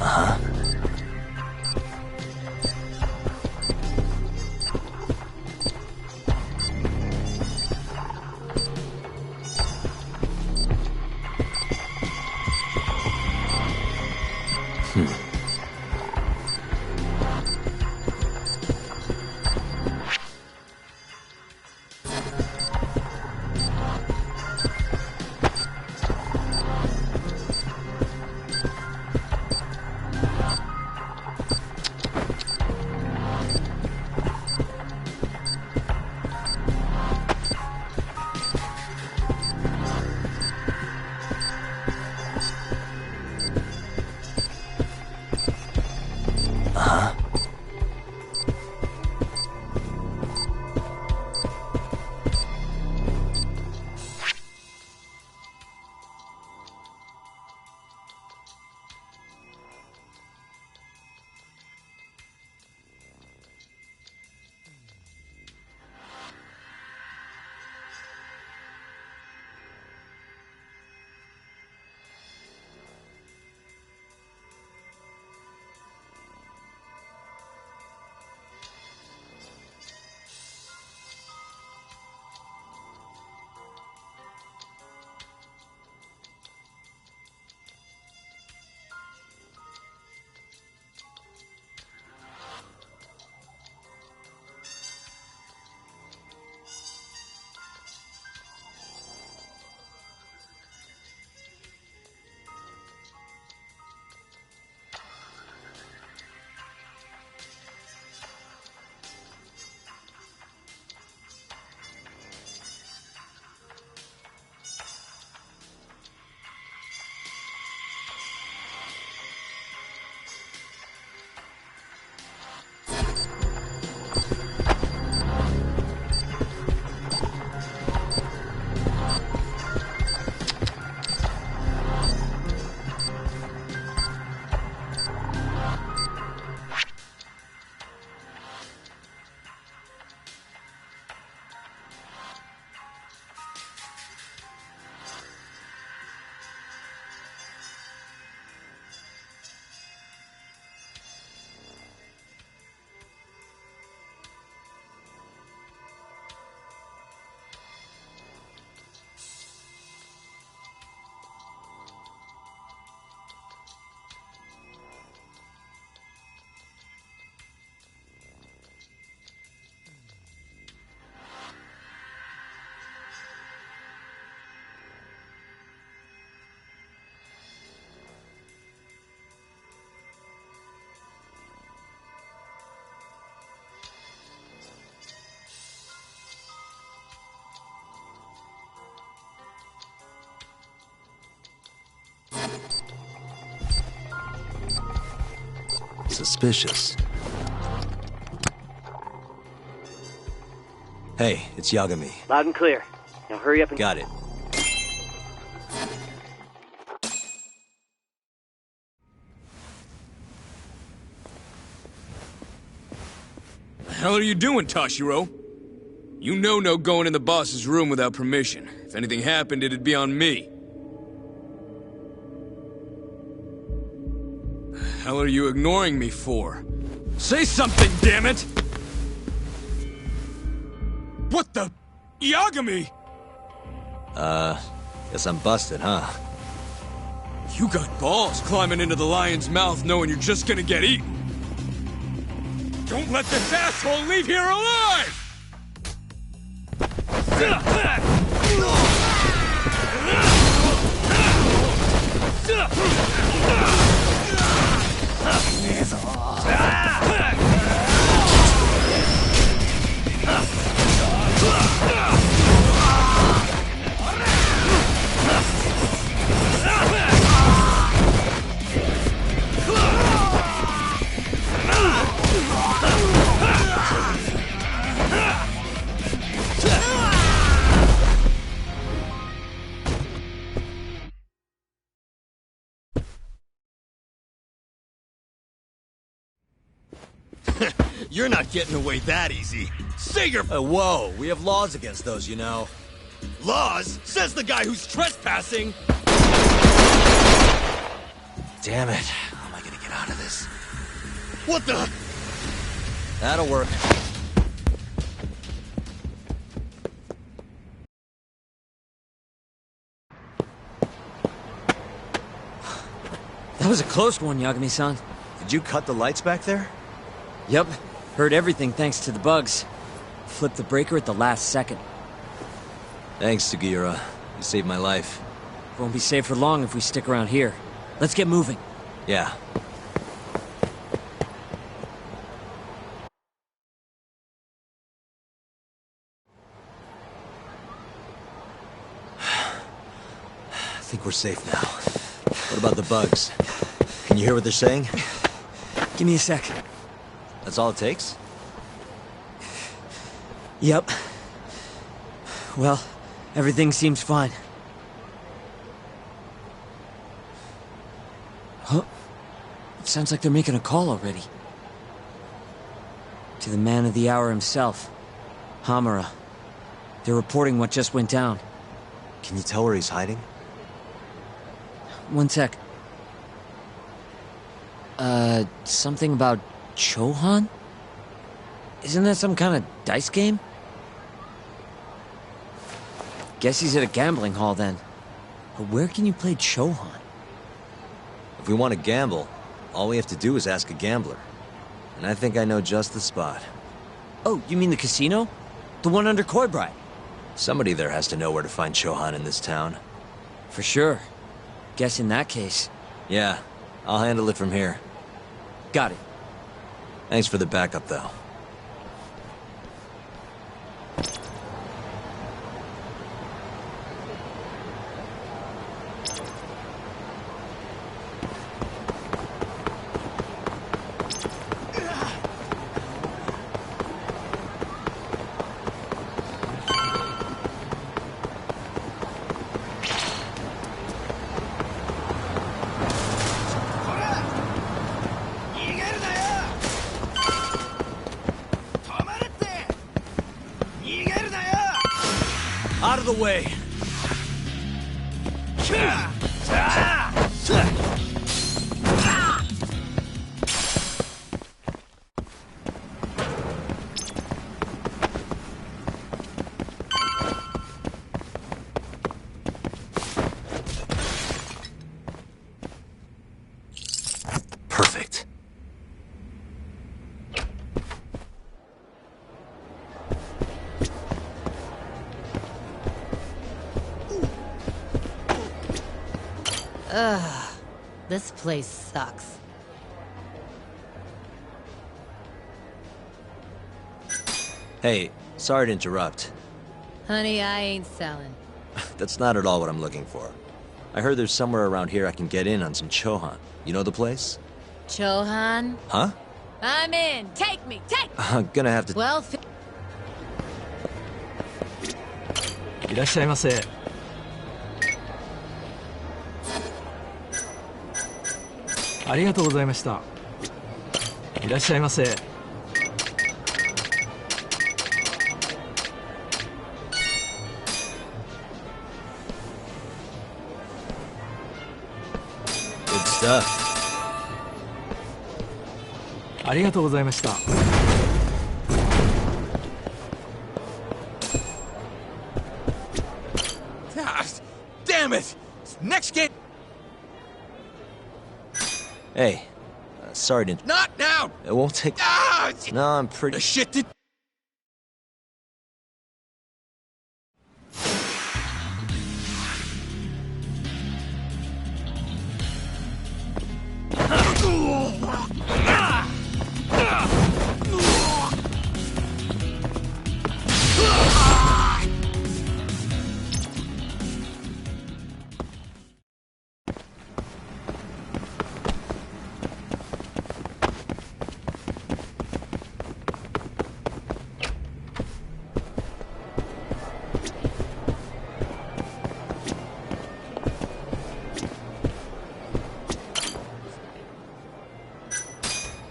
Uh-huh. Uh-huh. Suspicious. Hey, it's Yagami. Loud and clear. Now hurry up and... Got it. The hell are you doing, Tashiro? You know no going in the boss's room without permission. If anything happened, it'd be on me. The hell are you ignoring me for? Say something, damn it! What the... Yagami! Guess I'm busted, huh? You got balls climbing into the lion's mouth knowing you're just gonna get eaten. Don't let this asshole leave here alive! You're not getting away that easy. Say your— whoa, we have laws against those, you know. Laws? Says the guy who's trespassing! Damn it. How am I gonna get out of this? What the— That'll work. That was a close one, Yagami-san. Did you cut the lights back there? Yep. Heard everything thanks to the bugs. Flipped the breaker at the last second. Thanks, Sugiura. You saved my life. Won't be safe for long if we stick around here. Let's get moving. Yeah. I think we're safe now. What about the bugs? Can you hear what they're saying? Give me a sec. That's all it takes? Yep. Well, everything seems fine. Huh? It sounds like they're making a call already. To the man of the hour himself, Hamura. They're reporting what just went down. Can you tell where he's hiding? One sec. Something about Chohan? Isn't that some kind of dice game? Guess he's at a gambling hall then. But where can you play Chohan? If we want to gamble, all we have to do is ask a gambler. And I think I know just the spot. Oh, you mean the casino? The one under Koibai? Somebody there has to know where to find Chohan in this town. For sure. Guess in that case. Yeah, I'll handle it from here. Got it. Thanks for the backup, though. Out of the way! Perfect. Ugh, this place sucks. Hey, sorry to interrupt. Honey, I ain't selling. That's not at all what I'm looking for. I heard there's somewhere around here I can get in on some Chohan. You know the place? Chohan? Huh? I'm in. Take me. Take me. I'm gonna have to... Well, いらっしゃいませ。ありがとうございました。いらっしゃいませ。Good stuff. ありがとうございました。Ah, damn it! Next game. Hey, sorry to... Not now! It won't take... Ah! No, I'm pretty... The shit did...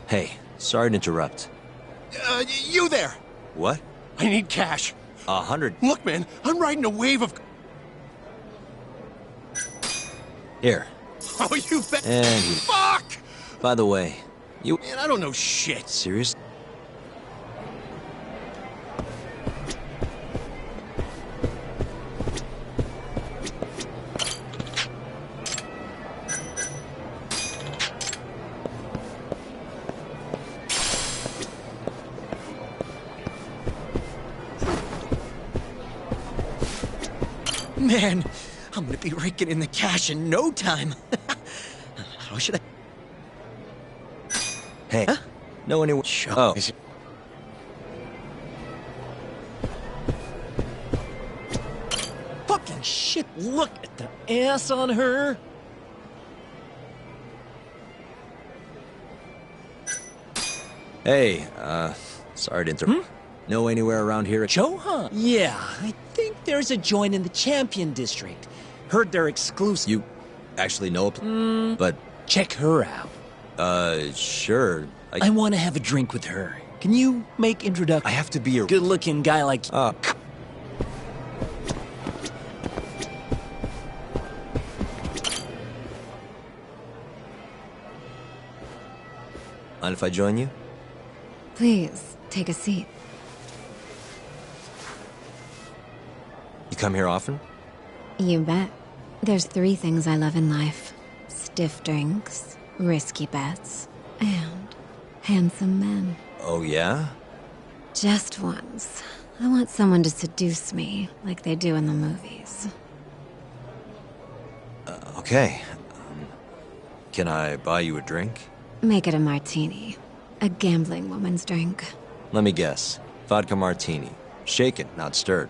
Hey, sorry to interrupt. You there! What? I need cash. 100. Look, man, I'm riding a wave of... Here. Oh, you bet... And you... Fuck! By the way, you... Man, I don't know shit. Serious? Man, I'm gonna be raking in the cash in no time. How should I... Hey, huh? know anyone... Shut Oh. Fucking shit, look at the ass on her. Hey, sorry to interrupt. Know anywhere around here? Johan? Yeah, I think there's a joint in the Champion District. Heard they're exclusive. You actually know a but... Check her out. Sure. I want to have a drink with her. Can you make introduction? I have to be a... good-looking guy like you. Mind if I join you? Please, take a seat. You come here often? You bet. There's 3 things I love in life. Stiff drinks, risky bets, and handsome men. Oh, yeah? Just once. I want someone to seduce me, like they do in the movies. Okay. Can I buy you a drink? Make it a martini. A gambling woman's drink. Let me guess. Vodka martini. Shaken, not stirred.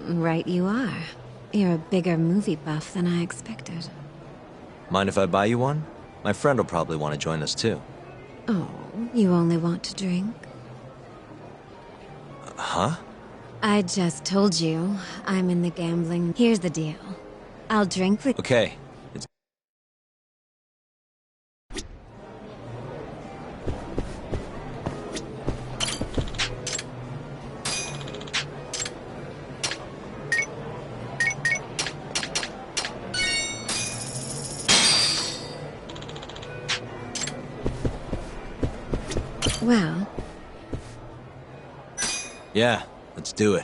Right you are. You're a bigger movie buff than I expected. Mind if I buy you one? My friend will probably want to join us too. Oh, you only want to drink? Huh? I just told you, I'm in the gambling... Here's the deal. I'll drink with... Okay. Well... Yeah, let's do it.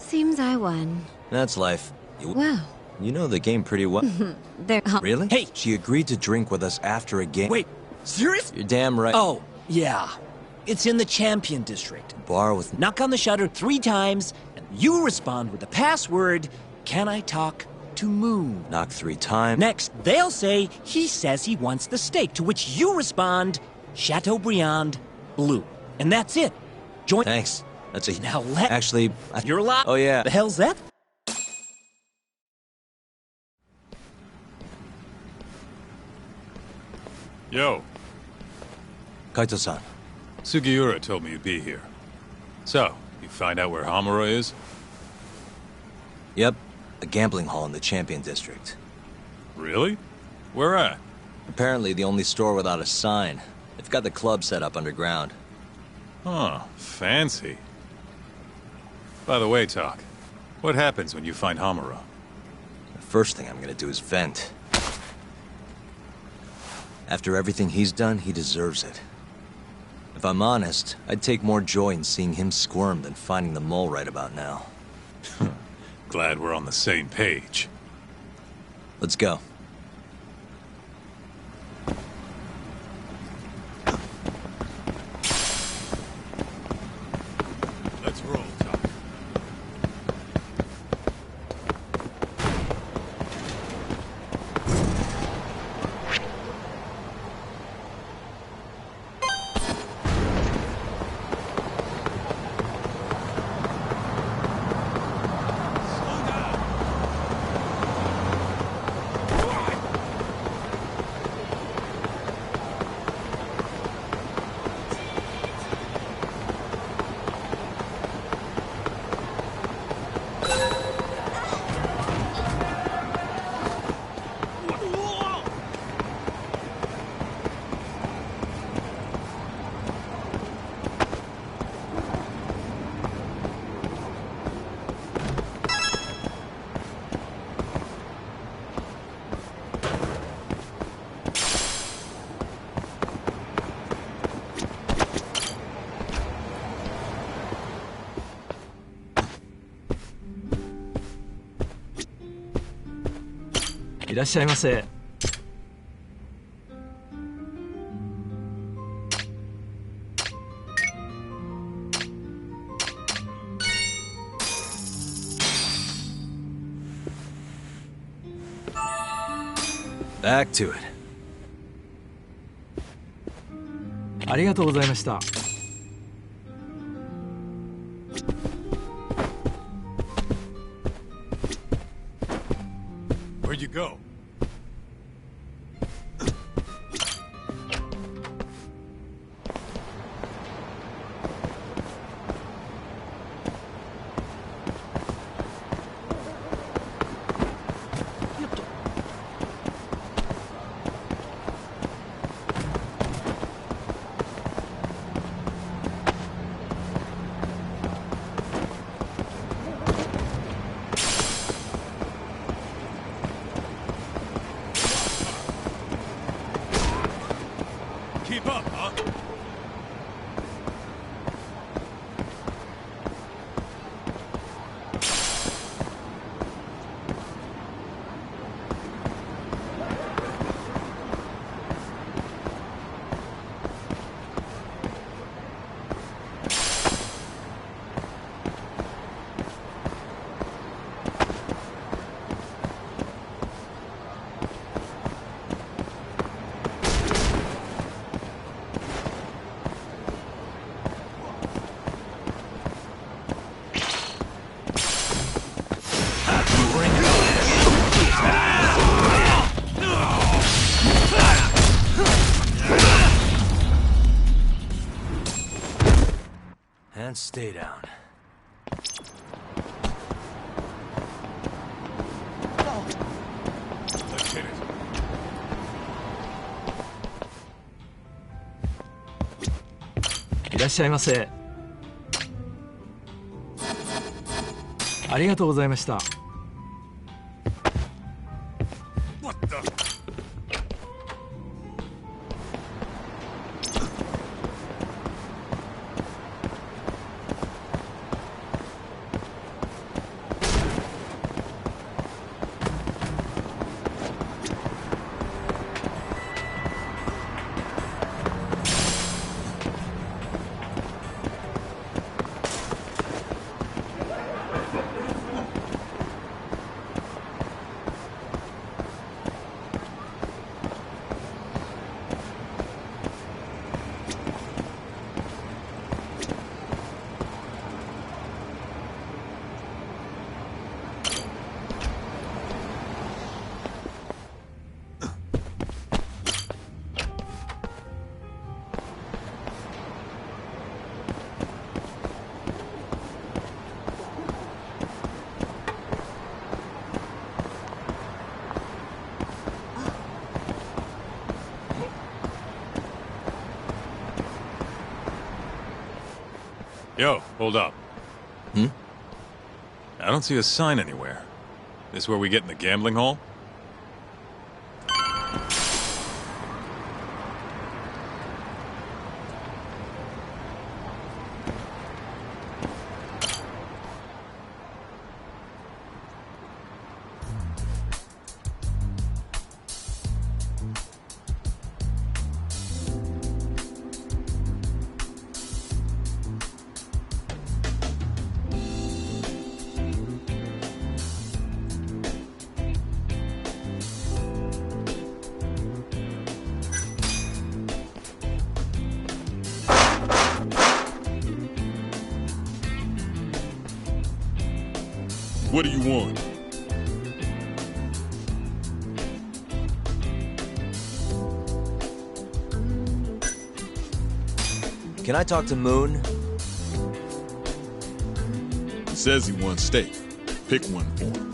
Seems I won. That's life. Well. You know the game pretty well. Really? Hey! She agreed to drink with us after a game. Wait, serious? You're damn right. Oh, yeah. It's in the Champion District. Bar with... Knock on the shutter 3 times, and you respond with the password, "Can I talk to Moon?" Knock 3 times. Next, they'll say, "He says he wants the steak," to which you respond, "Chateaubriand Blue." And that's it. Join... Thanks. That's a... Now let... Actually... You're allowed... Oh, yeah. The hell's that? Yo. Kaito-san. Sugiura told me you'd be here. So, you find out where Hamura is? Yep. A gambling hall in the Champion District. Really? Where at? Apparently the only store without a sign. They've got the club set up underground. Huh, fancy. By the way, Talk, what happens when you find Hamura? The first thing I'm gonna do is vent. After everything he's done, he deserves it. If I'm honest, I'd take more joy in seeing him squirm than finding the mole right about now. Glad we're on the same page. Let's go. Let's roll, Talk.いらっしゃいませ。Back to it. ありがとうございました。Where'd you go? Keep up, huh? And stay down. Let's hit it. いらっしゃいませ。ありがとうございました。What the? Yo, hold up. Hmm? I don't see a sign anywhere. This where we get in the gambling hall? What do you want? Can I talk to Moon? He says he wants steak. Pick one for him.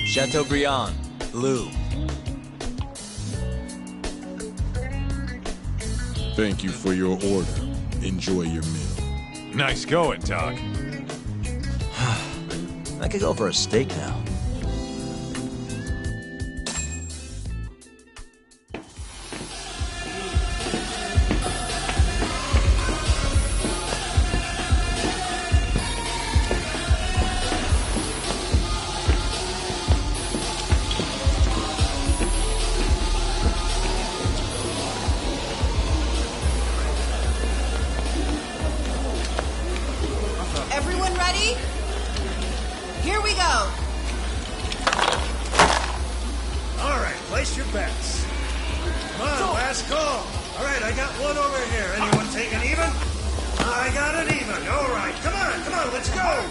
Chateaubriand, blue. Thank you for your order. Enjoy your meal. Nice going, Doc. I could go for a steak now. Everyone ready? Here we go. All right, place your bets. Come on, last call. All right, I got one over here. Anyone take an even? I got an even. All right, come on, let's go.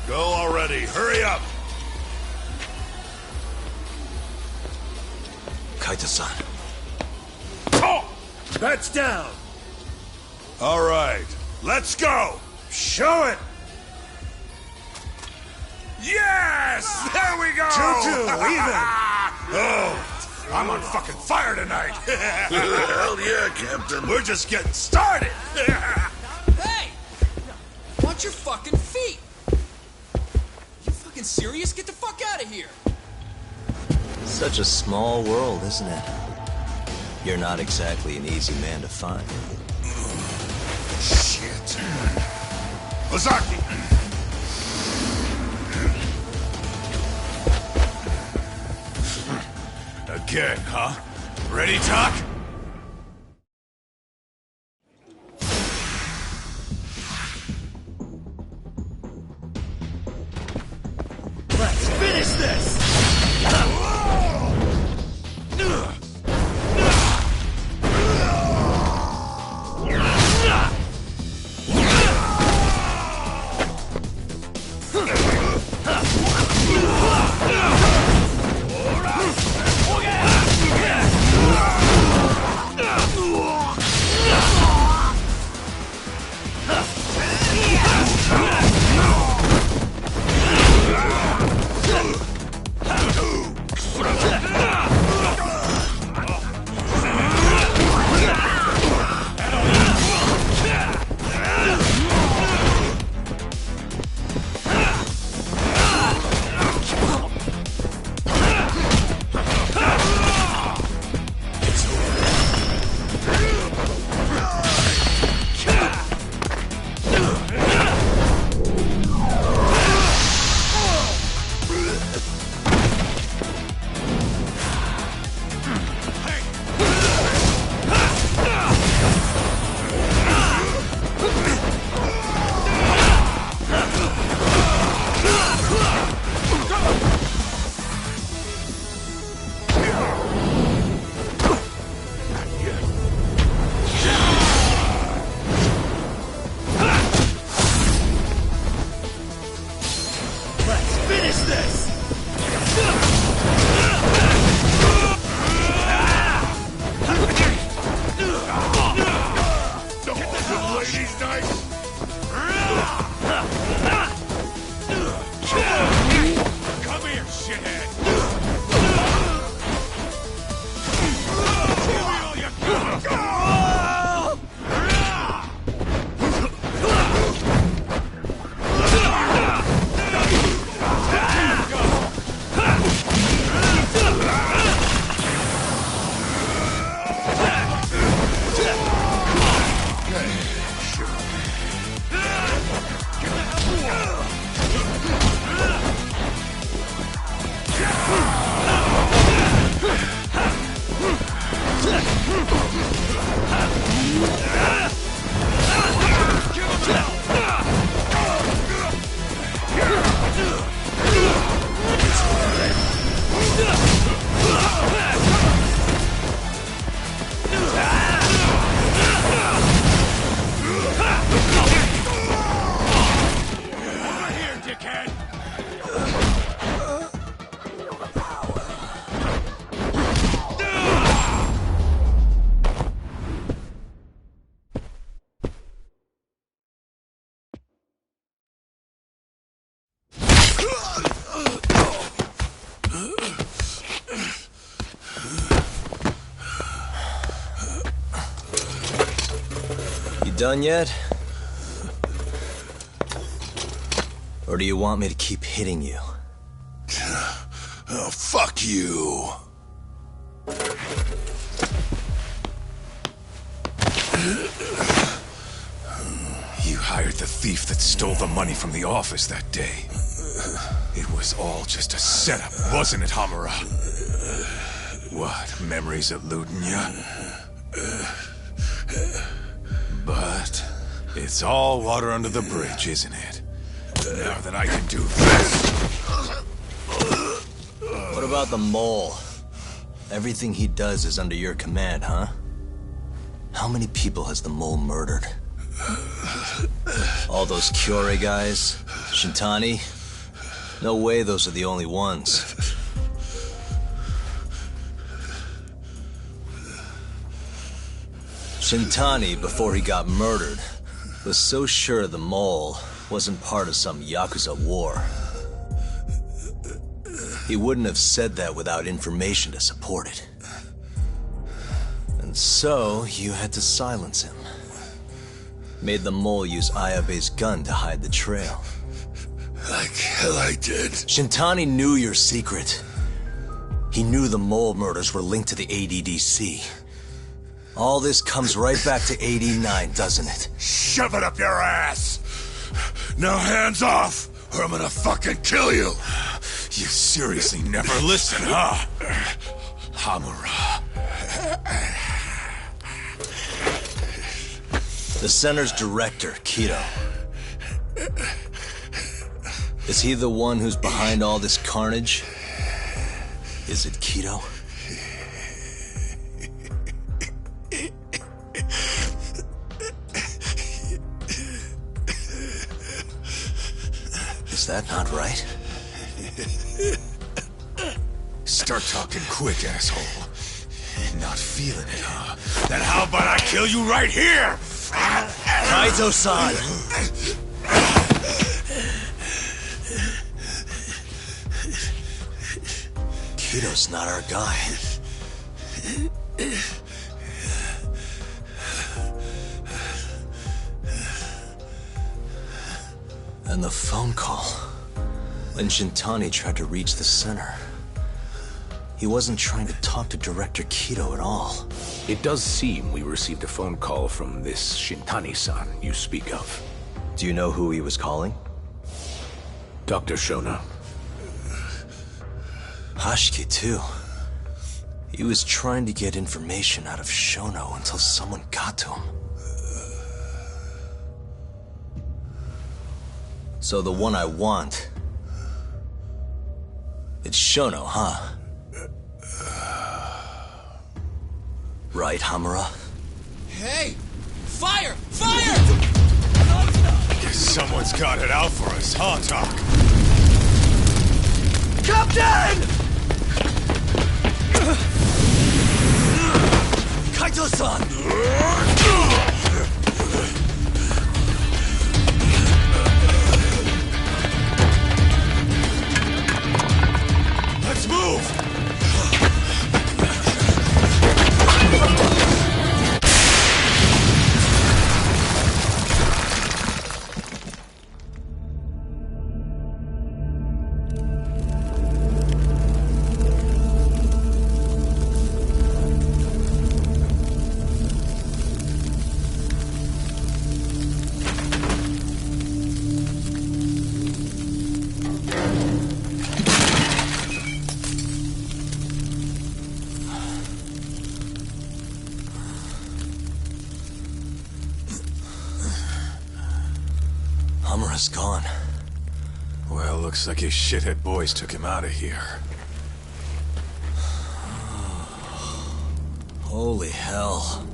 Go already. Hurry up. Kaita-san. Oh, bets down. All right. Let's go. Show it. Yes! There we go! 2-2, even. Oh, I'm on fucking fire tonight. Hell yeah, Captain. We're just getting started. Hey! Watch your fucking feet! You fucking serious? Get the fuck out of here! Such a small world, isn't it? You're not exactly an easy man to find. Shit. Ozaki! Again, huh? Ready, Doc? Let's finish this. done yet? Or do you want me to keep hitting you? Oh, fuck you. You hired the thief that stole the money from the office that day. It was all just a setup, wasn't it, Hamura? What, memories eluding ya? But it's all water under the bridge, isn't it? Now that I can do this... What about the mole? Everything he does is under your command, huh? How many people has the mole murdered? All those Kyorei guys? Shintani? No way those are the only ones. Shintani, before he got murdered, was so sure the mole wasn't part of some Yakuza war. He wouldn't have said that without information to support it. And so, you had to silence him. Made the mole use Ayabe's gun to hide the trail. Like hell I did. Shintani knew your secret. He knew the mole murders were linked to the ADDC. All this comes right back to 89, doesn't it? Shove it up your ass! Now hands off, or I'm gonna fucking kill you! You seriously never listen, huh? Hamura. The center's director, Kido. Is he the one who's behind all this carnage? Is it Kido? Is that not right? Start talking quick, asshole. Not feeling it, huh? Then how about I kill you right here? Kaito-san! Kido's not our guy. And the phone call. When Shintani tried to reach the center, he wasn't trying to talk to Director Kido at all. It does seem we received a phone call from this Shintani-san you speak of. Do you know who he was calling? Dr. Shona. Hashiki, too. He was trying to get information out of Shono until someone got to him. So the one I want... It's Shono, huh? Right, Hamura? Hey! Fire! Fire! Guess someone's got it out for us, huh, Doc? Captain! Kaito-san! Let's move! Hamura's gone. Well, looks like his shithead boys took him out of here. Holy hell.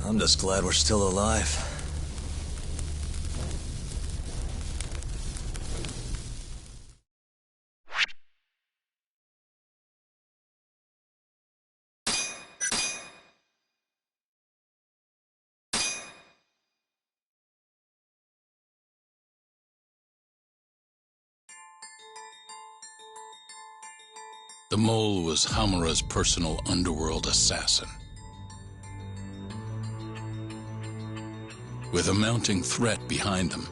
I'm just glad we're still alive. The mole was Hamura's personal underworld assassin. With a mounting threat behind them,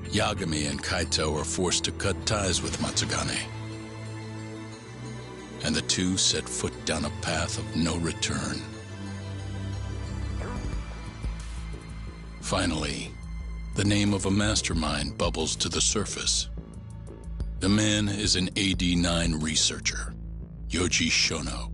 Yagami and Kaito are forced to cut ties with Matsugane. And the two set foot down a path of no return. Finally, the name of a mastermind bubbles to the surface. The man is an AD-9 researcher, Yoji Shono.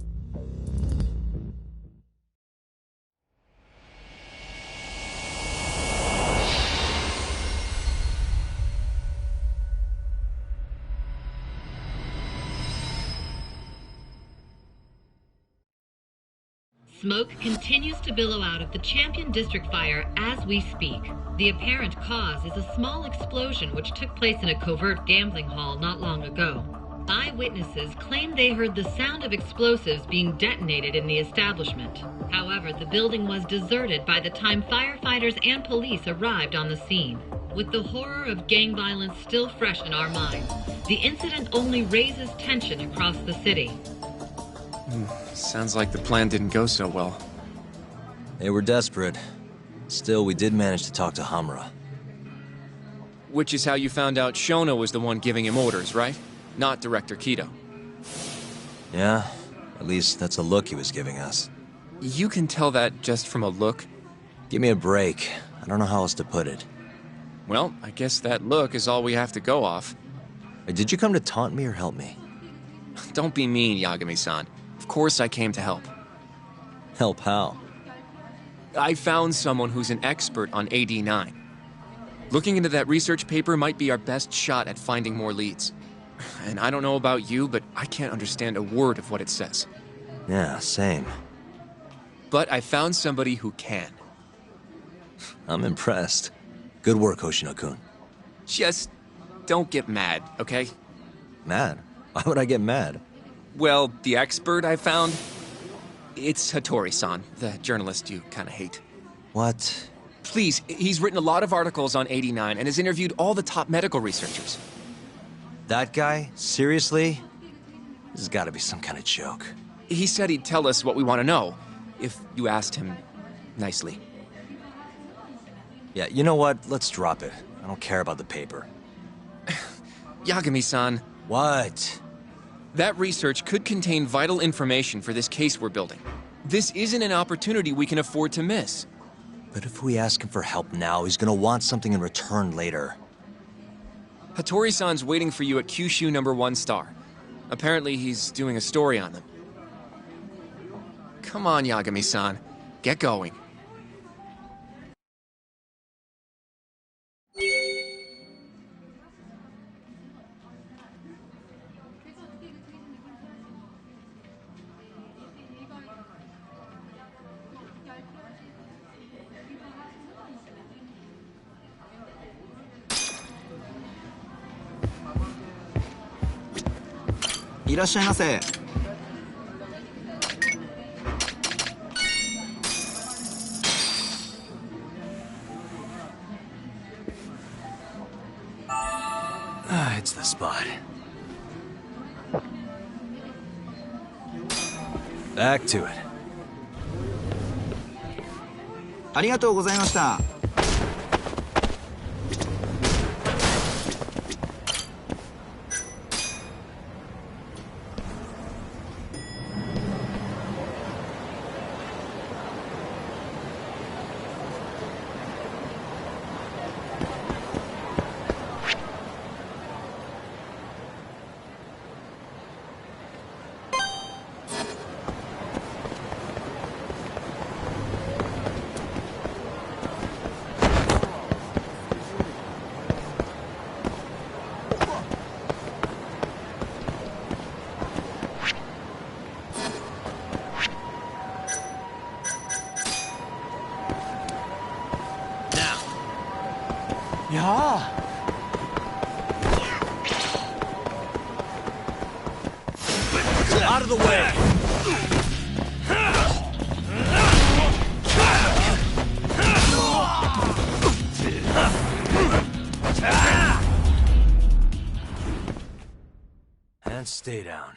Smoke continues to billow out of the Champion District fire as we speak. The apparent cause is a small explosion which took place in a covert gambling hall not long ago. Eyewitnesses claim they heard the sound of explosives being detonated in the establishment. However, the building was deserted by the time firefighters and police arrived on the scene. With the horror of gang violence still fresh in our minds, the incident only raises tension across the city. Sounds like the plan didn't go so well. They were desperate. Still, we did manage to talk to Hamura. Which is how you found out Shono was the one giving him orders, right? Not Director Kido. Yeah, at least that's a look he was giving us. You can tell that just from a look? Give me a break. I don't know how else to put it. Well, I guess that look is all we have to go off. Did you come to taunt me or help me? Don't be mean, Yagami-san. Of course I came to help. Help how? I found someone who's an expert on AD-9. Looking into that research paper might be our best shot at finding more leads. And I don't know about you, but I can't understand a word of what it says. Yeah, same. But I found somebody who can. I'm impressed. Good work, Hoshino-kun. Just don't get mad, okay? Mad? Why would I get mad? Well, the expert I found, it's Hattori-san, the journalist you kind of hate. What? Please, he's written a lot of articles on AD-9 and has interviewed all the top medical researchers. That guy? Seriously? This has got to be some kind of joke. He said he'd tell us what we want to know, if you asked him nicely. Yeah, you know what? Let's drop it. I don't care about the paper. Yagami-san. What? That research could contain vital information for this case we're building. This isn't an opportunity we can afford to miss. But if we ask him for help now, he's gonna want something in return later. Hattori-san's waiting for you at Kyushu #1 star. Apparently he's doing a story on them. Come on, Yagami-san. Get going. Iらっしゃいませ。It's the spot. Back to it. ありがとうございました。Yeah. Out of the way. And stay down.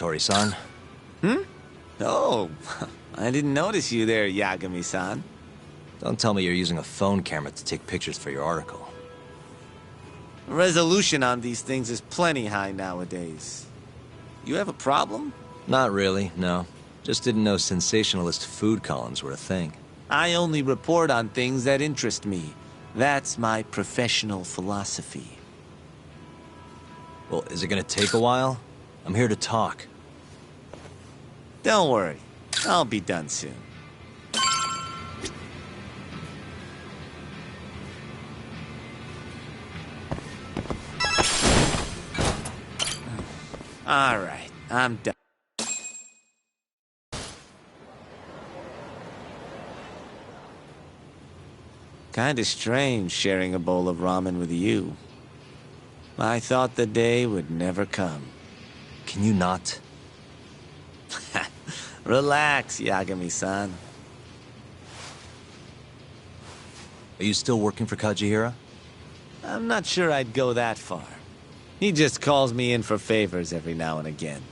Hattori-san? Oh, I didn't notice you there, Yagami-san. Don't tell me you're using a phone camera to take pictures for your article. Resolution on these things is plenty high nowadays. You have a problem? Not really, no. Just didn't know sensationalist food columns were a thing. I only report on things that interest me. That's my professional philosophy. Well, is it gonna take a while? I'm here to talk. Don't worry. I'll be done soon. All right, I'm done. Kinda strange sharing a bowl of ramen with you. I thought the day would never come. Can you not? Relax, Yagami-san. Are you still working for Kajihira? I'm not sure I'd go that far. He just calls me in for favors every now and again.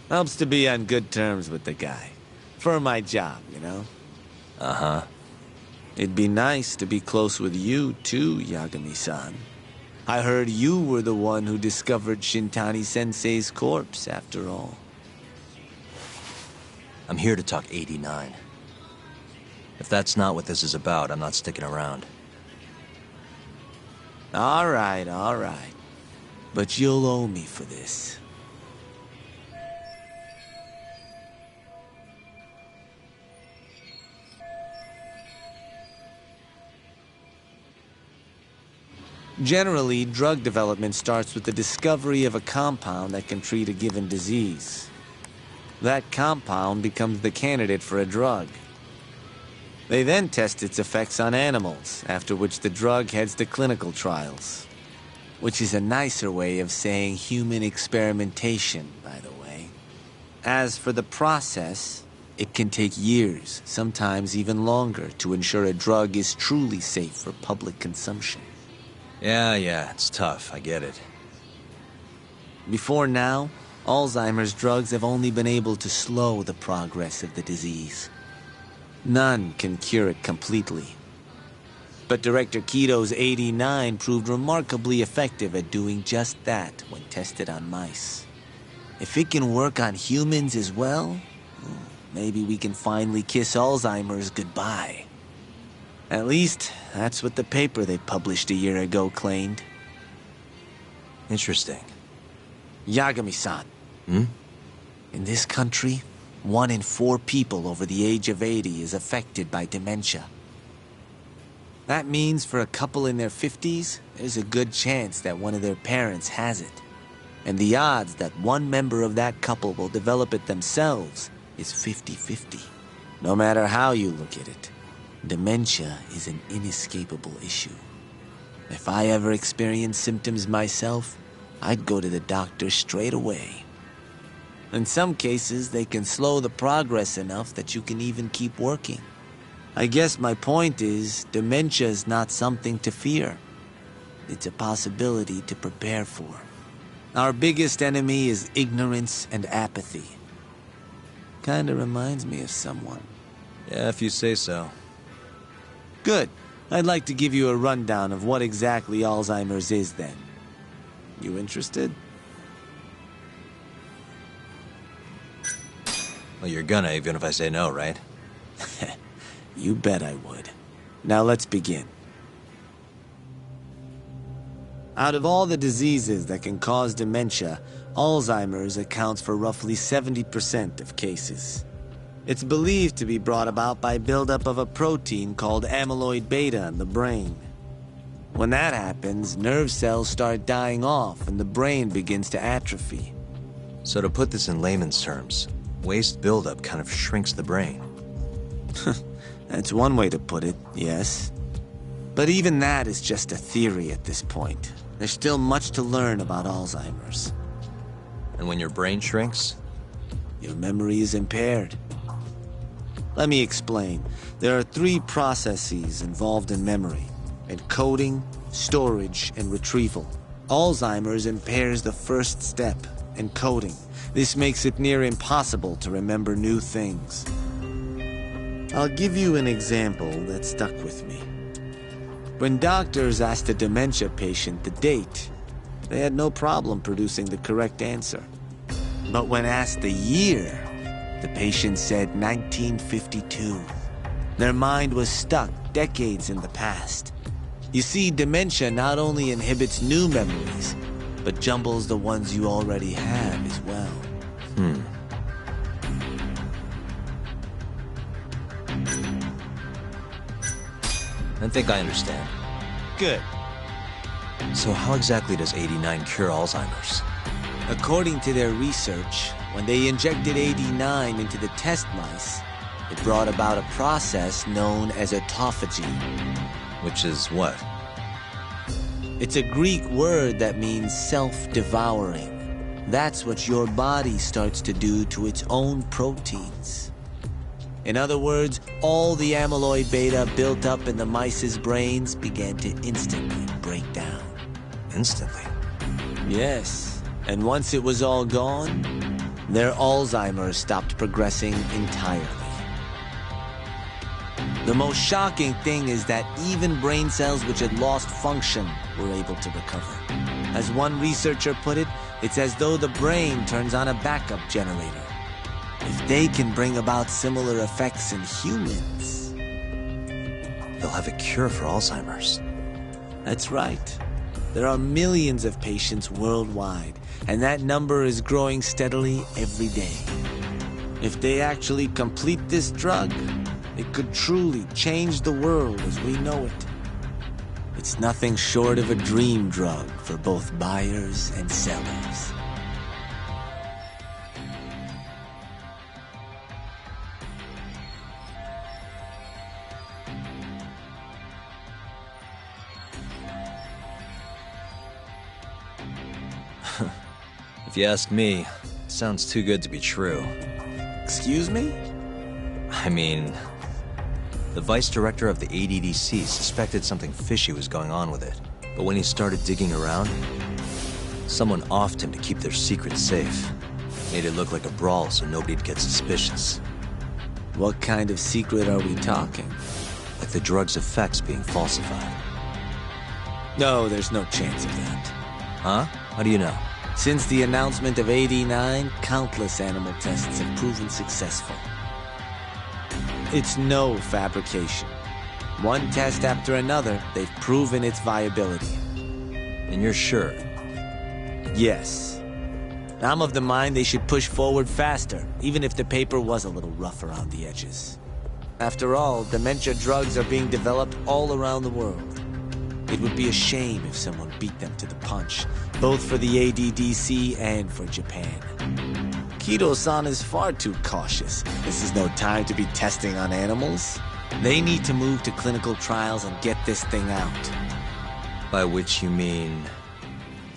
Helps to be on good terms with the guy. For my job, you know? Uh-huh. It'd be nice to be close with you, too, Yagami-san. I heard you were the one who discovered Shintani-sensei's corpse, after all. I'm here to talk 89. If that's not what this is about, I'm not sticking around. All right. But you'll owe me for this. Generally, drug development starts with the discovery of a compound that can treat a given disease. That compound becomes the candidate for a drug. They then test its effects on animals, after which the drug heads to clinical trials. Which is a nicer way of saying human experimentation, by the way. As for the process, it can take years, sometimes even longer, to ensure a drug is truly safe for public consumption. Yeah, it's tough, I get it. Before now, Alzheimer's drugs have only been able to slow the progress of the disease. None can cure it completely. But Director Kito's 89 proved remarkably effective at doing just that when tested on mice. If it can work on humans as well, maybe we can finally kiss Alzheimer's goodbye. At least, that's what the paper they published a year ago claimed. Interesting. Yagami-san. Hmm? In this country, 1 in 4 people over the age of 80 is affected by dementia. That means for a couple in their 50s, there's a good chance that one of their parents has it. And the odds that one member of that couple will develop it themselves is 50-50. No matter how you look at it, dementia is an inescapable issue. If I ever experienced symptoms myself, I'd go to the doctor straight away. In some cases, they can slow the progress enough that you can even keep working. I guess my point is, dementia is not something to fear. It's a possibility to prepare for. Our biggest enemy is ignorance and apathy. Kinda reminds me of someone. Yeah, if you say so. Good. I'd like to give you a rundown of what exactly Alzheimer's is then. You interested? Well, you're gonna, even if I say no, right? You bet I would. Now let's begin. Out of all the diseases that can cause dementia, Alzheimer's accounts for roughly 70% of cases. It's believed to be brought about by buildup of a protein called amyloid beta in the brain. When that happens, nerve cells start dying off and the brain begins to atrophy. So to put this in layman's terms, waste buildup kind of shrinks the brain. That's one way to put it, yes. But even that is just a theory at this point. There's still much to learn about Alzheimer's. And when your brain shrinks? Your memory is impaired. Let me explain. There are 3 processes involved in memory: encoding, storage, and retrieval. Alzheimer's impairs the first step, encoding. This makes it near impossible to remember new things. I'll give you an example that stuck with me. When doctors asked a dementia patient the date, they had no problem producing the correct answer. But when asked the year, the patient said 1952. Their mind was stuck decades in the past. You see, dementia not only inhibits new memories, but jumbles the ones you already have as well. I think I understand. Good. So how exactly does 89 cure Alzheimer's? According to their research, when they injected 89 into the test mice, it brought about a process known as autophagy. Which is what? It's a Greek word that means self-devouring. That's what your body starts to do to its own proteins. In other words, all the amyloid beta built up in the mice's brains began to instantly break down. Instantly? Yes. And once it was all gone, their Alzheimer's stopped progressing entirely. The most shocking thing is that even brain cells which had lost function were able to recover. As one researcher put it, it's as though the brain turns on a backup generator. If they can bring about similar effects in humans, they'll have a cure for Alzheimer's. That's right. There are millions of patients worldwide, and that number is growing steadily every day. If they actually complete this drug, it could truly change the world as we know it. It's nothing short of a dream drug for both buyers and sellers. If you ask me, it sounds too good to be true. Excuse me? I mean, the vice director of the ADDC suspected something fishy was going on with it. But when he started digging around, someone offed him to keep their secret safe. Made it look like a brawl so nobody'd get suspicious. What kind of secret are we talking? Like the drug's effects being falsified. No, there's no chance of that. Huh? How do you know? Since the announcement of 89, countless animal tests have proven successful. It's no fabrication. One test after another, they've proven its viability. And you're sure? Yes. I'm of the mind they should push forward faster, even if the paper was a little rough around the edges. After all, dementia drugs are being developed all around the world. It would be a shame if someone beat them to the punch, both for the ADDC and for Japan. Kido-san is far too cautious. This is no time to be testing on animals. They need to move to clinical trials and get this thing out. By which you mean...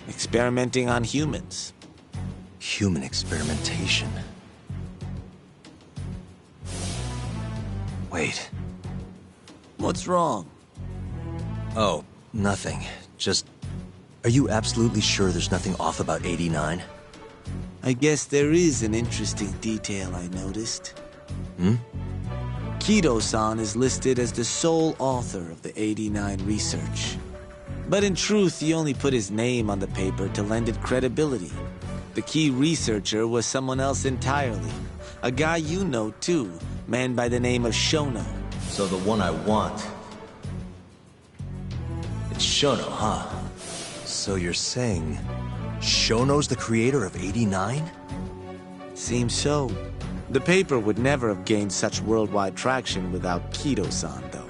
experimenting on humans. Human experimentation. Wait. What's wrong? Oh, nothing. Just... Are you absolutely sure there's nothing off about 89? I guess there is an interesting detail I noticed. Hmm? Kido-san is listed as the sole author of the 89 research. But in truth, he only put his name on the paper to lend it credibility. The key researcher was someone else entirely. A guy you know, too. Man by the name of Shono. So the one I want... It's Shono, huh? So you're saying... Shono's the creator of 89? Seems so. The paper would never have gained such worldwide traction without Kido-san, though.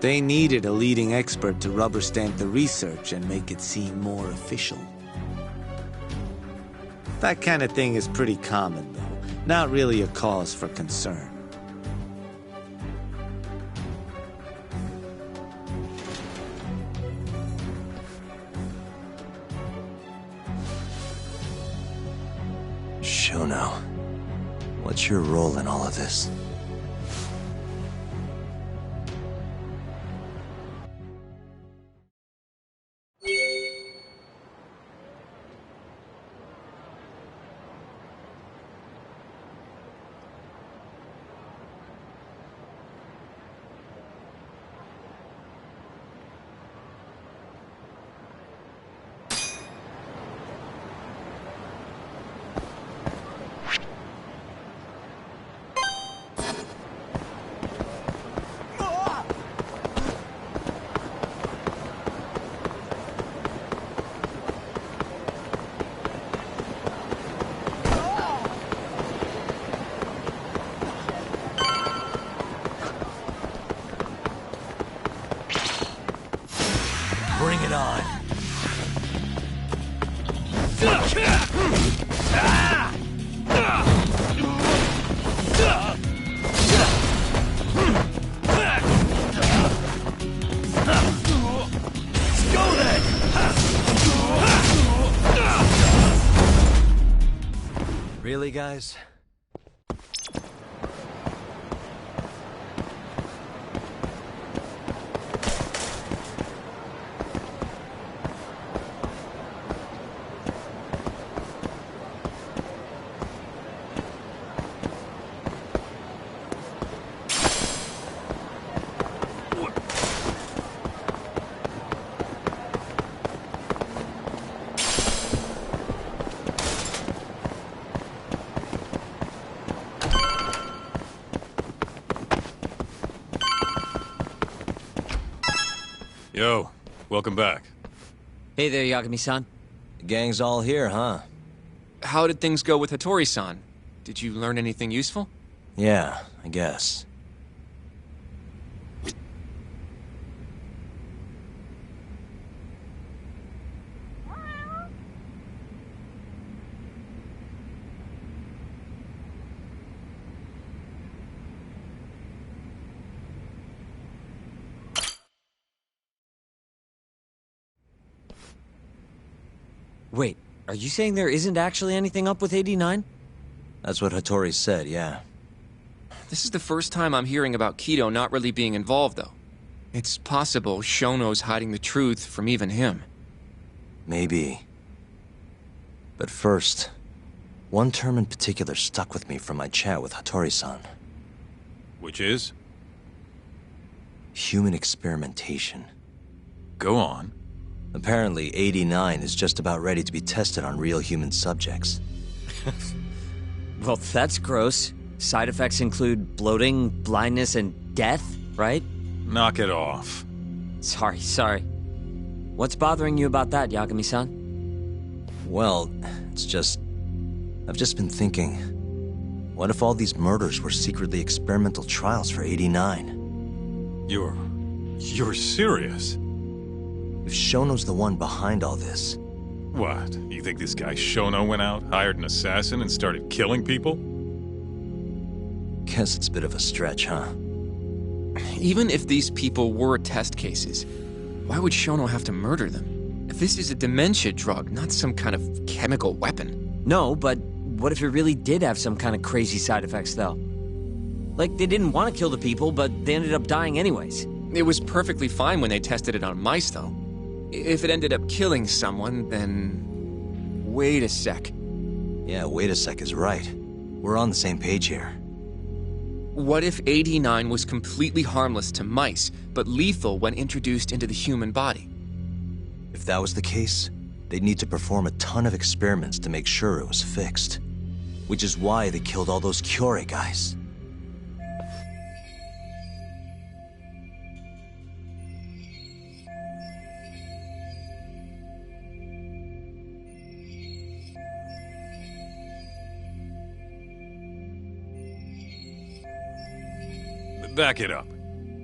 They needed a leading expert to rubber stamp the research and make it seem more official. That kind of thing is pretty common, though. Not really a cause for concern. Shono, what's your role in all of this? Bring it on. Let's go then! Really, guys? Yo, welcome back. Hey there, Yagami-san. The gang's all here, huh? How did things go with Hattori-san? Did you learn anything useful? Yeah, I guess. Wait, are you saying there isn't actually anything up with 89? That's what Hattori said, yeah. This is the first time I'm hearing about Kido not really being involved, though. It's possible Shono's hiding the truth from even him. Maybe. But first, one term in particular stuck with me from my chat with Hattori-san. Which is? Human experimentation. Go on. Apparently, 89 is just about ready to be tested on real human subjects. Well, that's gross. Side effects include bloating, blindness, and death, right? Knock it off. Sorry. What's bothering you about that, Yagami-san? Well, I've just been thinking, what if all these murders were secretly experimental trials for 89? You're serious? If Shono's the one behind all this... What? You think this guy Shono went out, hired an assassin, and started killing people? Guess it's a bit of a stretch, huh? Even if these people were test cases, why would Shono have to murder them? This is a dementia drug, not some kind of chemical weapon. No, but what if it really did have some kind of crazy side effects, though? Like, they didn't want to kill the people, but they ended up dying anyways. It was perfectly fine when they tested it on mice, though. If it ended up killing someone, then... Wait a sec. Yeah, wait a sec is right. We're on the same page here. What if 89 was completely harmless to mice, but lethal when introduced into the human body? If that was the case, they'd need to perform a ton of experiments to make sure it was fixed. Which is why they killed all those Kyorei guys. Back it up.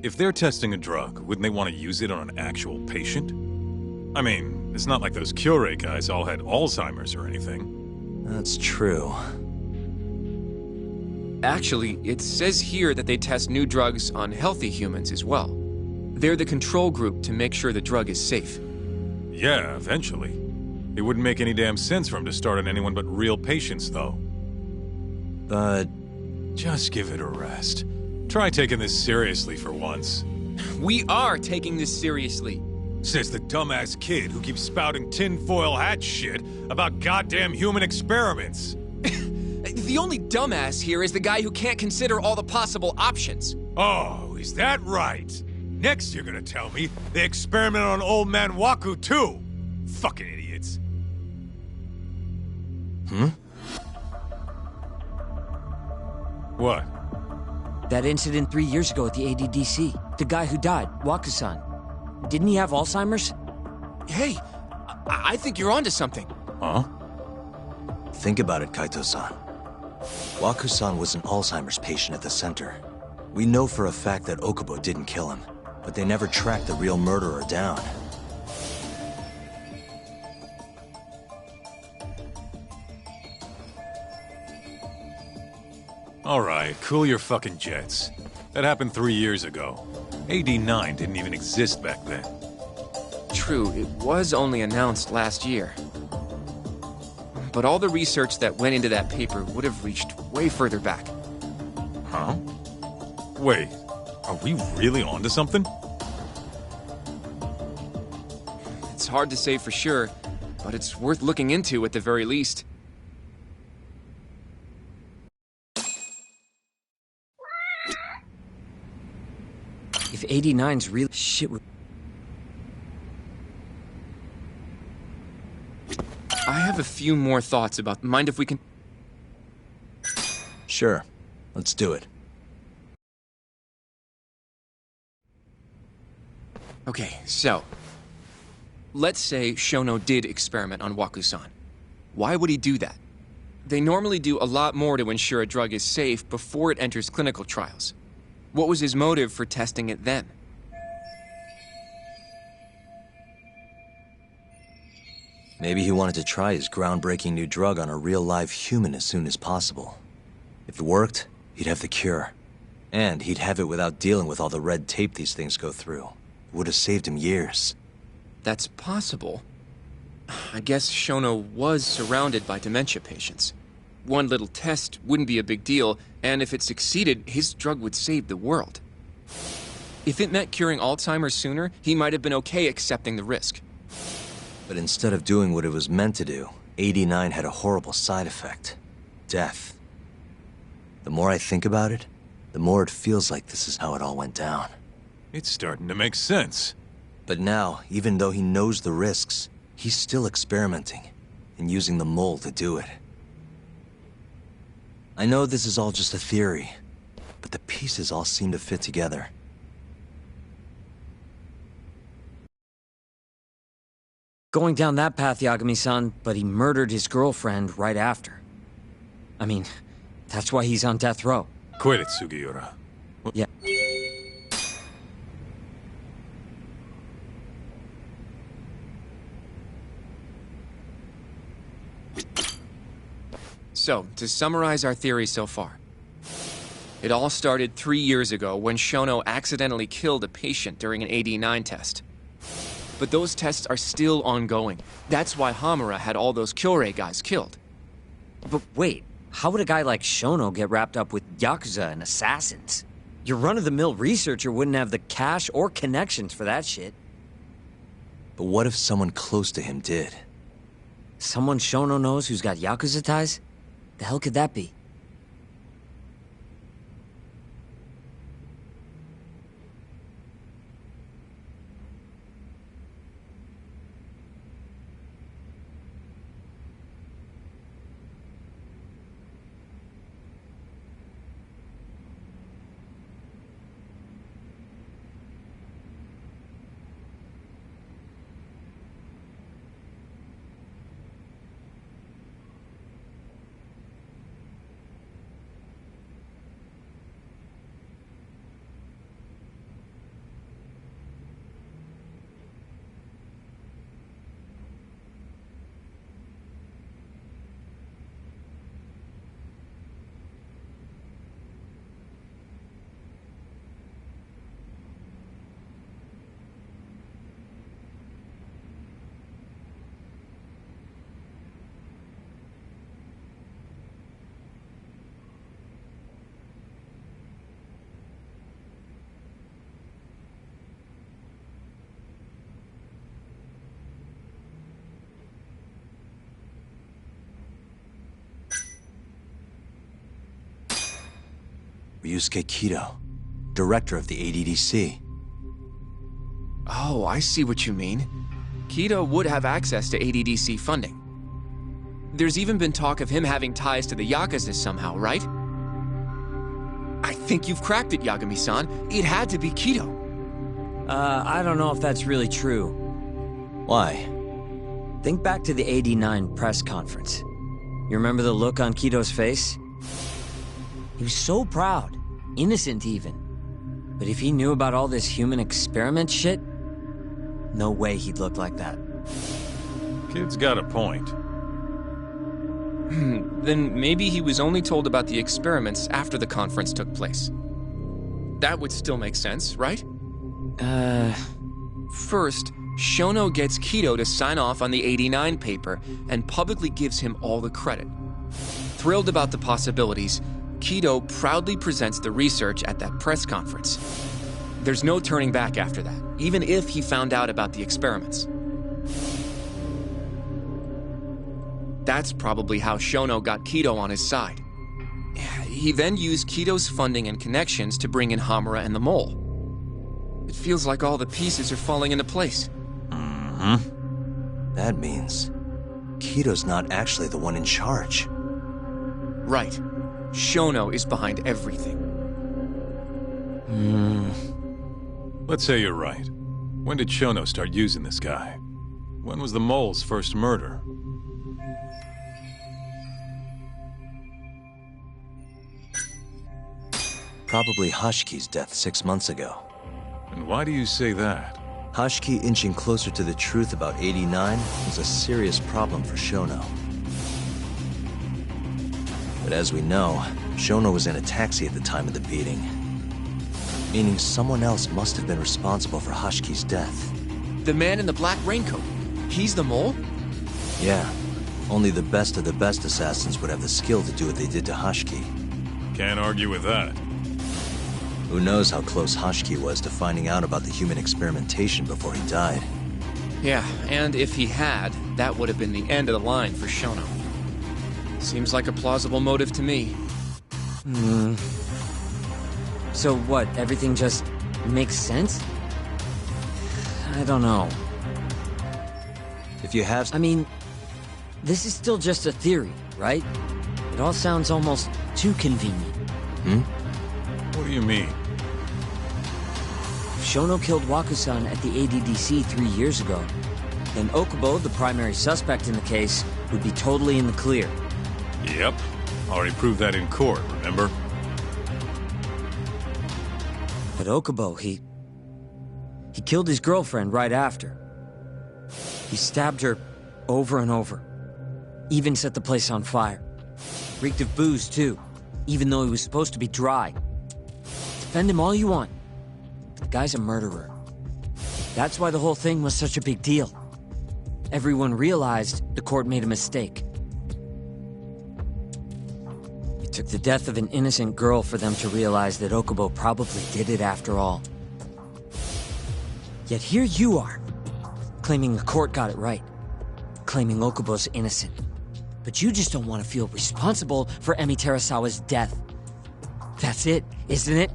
If they're testing a drug, wouldn't they want to use it on an actual patient? I mean, it's not like those Kyorei guys all had Alzheimer's or anything. That's true. Actually, it says here that they test new drugs on healthy humans as well. They're the control group to make sure the drug is safe. Yeah, eventually. It wouldn't make any damn sense for him to start on anyone but real patients, though. But... just give it a rest. Try taking this seriously for once. We are taking this seriously. Says the dumbass kid who keeps spouting tinfoil hat shit about goddamn human experiments. The only dumbass here is the guy who can't consider all the possible options. Oh, is that right? Next you're gonna tell me they experimented on old man Waku too. Fucking idiots. What? That incident 3 years ago at the ADDC. The guy who died, Waku-san. Didn't he have Alzheimer's? Hey, I think you're onto something. Huh? Think about it, Kaito-san. Waku-san was an Alzheimer's patient at the center. We know for a fact that Okubo didn't kill him, but they never tracked the real murderer down. Alright, cool your fucking jets. That happened 3 years ago. AD9 didn't even exist back then. True, it was only announced last year. But all the research that went into that paper would have reached way further back. Huh? Wait, are we really onto something? It's hard to say for sure, but it's worth looking into at the very least. If 89's real shit... I have a few more thoughts about... Mind if we can... Sure. Let's do it. Okay, so... let's say Shono did experiment on Waku-san. Why would he do that? They normally do a lot more to ensure a drug is safe before it enters clinical trials. What was his motive for testing it then? Maybe he wanted to try his groundbreaking new drug on a real live human as soon as possible. If it worked, he'd have the cure. And he'd have it without dealing with all the red tape these things go through. It would have saved him years. That's possible. I guess Shono was surrounded by dementia patients. One little test wouldn't be a big deal, and if it succeeded, his drug would save the world. If it meant curing Alzheimer's sooner, he might have been okay accepting the risk. But instead of doing what it was meant to do, 89 had a horrible side effect. Death. The more I think about it, the more it feels like this is how it all went down. It's starting to make sense. But now, even though he knows the risks, he's still experimenting, and using the mole to do it. I know this is all just a theory, but the pieces all seem to fit together. Going down that path, Yagami-san, but he murdered his girlfriend right after. I mean, that's why he's on death row. Quit it, Sugiura. Yeah. So, to summarize our theory so far. It all started 3 years ago when Shono accidentally killed a patient during an AD9 test. But those tests are still ongoing. That's why Hamura had all those Kyorei guys killed. But wait, how would a guy like Shono get wrapped up with Yakuza and assassins? Your run-of-the-mill researcher wouldn't have the cash or connections for that shit. But what if someone close to him did? Someone Shono knows who's got Yakuza ties? The hell could that be? Ryusuke Kido, director of the ADDC. Oh, I see what you mean. Kido would have access to ADDC funding. There's even been talk of him having ties to the Yakuza somehow, right? I think you've cracked it, Yagami-san. It had to be Kido. I don't know if that's really true. Why? Think back to the '89 press conference. You remember the look on Kido's face? He was so proud, innocent even. But if he knew about all this human experiment shit, no way he'd look like that. Kid's got a point. Then maybe he was only told about the experiments after the conference took place. That would still make sense, right? First, Shono gets Kido to sign off on the '89 paper and publicly gives him all the credit. Thrilled about the possibilities, Kido proudly presents the research at that press conference. There's no turning back after that, even if he found out about the experiments. That's probably how Shono got Kido on his side. He then used Kido's funding and connections to bring in Hamura and the Mole. It feels like all the pieces are falling into place. That means Kido's not actually the one in charge. Right. Shono is behind everything. Let's say you're right. When did Shono start using this guy? When was the Mole's first murder? Probably Hashki's death 6 months ago. And why do you say that? Hashki inching closer to the truth about '89 was a serious problem for Shono. But as we know, Shono was in a taxi at the time of the beating. Meaning someone else must have been responsible for Hashki's death. The man in the black raincoat. He's the Mole? Yeah. Only the best of the best assassins would have the skill to do what they did to Hashki. Can't argue with that. Who knows how close Hashki was to finding out about the human experimentation before he died. Yeah, and if he had, that would have been the end of the line for Shono. Seems like a plausible motive to me. So what, everything just makes sense? I don't know. If you have... I mean, this is still just a theory, right? It all sounds almost too convenient. What do you mean? If Shono killed Waku-san at the ADDC 3 years ago, then Okubo, the primary suspect in the case, would be totally in the clear. Yep. Already proved that in court, remember? But Okubo, he killed his girlfriend right after. He stabbed her over and over. Even set the place on fire. Reeked of booze, too, even though he was supposed to be dry. Defend him all you want. The guy's a murderer. That's why the whole thing was such a big deal. Everyone realized the court made a mistake. It took the death of an innocent girl for them to realize that Okubo probably did it after all. Yet here you are, claiming the court got it right, claiming Okubo's innocent. But you just don't want to feel responsible for Emi Terasawa's death. That's it, isn't it?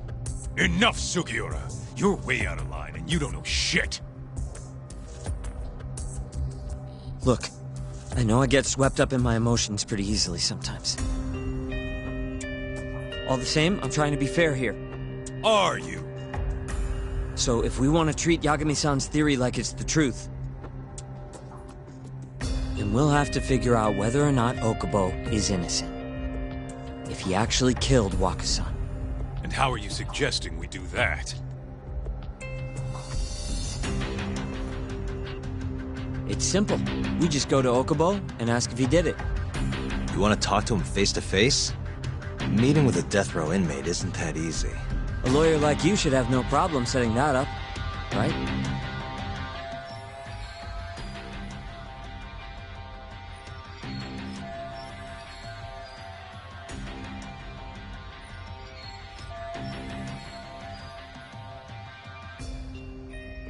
Enough, Sugiura! You're way out of line, and you don't know shit! Look, I know I get swept up in my emotions pretty easily sometimes. All the same, I'm trying to be fair here. Are you? So if we want to treat Yagami-san's theory like it's the truth, then we'll have to figure out whether or not Okubo is innocent. If he actually killed Waku-san. And how are you suggesting we do that? It's simple. We just go to Okubo and ask if he did it. You want to talk to him face to face? Meeting with a death row inmate isn't that easy. A lawyer like you should have no problem setting that up, right?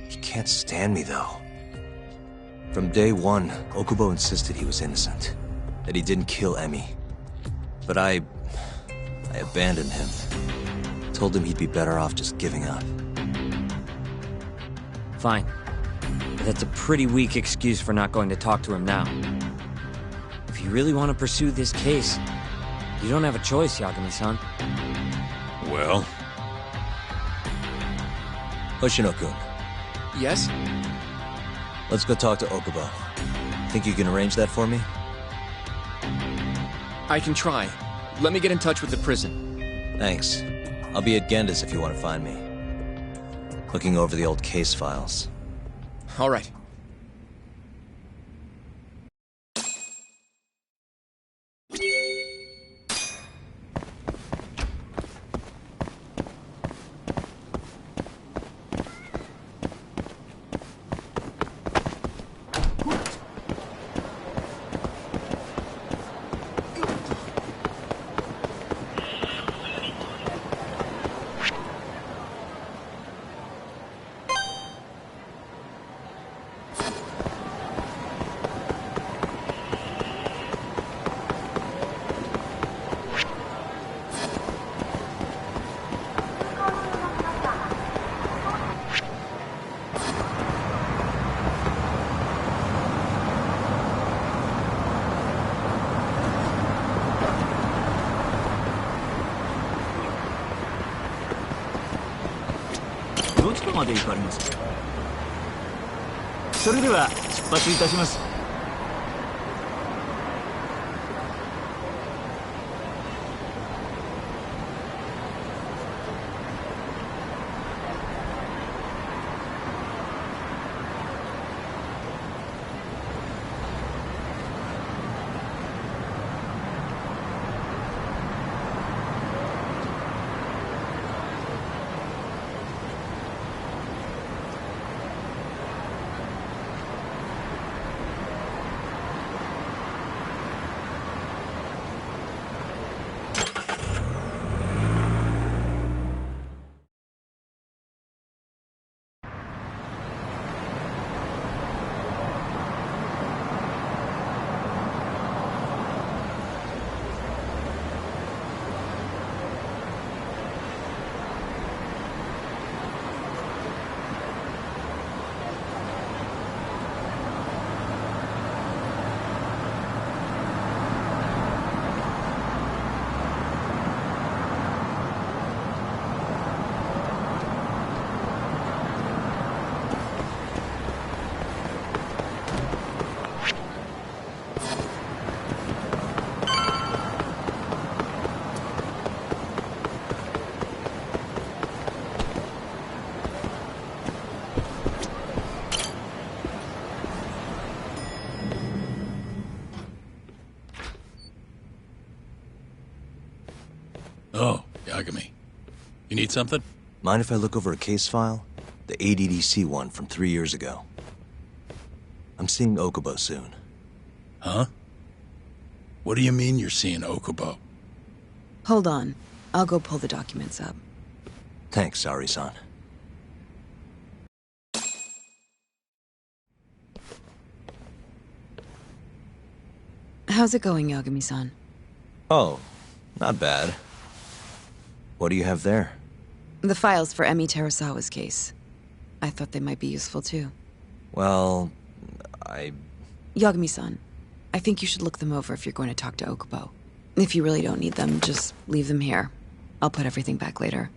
He can't stand me, though. From day one, Okubo insisted he was innocent, that he didn't kill Emi. But I abandoned him. Told him he'd be better off just giving up. Fine. But that's a pretty weak excuse for not going to talk to him now. If you really want to pursue this case, you don't have a choice, Yagami-san. Well? Hoshino-kun. Yes? Let's go talk to Okubo. Think you can arrange that for me? I can try. Let me get in touch with the prison. Thanks. I'll be at Genda's if you want to find me. Looking over the old case files. All right. Oh, Yagami. You need something? Mind if I look over a case file? The ADDC one from 3 years ago. I'm seeing Okubo soon. Huh? What do you mean you're seeing Okubo? Hold on. I'll go pull the documents up. Thanks, Sari-san. How's it going, Yagami-san? Oh, not bad. What do you have there? The files for Emi Terasawa's case. I thought they might be useful too. Well, Yagami-san, I think you should look them over if you're going to talk to Okubo. If you really don't need them, just leave them here. I'll put everything back later.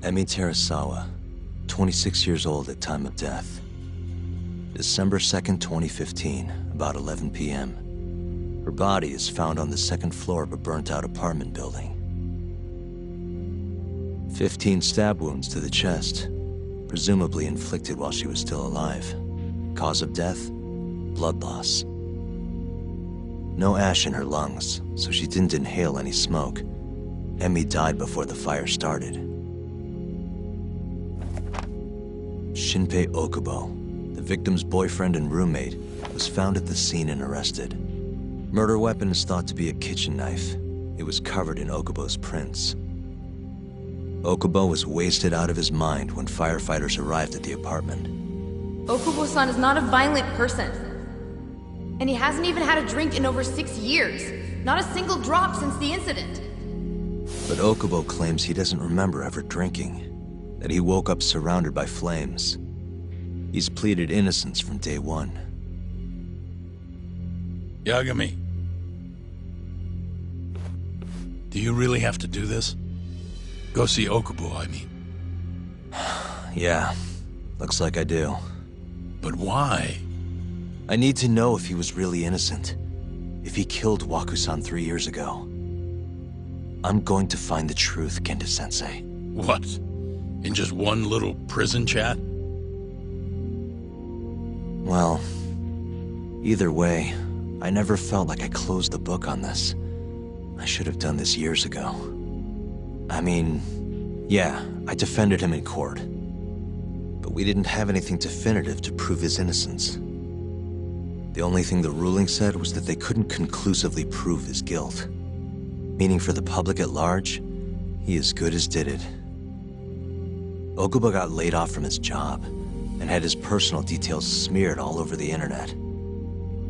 Emi Terasawa, 26 years old at time of death. December 2nd, 2015, about 11 p.m. Her body is found on the second floor of a burnt-out apartment building. 15 stab wounds to the chest, presumably inflicted while she was still alive. Cause of death? Blood loss. No ash in her lungs, so she didn't inhale any smoke. Emi died before the fire started. Shinpei Okubo, the victim's boyfriend and roommate, was found at the scene and arrested. Murder weapon is thought to be a kitchen knife. It was covered in Okubo's prints. Okubo was wasted out of his mind when firefighters arrived at the apartment. Okubo-san is not a violent person. And he hasn't even had a drink in over 6 years. Not a single drop since the incident. But Okubo claims he doesn't remember ever drinking, that he woke up surrounded by flames. He's pleaded innocence from day one. Yagami. Do you really have to do this? Go see Okubo, I mean. Yeah, looks like I do. But why? I need to know if he was really innocent. If he killed Waku-san 3 years ago. I'm going to find the truth, Kenta-sensei. What? In just one little prison chat? Well, either way, I never felt like I closed the book on this. I should have done this years ago. I mean, yeah, I defended him in court. But we didn't have anything definitive to prove his innocence. The only thing the ruling said was that they couldn't conclusively prove his guilt. Meaning for the public at large, he as good as did it. Okubo got laid off from his job, and had his personal details smeared all over the internet.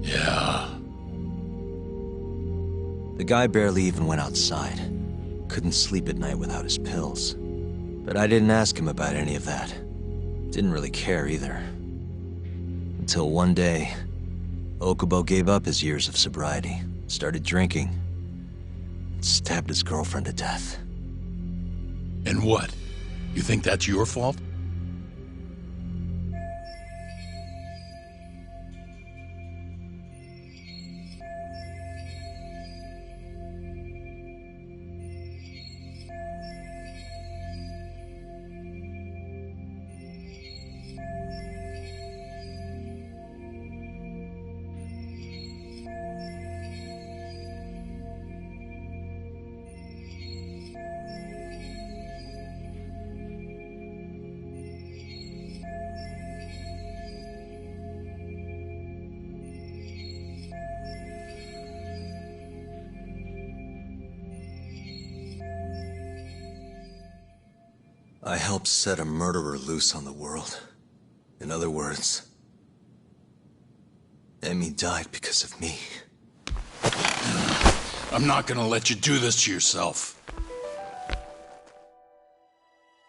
Yeah. The guy barely even went outside. Couldn't sleep at night without his pills. But I didn't ask him about any of that. Didn't really care either. Until one day, Okubo gave up his years of sobriety, started drinking, and stabbed his girlfriend to death. And what? You think that's your fault? I helped set a murderer loose on the world. In other words, Emmy died because of me. I'm not gonna let you do this to yourself.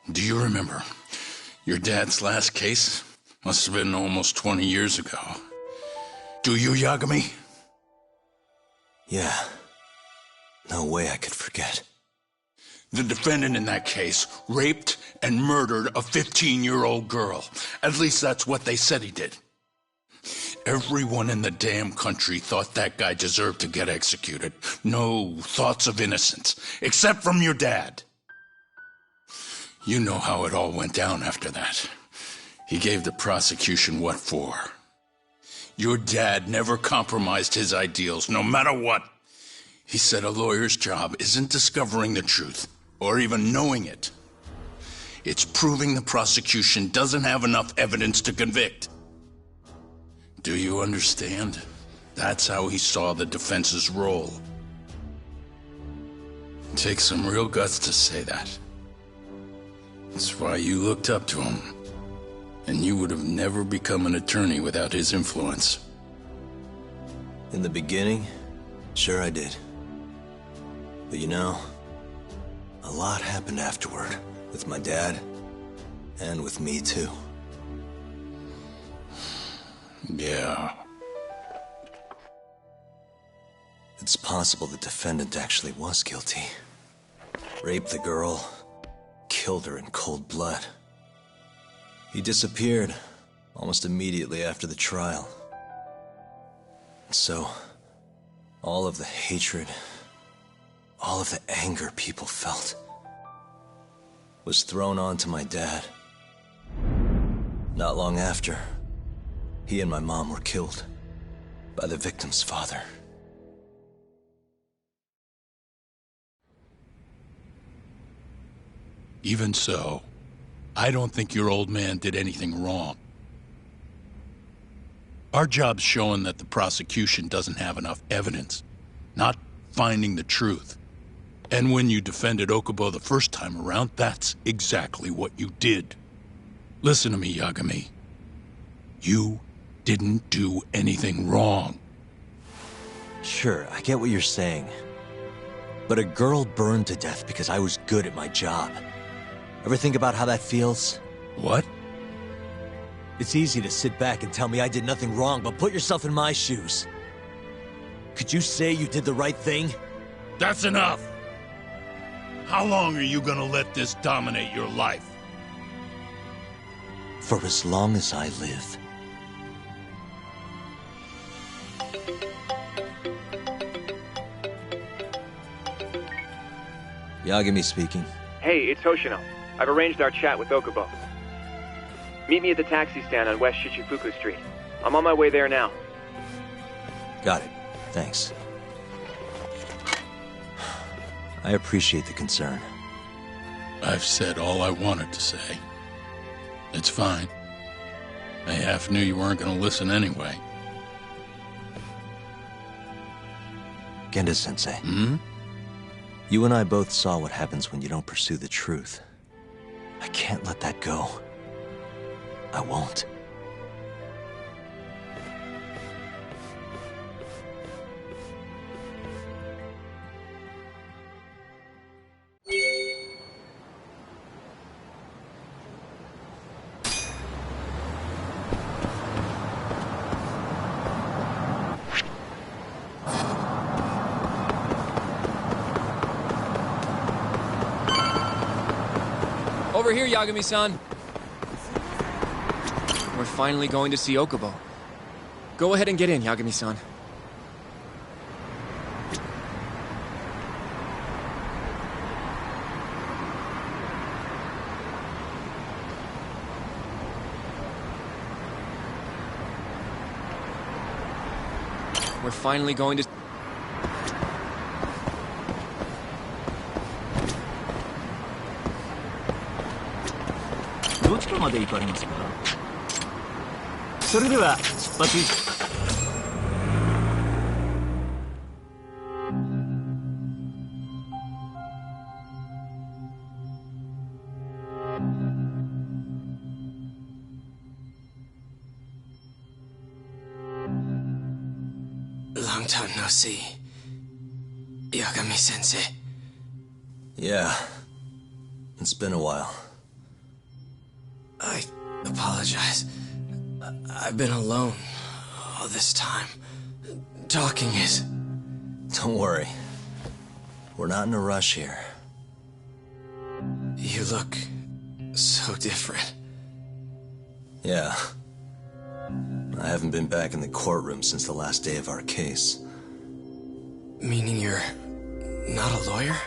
Do you remember your dad's last case? Must have been almost 20 years ago. Do you, Yagami? Yeah. No way I could forget. The defendant in that case raped and murdered a 15-year-old girl. At least that's what they said he did. Everyone in the damn country thought that guy deserved to get executed. No thoughts of innocence, except from your dad. You know how it all went down after that. He gave the prosecution what for. Your dad never compromised his ideals, no matter what. He said a lawyer's job isn't discovering the truth, or even knowing it. It's proving the prosecution doesn't have enough evidence to convict. Do you understand? That's how he saw the defense's role. It takes some real guts to say that. That's why you looked up to him. And you would have never become an attorney without his influence. In the beginning, sure I did. But you know, a lot happened afterward, with my dad, and with me too. Yeah. It's possible the defendant actually was guilty. Raped the girl, killed her in cold blood. He disappeared almost immediately after the trial. So, all of the hatred, all of the anger people felt was thrown onto my dad. Not long after, he and my mom were killed by the victim's father. Even so, I don't think your old man did anything wrong. Our job's showing that the prosecution doesn't have enough evidence, not finding the truth. And when you defended Okubo the first time around, that's exactly what you did. Listen to me, Yagami. You didn't do anything wrong. Sure, I get what you're saying. But a girl burned to death because I was good at my job. Ever think about how that feels? What? It's easy to sit back and tell me I did nothing wrong, but put yourself in my shoes. Could you say you did the right thing? That's enough! How long are you gonna let this dominate your life? For as long as I live. Yagami speaking. Hey, it's Hoshino. I've arranged our chat with Okubo. Meet me at the taxi stand on West Shichifuku Street. I'm on my way there now. Got it. Thanks. I appreciate the concern. I've said all I wanted to say. It's fine. I half knew you weren't going to listen anyway. Genda-sensei. Hmm? You and I both saw what happens when you don't pursue the truth. I can't let that go. I won't. Over here, Yagami-san. We're finally going to see Okubo. Go ahead and get in, Yagami-san. We're finally going to... Long time no see. Yagami-sensei. Yeah. It's been a while. I apologize. I've been alone all this time. Talking is... Don't worry. We're not in a rush here. You look so different. Yeah. I haven't been back in the courtroom since the last day of our case. Meaning you're not a lawyer?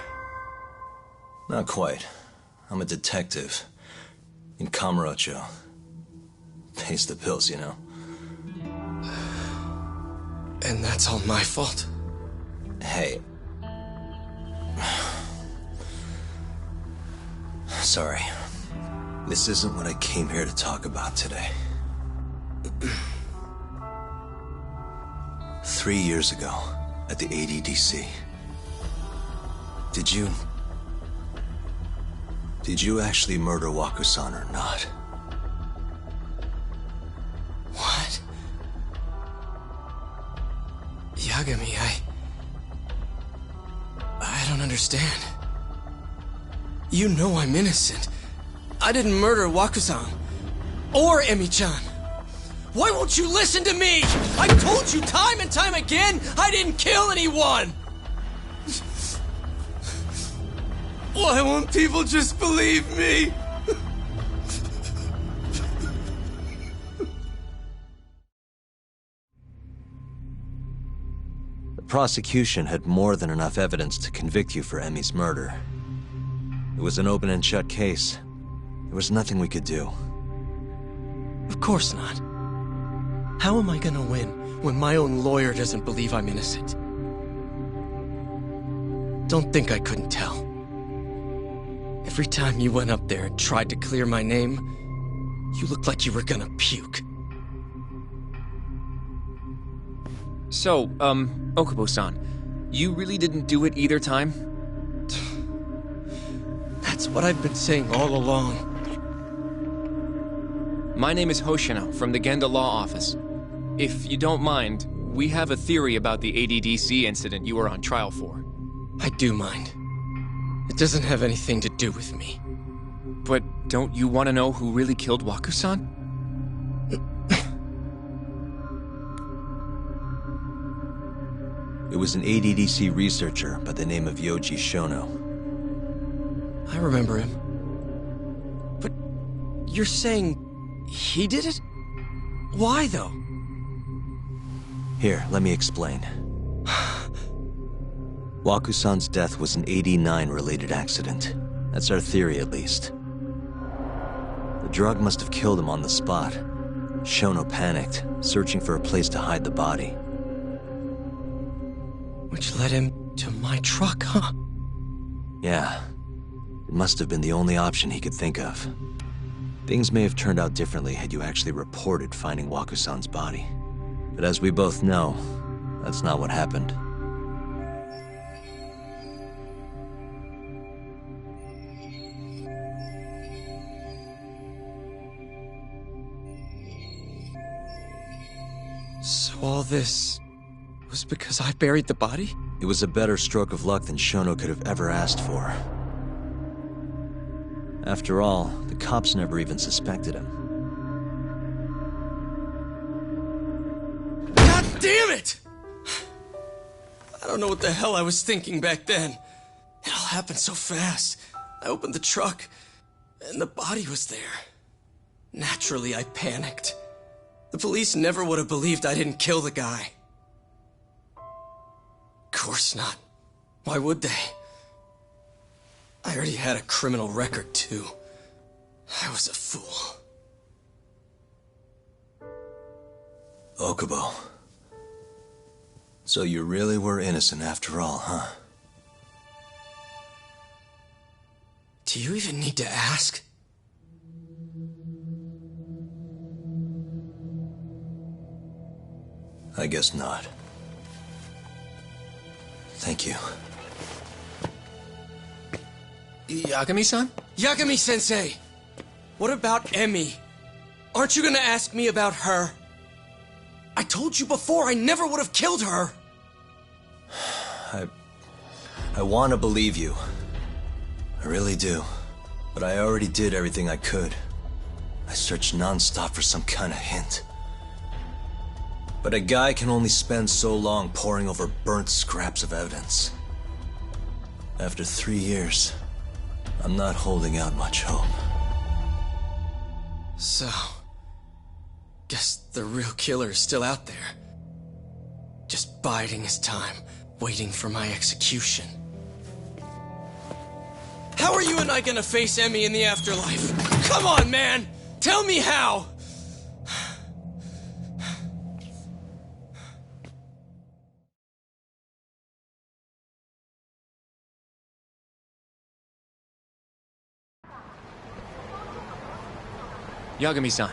Not quite. I'm a detective. In Kamurocho. Pays the bills, you know. And that's all my fault? Hey. Sorry. This isn't what I came here to talk about today. 3 years ago, at the ADDC. Did you actually murder Waku-san or not? What? Yagami, I don't understand. You know I'm innocent. I didn't murder Waku-san. Or Emi-chan. Why won't you listen to me? I've told you time and time again, I didn't kill anyone! Why won't people just believe me? The prosecution had more than enough evidence to convict you for Emi's murder. It was an open and shut case. There was nothing we could do. Of course not. How am I gonna win when my own lawyer doesn't believe I'm innocent? Don't think I couldn't tell. Every time you went up there and tried to clear my name, you looked like you were gonna puke. So, Okubo-san, you really didn't do it either time? That's what I've been saying all along. My name is Hoshino from the Genda Law Office. If you don't mind, we have a theory about the ADDC incident you were on trial for. I do mind. It doesn't have anything to do with me. But don't you want to know who really killed Waku-san? It was an ADDC researcher by the name of Yoji Shono. I remember him. But you're saying he did it? Why, though? Here, let me explain. Waku-san's death was an 89-related accident. That's our theory, at least. The drug must have killed him on the spot. Shono panicked, searching for a place to hide the body. Which led him to my truck, huh? Yeah. It must have been the only option he could think of. Things may have turned out differently had you actually reported finding Waku-san's body. But as we both know, that's not what happened. So all this was because I buried the body? It was a better stroke of luck than Shono could have ever asked for. After all, the cops never even suspected him. God damn it! I don't know what the hell I was thinking back then. It all happened so fast. I opened the truck, and the body was there. Naturally, I panicked. The police never would have believed I didn't kill the guy. Of course not. Why would they? I already had a criminal record, too. I was a fool. Okubo. So you really were innocent after all, huh? Do you even need to ask? I guess not. Thank you. Yagami-san? Yagami-sensei! What about Emmy? Aren't you gonna ask me about her? I told you before I never would have killed her! I want to believe you. I really do. But I already did everything I could. I searched non-stop for some kind of hint. But a guy can only spend so long poring over burnt scraps of evidence. After 3 years, I'm not holding out much hope. So, guess the real killer is still out there. Just biding his time, waiting for my execution. How are you and I gonna face Emmy in the afterlife? Come on, man! Tell me how! Yagami-san.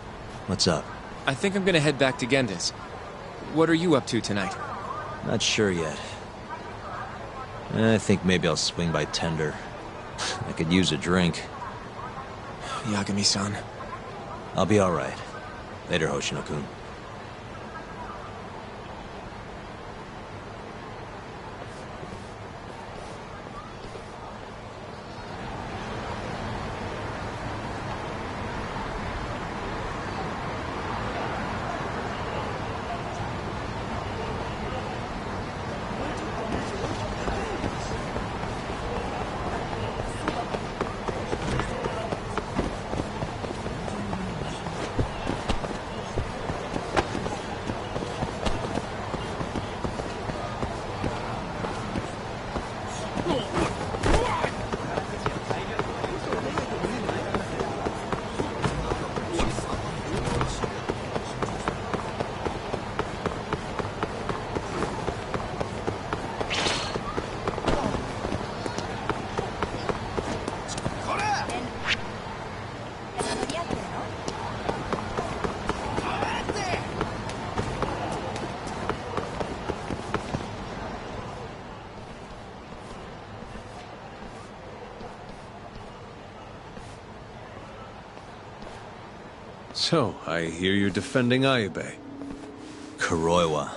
What's up? I think I'm gonna head back to Genda's. What are you up to tonight? Not sure yet. I think maybe I'll swing by Tender. I could use a drink. Yagami-san. I'll be alright. Later, Hoshino-kun. So, I hear you're defending Ayube. Kuroiwa.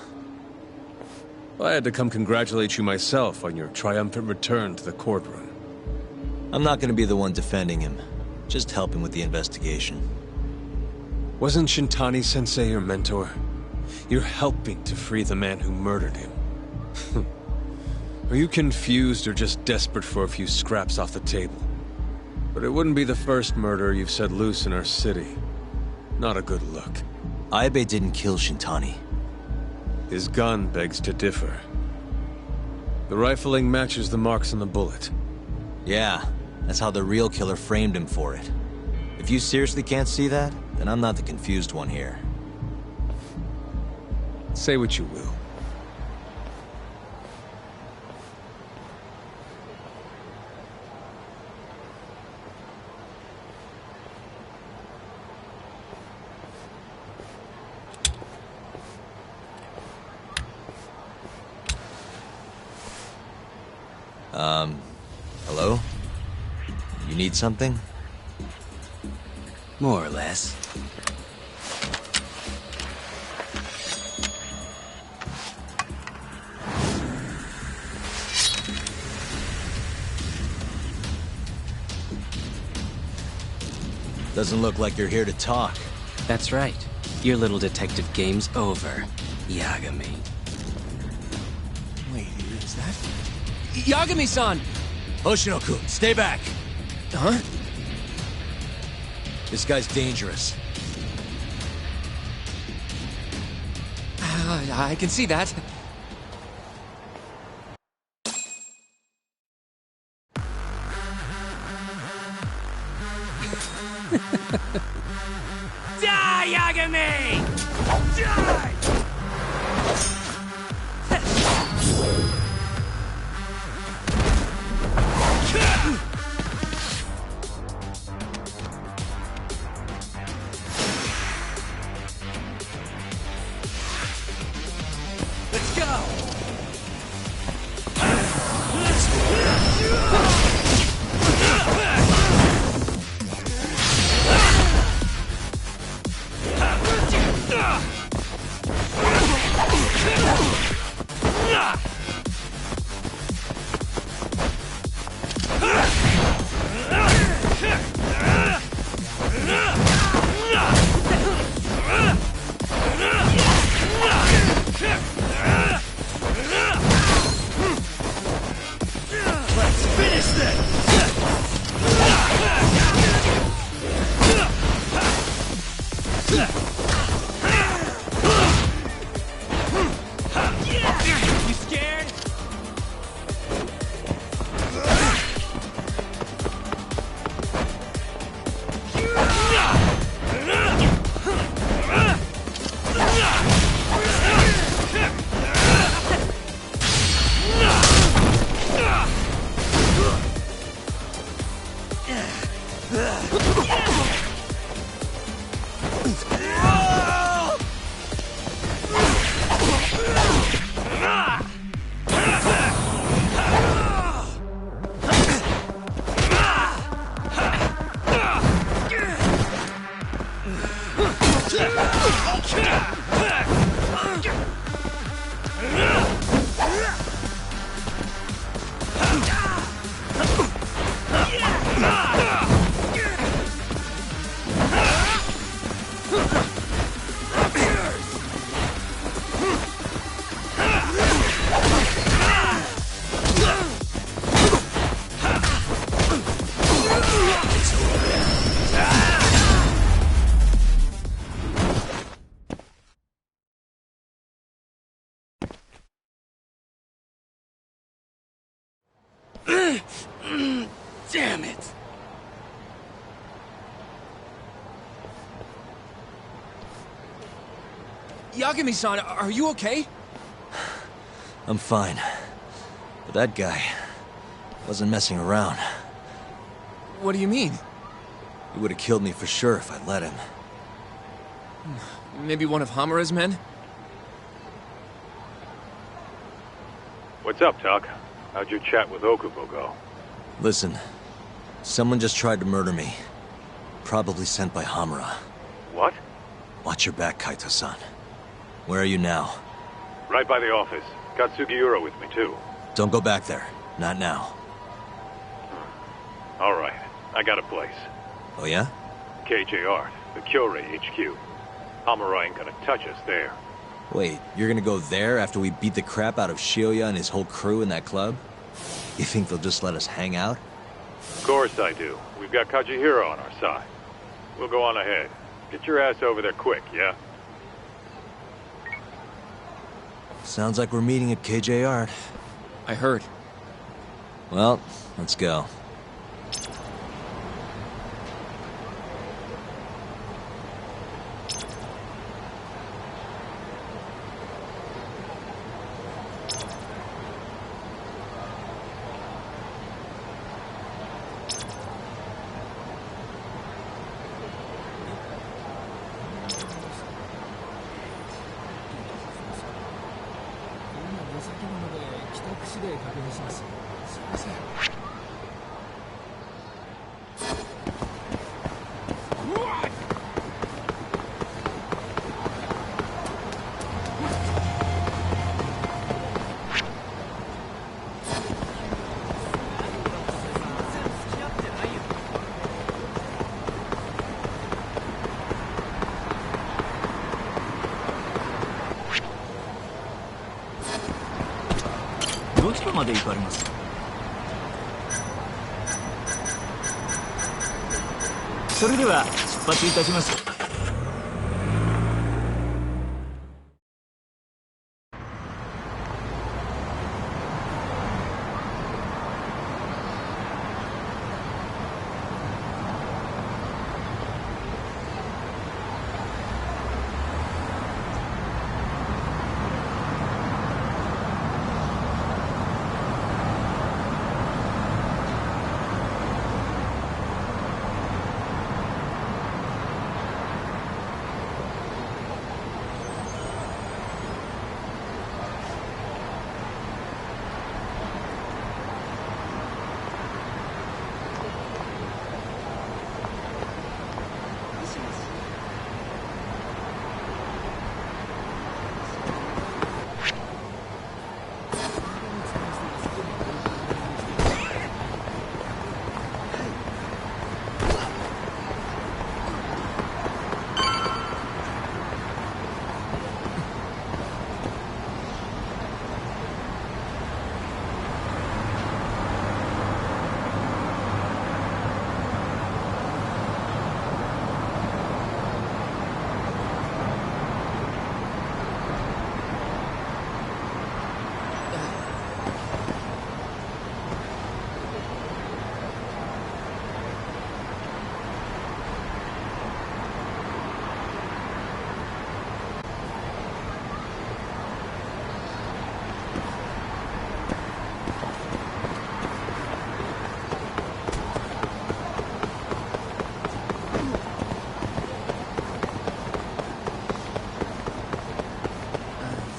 I had to come congratulate you myself on your triumphant return to the courtroom. I'm not gonna be the one defending him. Just helping with the investigation. Wasn't Shintani-sensei your mentor? You're helping to free the man who murdered him. Are you confused or just desperate for a few scraps off the table? But it wouldn't be the first murder you've set loose in our city. Not a good look. Aibe didn't kill Shintani. His gun begs to differ. The rifling matches the marks on the bullet. Yeah, that's how the real killer framed him for it. If you seriously can't see that, then I'm not the confused one here. Say what you will. Hello? You need something? More or less. Doesn't look like you're here to talk. That's right. Your little detective game's over, Yagami. Wait, is that... Yagami-san! Hoshino-kun, stay back! Huh? This guy's dangerous. I can see that. Die, Yagami! Die! Let's go! Let's finish You scared? Damn it! Yagami-san, are you okay? I'm fine. But that guy wasn't messing around. What do you mean? He would have killed me for sure if I let him. Maybe one of Hamura's men? What's up, Tuck? How'd your chat with Okubo go? Listen, someone just tried to murder me. Probably sent by Hamura. What? Watch your back, Kaito-san. Where are you now? Right by the office. Got Sugiura with me, too. Don't go back there. Not now. All right. I got a place. Oh, yeah? KJ Art, the Kyorei HQ. Hamura ain't gonna touch us there. Wait, you're gonna go there after we beat the crap out of Shioya and his whole crew in that club? You think they'll just let us hang out? Of course I do. We've got Kajihiro on our side. We'll go on ahead. Get your ass over there quick, yeah? Sounds like we're meeting at KJ Art. I heard. Well, let's go.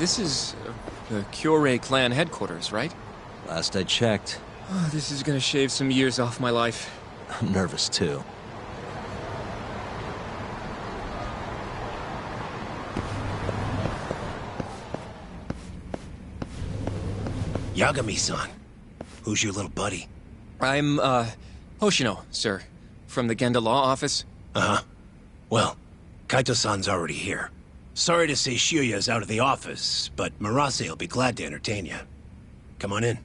This is the Kyorei clan headquarters, right? Last I checked. Oh, this is gonna shave some years off my life. I'm nervous too. Yagami-san. Who's your little buddy? I'm, Hoshino, sir. From the Genda Law Office. Uh-huh. Well, Kaito-san's already here. Sorry to say Shioya's out of the office, but Murase will be glad to entertain you. Come on in.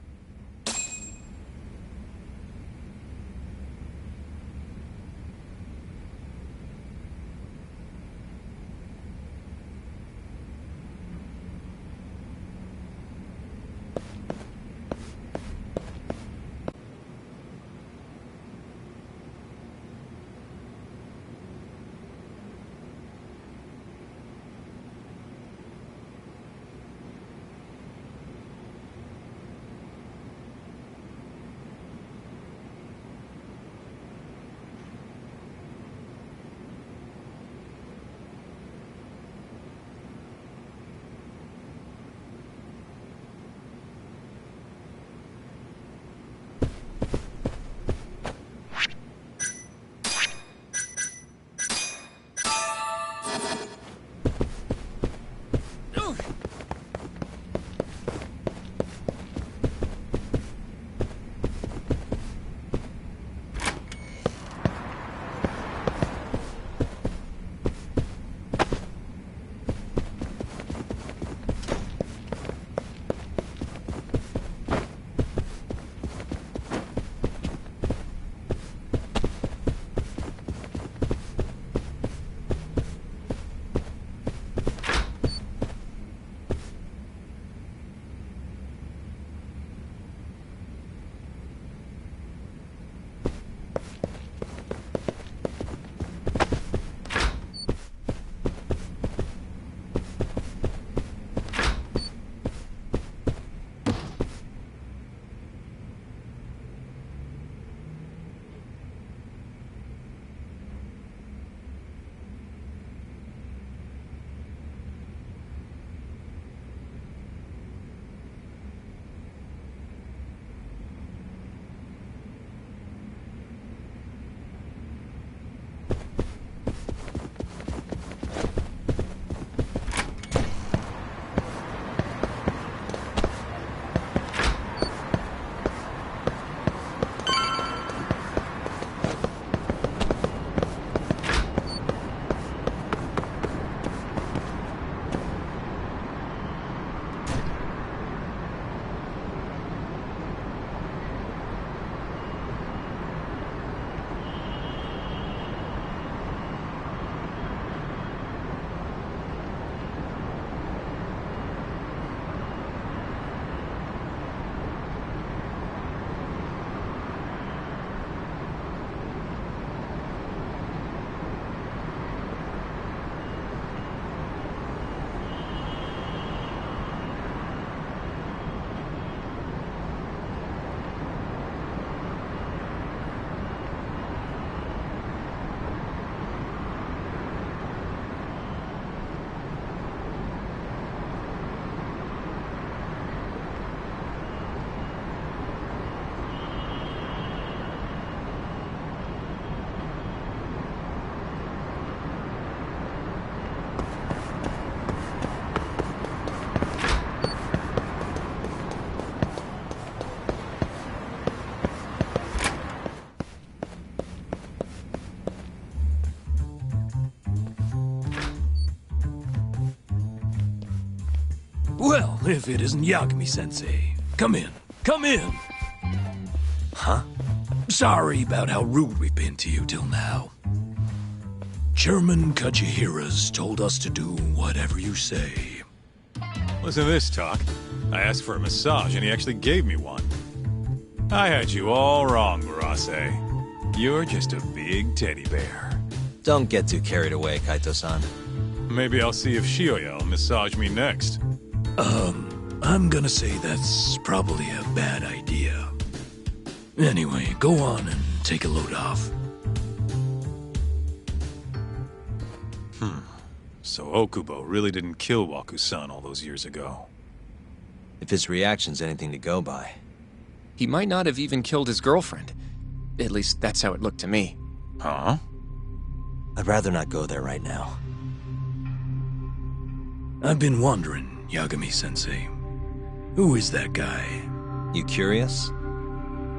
Well, if it isn't Yagami-sensei. Come in. Come in! Huh? Sorry about how rude we've been to you till now. Chairman Kajihira's told us to do whatever you say. Listen to this talk. I asked for a massage and he actually gave me one. I had you all wrong, Murase. You're just a big teddy bear. Don't get too carried away, Kaito-san. Maybe I'll see if Shioya will massage me next. I'm gonna say that's probably a bad idea. Anyway, go on and take a load off. So Okubo really didn't kill Waku-san all those years ago. If his reaction's anything to go by. He might not have even killed his girlfriend. At least that's how it looked to me. Huh? I'd rather not go there right now. I've been wondering, Yagami-sensei. Who is that guy? You curious?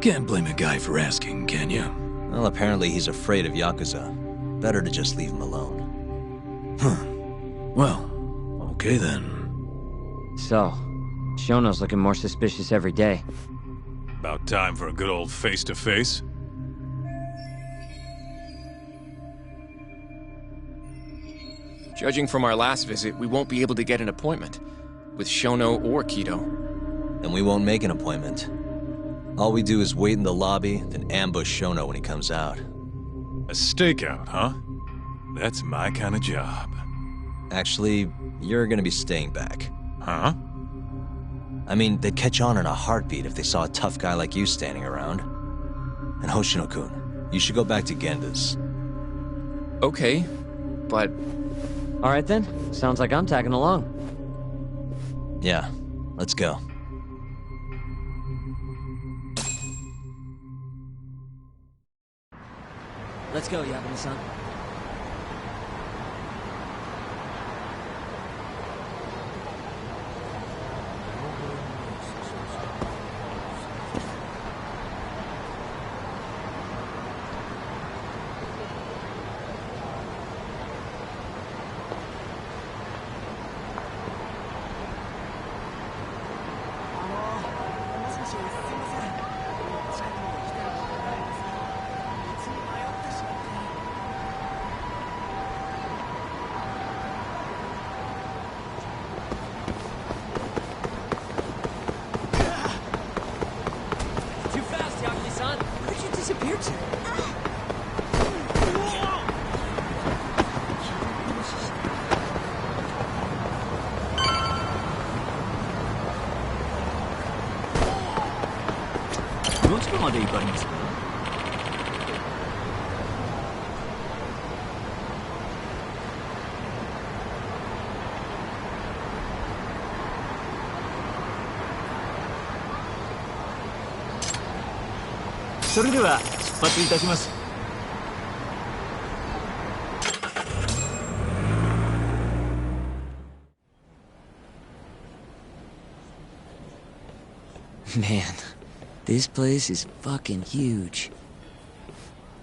Can't blame a guy for asking, can you? Well, apparently he's afraid of Yakuza. Better to just leave him alone. Huh. Well, okay then. So, Shono's looking more suspicious every day. About time for a good old face-to-face. Judging from our last visit, we won't be able to get an appointment with Shono or Kido. Then we won't make an appointment. All we do is wait in the lobby, then ambush Shono when he comes out. A stakeout, huh? That's my kind of job. Actually, you're gonna be staying back. Huh? I mean, they'd catch on in a heartbeat if they saw a tough guy like you standing around. And Hoshino-kun, you should go back to Genda's. Okay, but... Alright then, sounds like I'm tagging along. Yeah, let's go. Let's go, Yagami-san. Man, this place is fucking huge.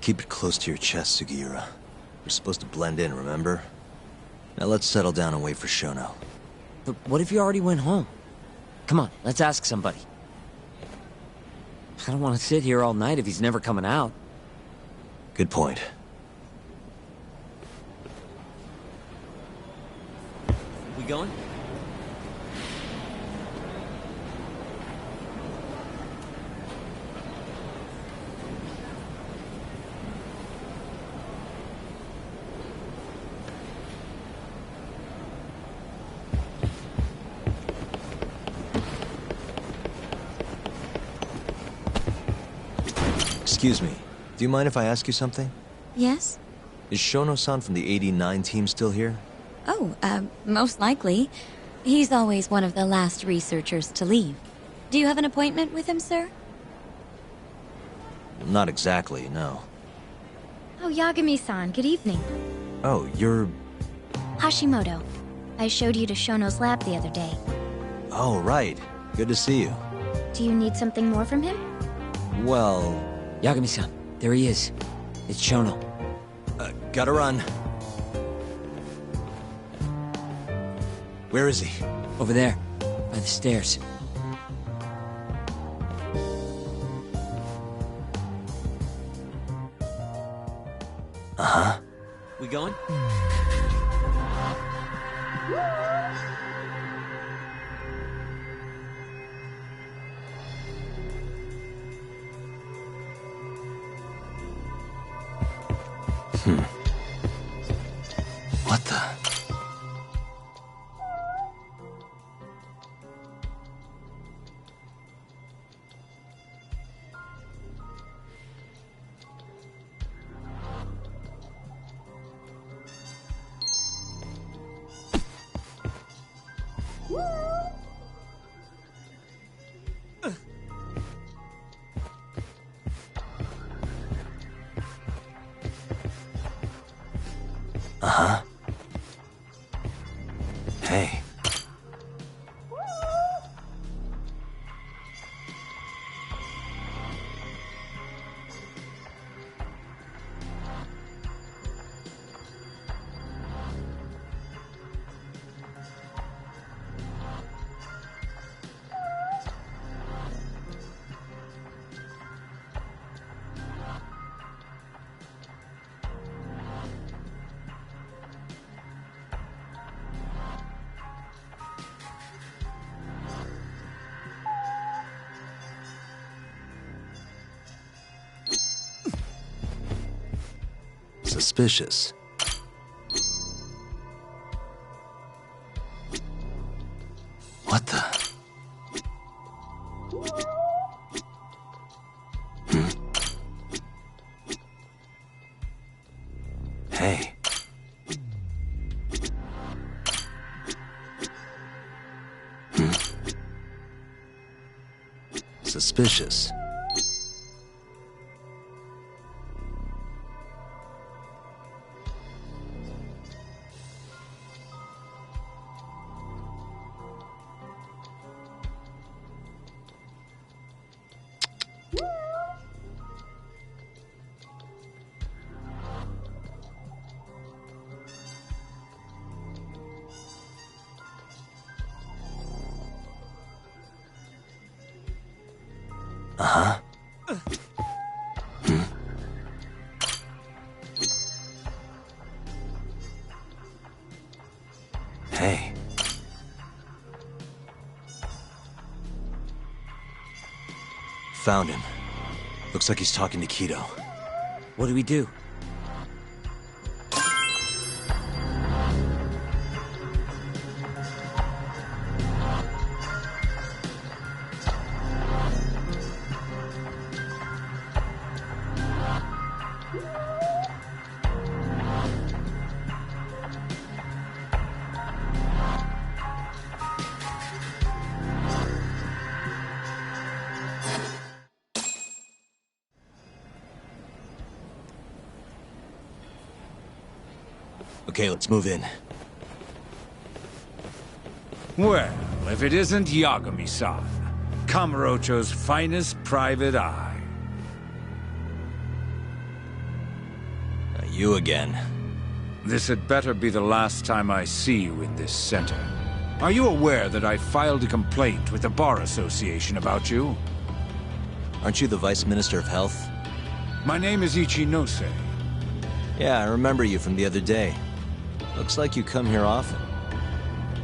Keep it close to your chest, Sugiura. We're supposed to blend in, remember? Now let's settle down and wait for Shono. But what if you already went home? Come on, let's ask somebody. I don't want to sit here all night if he's never coming out. Good point. We going? Excuse me. Do you mind if I ask you something? Yes? Is Shono-san from the 89 team still here? Oh, most likely. He's always one of the last researchers to leave. Do you have an appointment with him, sir? Not exactly, no. Oh, Yagami-san, good evening. Oh, you're... Hashimoto. I showed you to Shono's lab the other day. Oh, right. Good to see you. Do you need something more from him? Well... Yagami-san, there he is. It's Shono. Gotta run. Where is he? Over there. By the stairs. Uh-huh. We going? What the? Uh-huh. Hey. Suspicious. What the? Hey. Suspicious. Uh-huh. Hey. Found him. Looks like he's talking to Keto. What do we do? Okay, let's move in. Well, if it isn't Yagami-san, Kamurocho's finest private eye. You again. This had better be the last time I see you in this center. Are you aware that I filed a complaint with the Bar Association about you? Aren't you the Vice Minister of Health? My name is Ichinose. Yeah, I remember you from the other day. Looks like you come here often.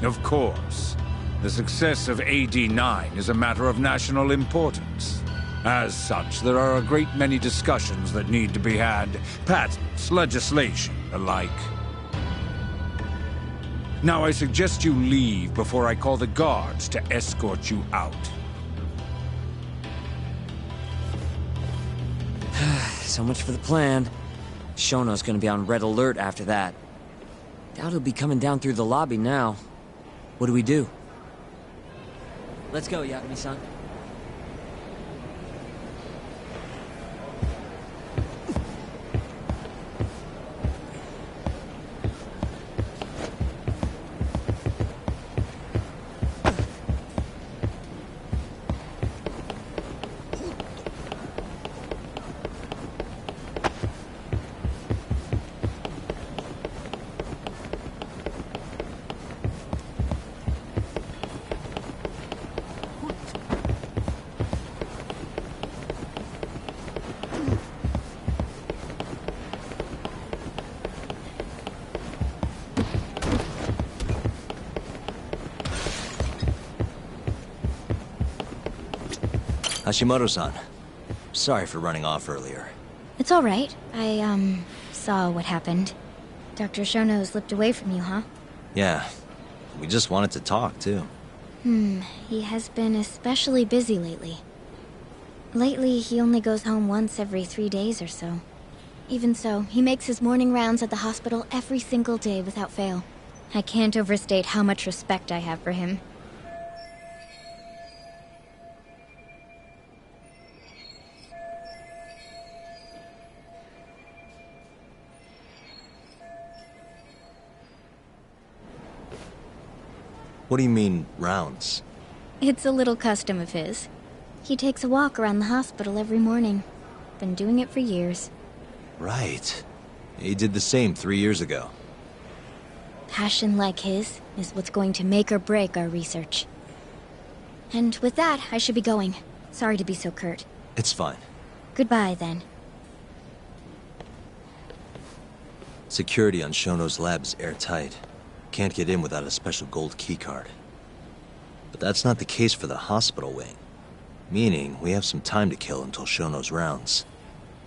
Of course. The success of AD-9 is a matter of national importance. As such, there are a great many discussions that need to be had. Patents, legislation, the like. Now I suggest you leave before I call the guards to escort you out. So much for the plan. Shono's gonna be on red alert after that. Doubt he'll be coming down through the lobby now. What do we do? Let's go, Yagami-san. Hashimoto-san. Sorry for running off earlier. It's all right. I, saw what happened. Dr. Shono slipped away from you, huh? Yeah. We just wanted to talk, too. He has been especially busy lately. Lately, he only goes home once every 3 days or so. Even so, he makes his morning rounds at the hospital every single day without fail. I can't overstate how much respect I have for him. What do you mean, rounds? It's a little custom of his. He takes a walk around the hospital every morning. Been doing it for years. Right. He did the same 3 years ago. Passion like his is what's going to make or break our research. And with that, I should be going. Sorry to be so curt. It's fine. Goodbye, then. Security on Shono's lab is airtight. Can't get in without a special gold keycard. But that's not the case for the hospital wing. Meaning, we have some time to kill until Shono's rounds.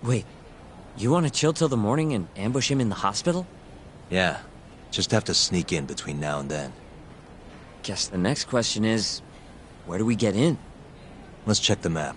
Wait, you want to chill till the morning and ambush him in the hospital? Yeah, just have to sneak in between now and then. Guess the next question is, where do we get in? Let's check the map.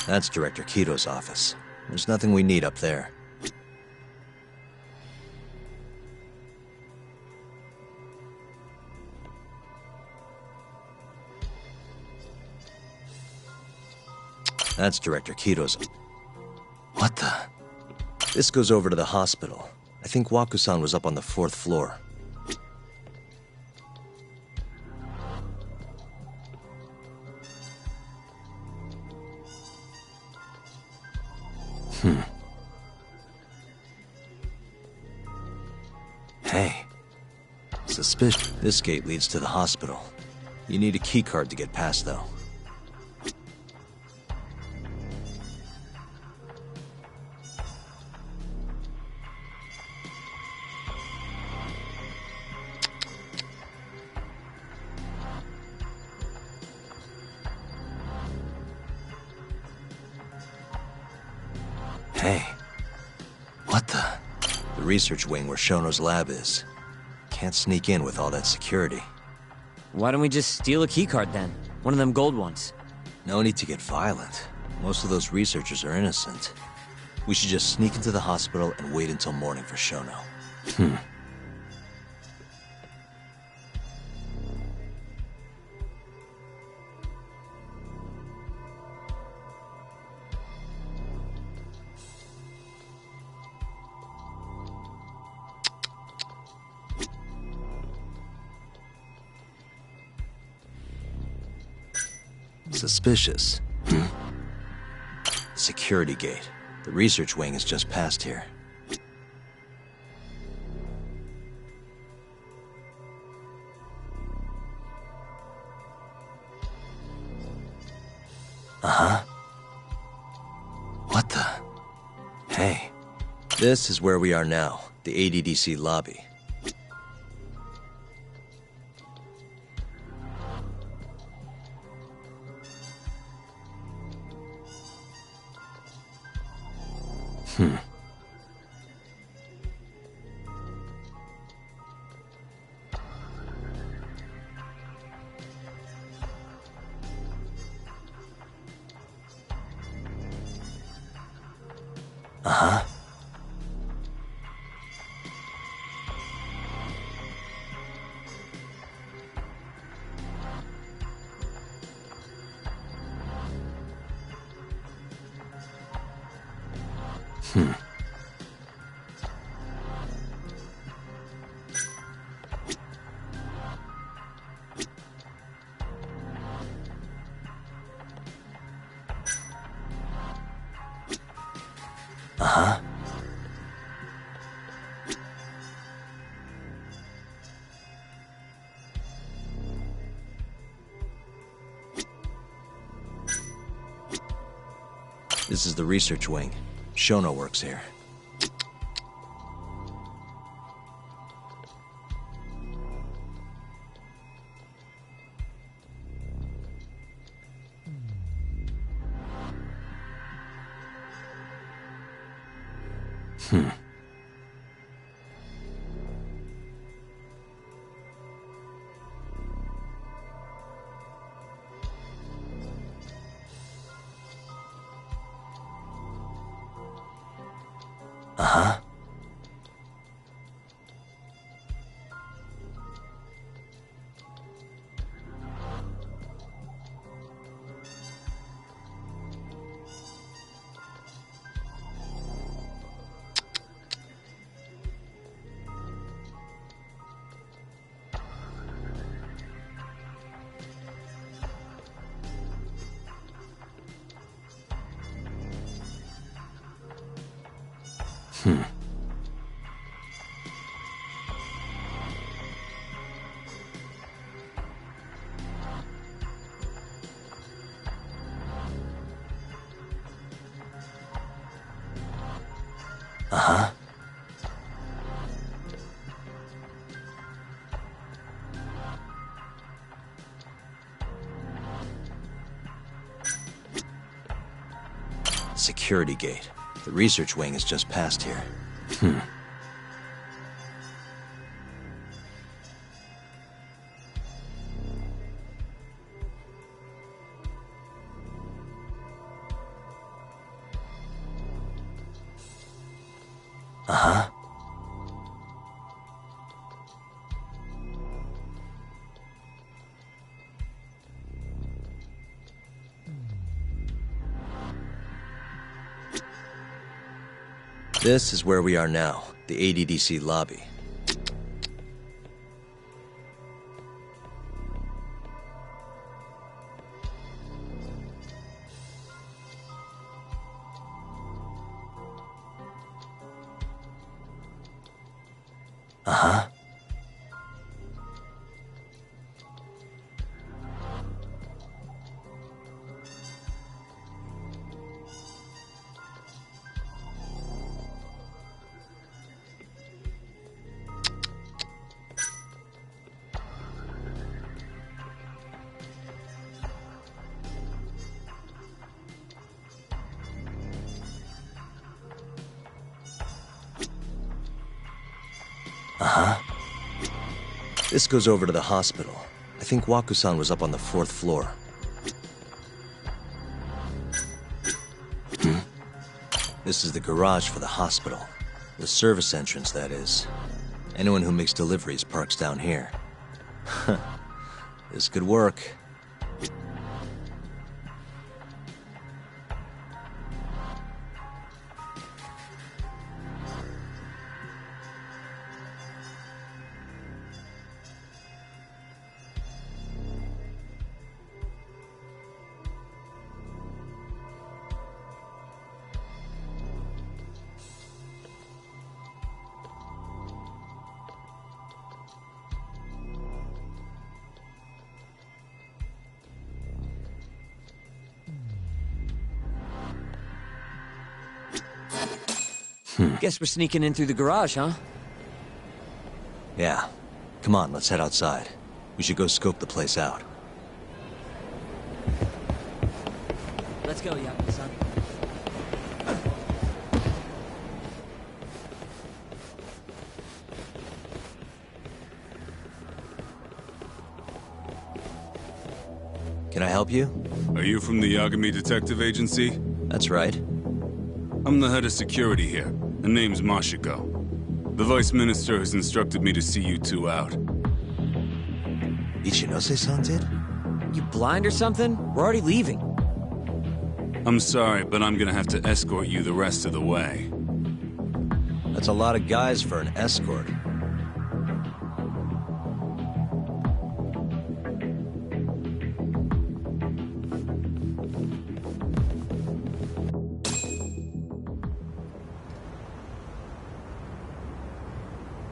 That's Director Kito's office. There's nothing we need up there. That's Director Kito's... What the... This goes over to the hospital. I think Waku-san was up on the 4th floor. Hey. Suspicious. This gate leads to the hospital. You need a keycard to get past, though. Hey. What the? The research wing where Shono's lab is. Can't sneak in with all that security. Why don't we just steal a keycard then? One of them gold ones. No need to get violent. Most of those researchers are innocent. We should just sneak into the hospital and wait until morning for Shono. Suspicious. Security gate. The research wing is just past here. Uh-huh. What the? Hey. This is where we are now, the ADDC lobby. Uh-huh. Uh-huh. This is the research wing. Shono works here. Uh-huh. Uh-huh. Security gate. The research wing is just past here. Uh-huh. This is where we are now, the ADDC lobby. Uh-huh. Uh-huh. This goes over to the hospital. I think Waku-san was up on the 4th floor. This is the garage for the hospital. The service entrance, that is. Anyone who makes deliveries parks down here. This could work. Guess we're sneaking in through the garage, huh? Yeah. Come on, let's head outside. We should go scope the place out. Let's go, Yaku-san. help you? Are you from the Yagami Detective Agency? That's right. I'm the head of security here. Her name's Mashiko. The Vice Minister has instructed me to see you two out. Ichinose-san did? You blind or something? We're already leaving. I'm sorry, but I'm gonna have to escort you the rest of the way. That's a lot of guys for an escort.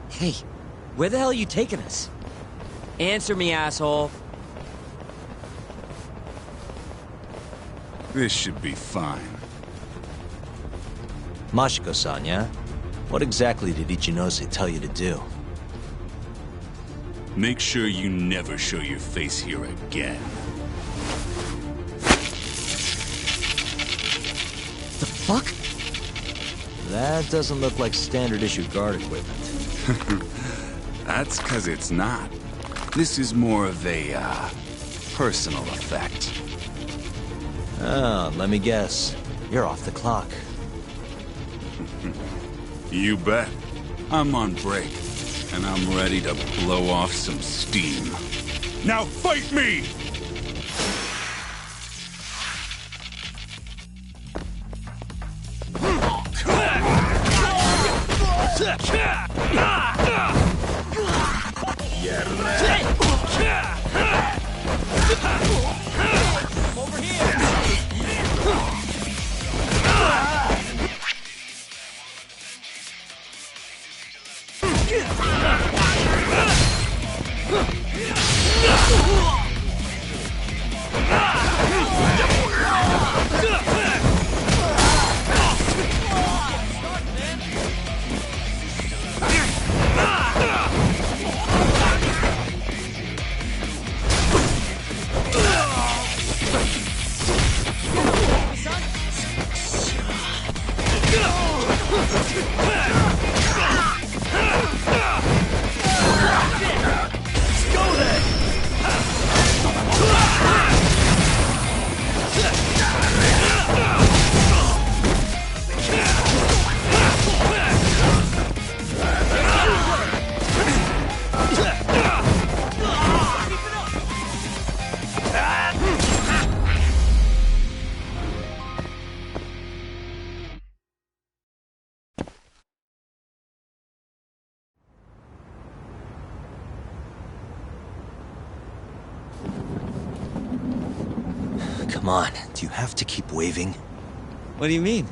Hey, where the hell are you taking us? Answer me, asshole. This should be fine. Mashiko-san, yeah? What exactly did Ichinose tell you to do? Make sure you never show your face here again. The fuck? That doesn't look like standard issue guard equipment. That's 'cause it's not. This is more of a, personal effect. Oh, let me guess. You're off the clock. You bet. I'm on break, and I'm ready to blow off some steam. Now fight me! Over here! Come on, do you have to keep waving? What do you mean?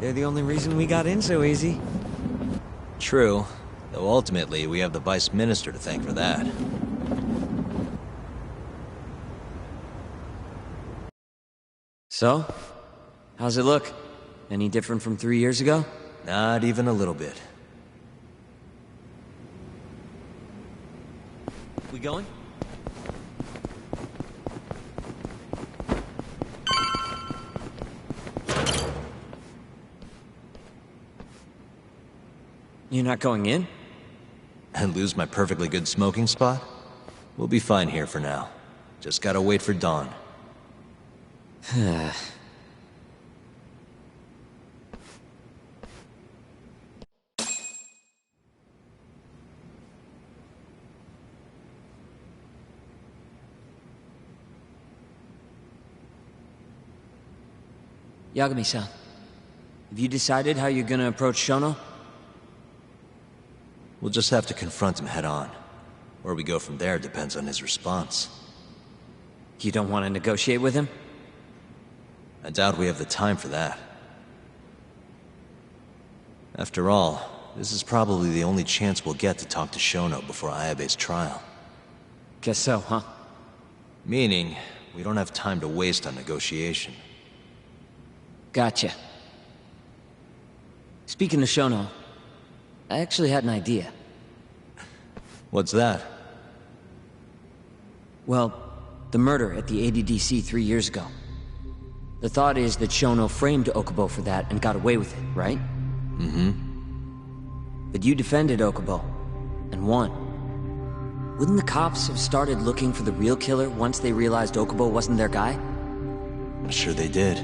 They're the only reason we got in so easy. True, though ultimately we have the Vice Minister to thank for that. So? How's it look? Any different from 3 years ago? Not even a little bit. We going? You're not going in? And lose my perfectly good smoking spot? We'll be fine here for now. Just gotta wait for dawn. Yagami-san, have you decided how you're gonna approach Shono? We'll just have to confront him head on. Where we go from there depends on his response. You don't want to negotiate with him? I doubt we have the time for that. After all, this is probably the only chance we'll get to talk to Shono before Ayabe's trial. Guess so, huh? Meaning, we don't have time to waste on negotiation. Gotcha. Speaking of Shono, I actually had an idea. What's that? Well, the murder at the ADDC 3 years ago. The thought is that Shono framed Okubo for that and got away with it, right? Mm-hmm. But you defended Okubo, and won. Wouldn't the cops have started looking for the real killer once they realized Okubo wasn't their guy? I'm sure they did.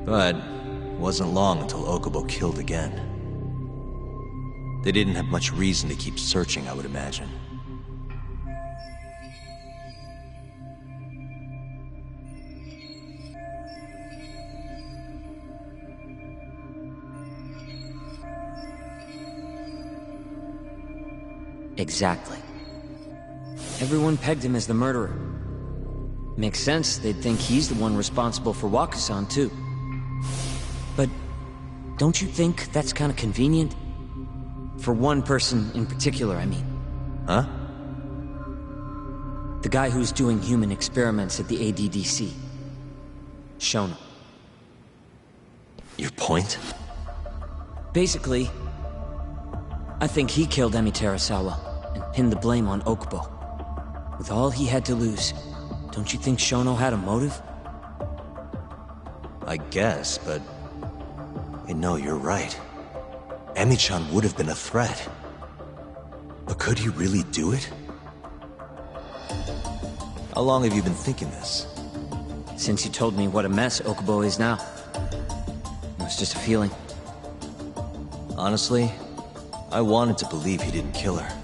But it wasn't long until Okubo killed again. They didn't have much reason to keep searching, I would imagine. Exactly. Everyone pegged him as the murderer. Makes sense, they'd think he's the one responsible for Wakusan, too. But don't you think that's kind of convenient? For one person in particular, I mean. Huh? The guy who's doing human experiments at the ADDC. Shono. Your point? Basically, I think he killed Emi Terasawa and pinned the blame on Okubo. With all he had to lose, don't you think Shono had a motive? I guess, but... Hey, no, you're right. Emi-chan would have been a threat. But could he really do it? How long have you been thinking this? Since you told me what a mess Okubo is now. It was just a feeling. Honestly, I wanted to believe he didn't kill her.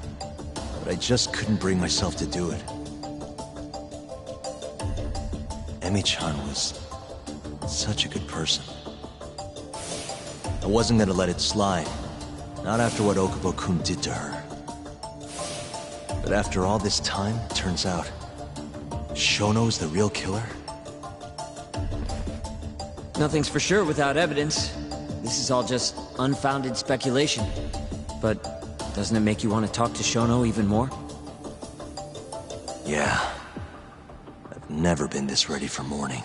But I just couldn't bring myself to do it. Emi-chan was such a good person. I wasn't gonna let it slide. Not after what Okubo-kun did to her. But after all this time, it turns out Shono's the real killer? Nothing's for sure without evidence. This is all just unfounded speculation. But doesn't it make you want to talk to Shono even more? Yeah. I've never been this ready for morning.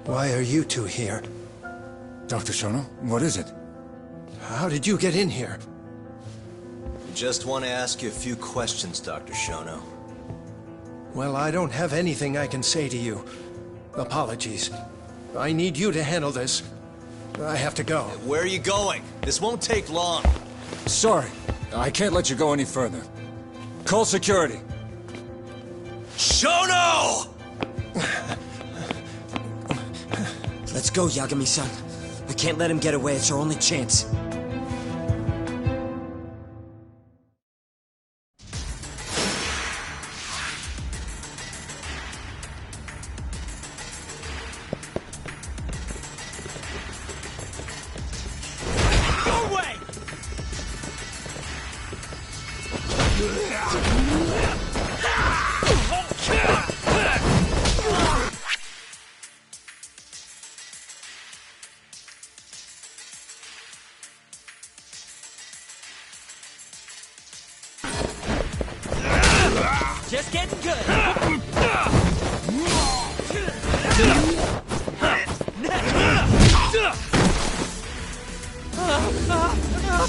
Why are you two here? Dr. Shono, what is it? How did you get in here? I just want to ask you a few questions, Dr. Shono. Well, I don't have anything I can say to you. Apologies. I need you to handle this. I have to go. Where are you going? This won't take long. Sorry, I can't let you go any further. Call security. Shono! Let's go, Yagami-san. I can't let him get away. It's our only chance. Go away! Just getting good.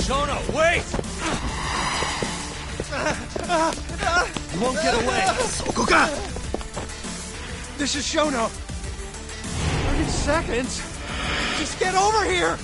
Shono, wait! You won't get away. Sokoka! This is Shono. 30 seconds. Just get over here.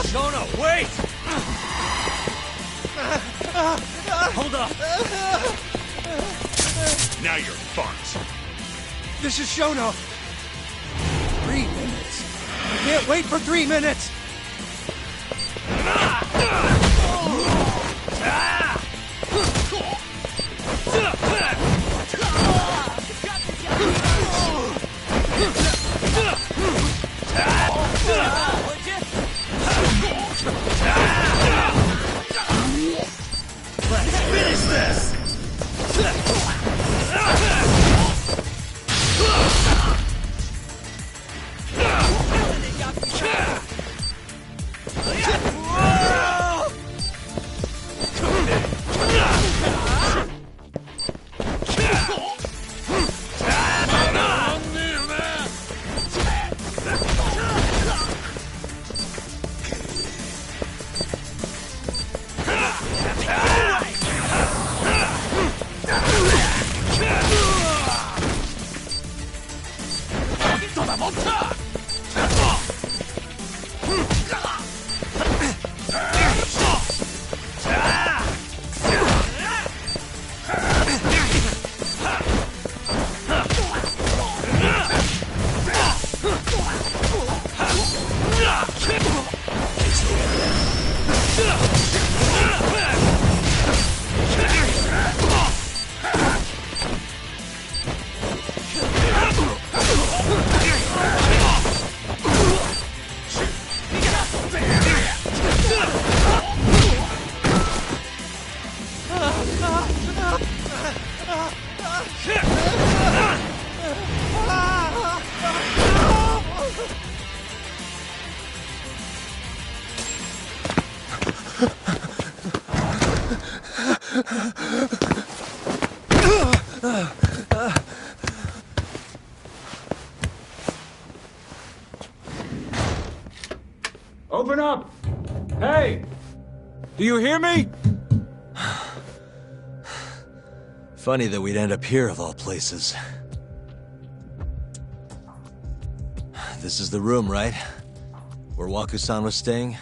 Shono, wait! Hold up. Now you're fucked. This is Shono. 3 minutes. I can't wait for 3 minutes. Let's finish this! Open up! Hey! Do you hear me? Funny that we'd end up here of all places. This is the room, right? Where Waku-san was staying?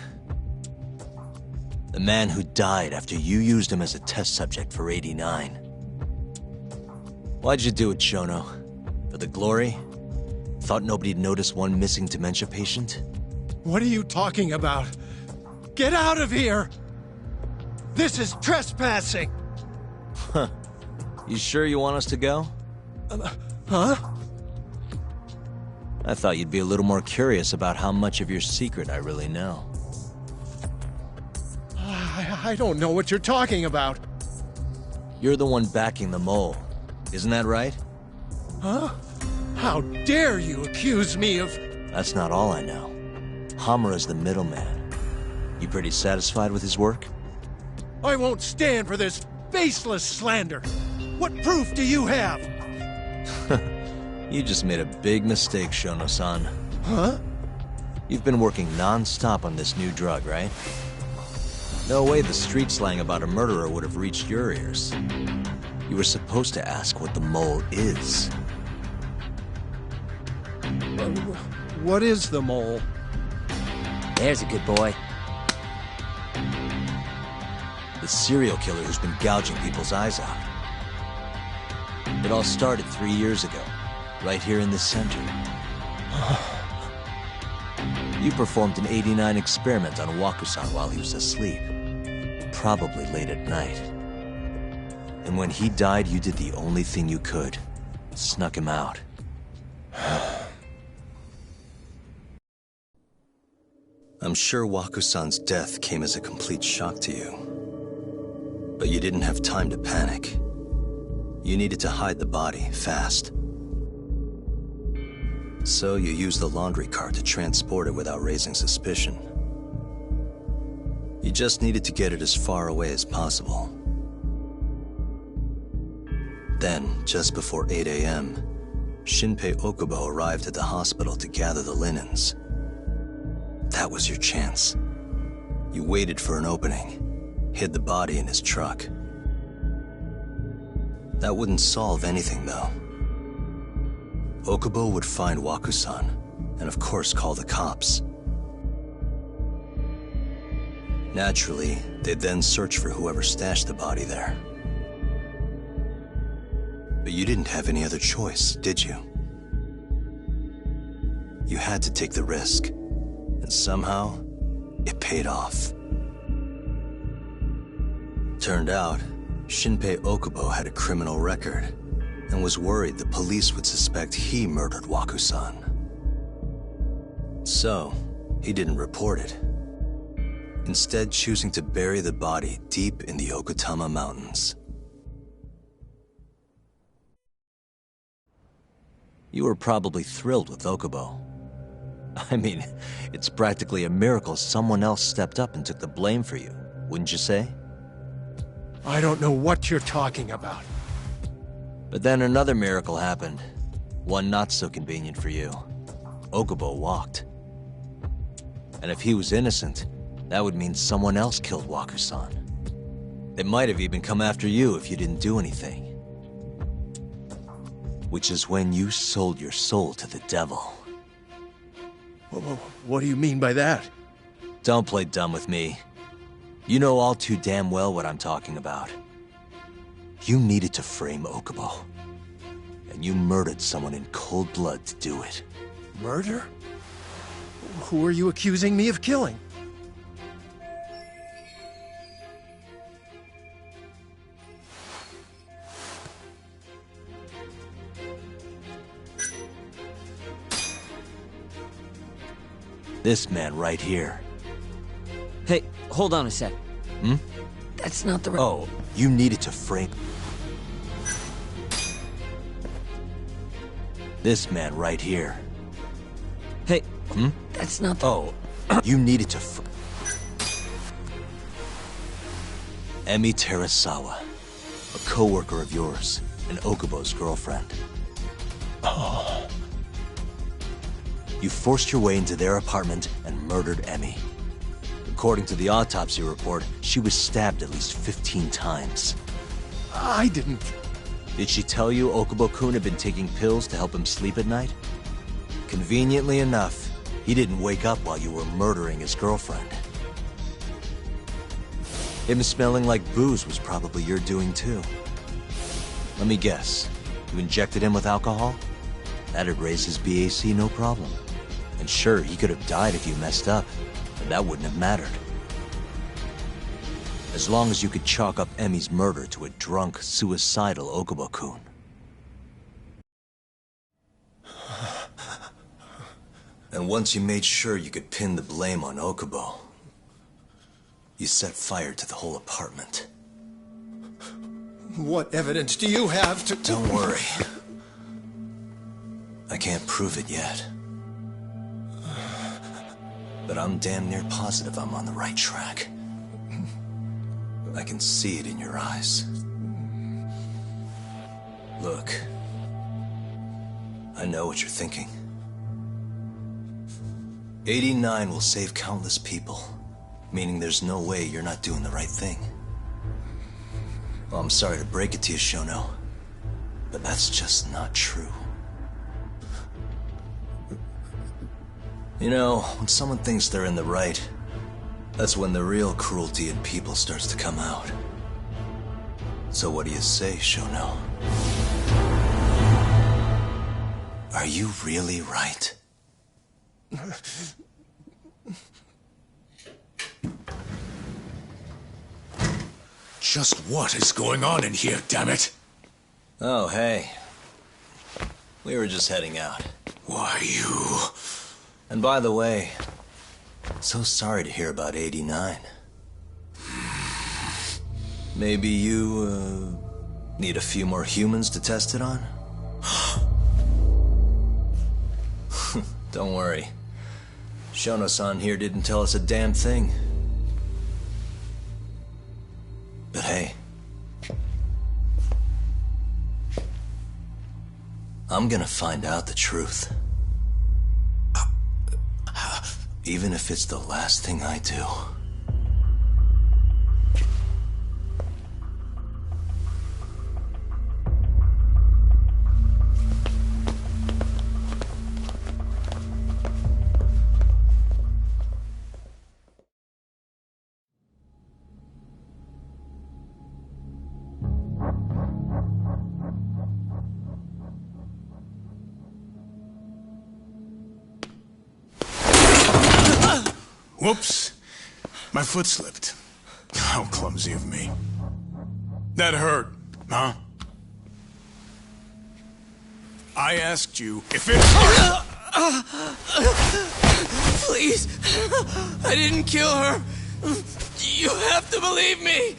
The man who died after you used him as a test subject for 89. Why'd you do it, Shono? For the glory? Thought nobody'd notice one missing dementia patient? What are you talking about? Get out of here! This is trespassing! Huh. You sure you want us to go? Huh? I thought you'd be a little more curious about how much of your secret I really know. I don't know what you're talking about. You're the one backing the mole. Isn't that right? Huh? How dare you accuse me of... That's not all I know. Hamura's the middleman. You pretty satisfied with his work? I won't stand for this baseless slander. What proof do you have? You just made a big mistake, Shono-san. Huh? You've been working non-stop on this new drug, right? No way the street slang about a murderer would have reached your ears. You were supposed to ask what the mole is. What is the mole? There's a good boy. The serial killer who's been gouging people's eyes out. It all started 3 years ago, right here in the center. You performed an 89 experiment on Waku-san while he was asleep. Probably late at night. And when he died, you did the only thing you could. Snuck him out. I'm sure Waku-san's death came as a complete shock to you. But you didn't have time to panic. You needed to hide the body, fast. So you used the laundry cart to transport it without raising suspicion. You just needed to get it as far away as possible. Then, just before 8 a.m., Shinpei Okubo arrived at the hospital to gather the linens. That was your chance. You waited for an opening, hid the body in his truck. That wouldn't solve anything, though. Okubo would find Waku-san, and of course call the cops. Naturally, they'd then search for whoever stashed the body there. But you didn't have any other choice, did you? You had to take the risk, and somehow, it paid off. Turned out, Shinpei Okubo had a criminal record, and was worried the police would suspect he murdered Waku-san. So, he didn't report it, instead choosing to bury the body deep in the Okutama Mountains. You were probably thrilled with Okubo. I mean, it's practically a miracle someone else stepped up and took the blame for you, wouldn't you say? I don't know what you're talking about. But then another miracle happened. One not so convenient for you. Okubo walked. And if he was innocent, that would mean someone else killed Waku-san. They might have even come after you if you didn't do anything. Which is when you sold your soul to the devil. What do you mean by that? Don't play dumb with me. You know all too damn well what I'm talking about. You needed to frame Okubo. And you murdered someone in cold blood to do it. Murder? Who are you accusing me of killing? This man right here. Hey, hold on a sec. Hmm? That's not the right... Oh, you needed to frame... This man right here. Hey, hmm? That's not the... Oh, you needed to Emi Terasawa, a co-worker of yours, and Okubo's girlfriend. Oh. You forced your way into their apartment and murdered Emi. According to the autopsy report, she was stabbed at least 15 times. I didn't... Did she tell you Okubo-kun had been taking pills to help him sleep at night? Conveniently enough, he didn't wake up while you were murdering his girlfriend. Him smelling like booze was probably your doing too. Let me guess, you injected him with alcohol? That'd raise his BAC no problem. And sure, he could have died if you messed up, but that wouldn't have mattered. As long as you could chalk up Emi's murder to a drunk, suicidal Okubo-kun. And once you made sure you could pin the blame on Okubo, you set fire to the whole apartment. What evidence do you have to... Don't worry. I can't prove it yet. But I'm damn near positive I'm on the right track. I can see it in your eyes. Look, I know what you're thinking. 89 will save countless people, meaning there's no way you're not doing the right thing. Well, I'm sorry to break it to you, Shono, but that's just not true. You know, when someone thinks they're in the right, that's when the real cruelty in people starts to come out. So what do you say, Shono? Are you really right? Just what is going on in here, damn it? Oh, hey. We were just heading out. Why, you... And by the way, so sorry to hear about 89. Maybe you, need a few more humans to test it on? Don't worry. Shono-san here didn't tell us a damn thing. But hey, I'm gonna find out the truth. Even if it's the last thing I do. Whoops. My foot slipped. How clumsy of me. That hurt, huh? I asked you if it hurt! Please! I didn't kill her! You have to believe me!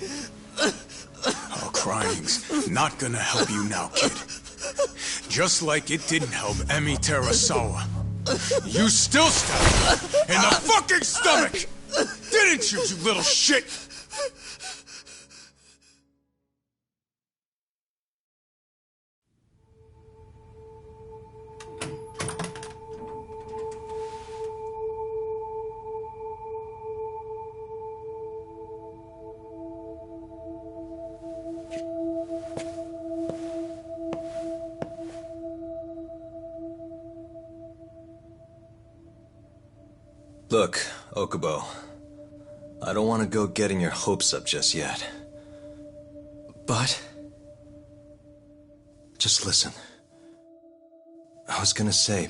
Oh, crying's not gonna help you now, kid. Just like it didn't help Emi Terasawa. You still stabbed her in the fucking stomach! Didn't you, you little shit? Look, Okubo, I don't want to go getting your hopes up just yet. But... just listen. I was gonna say...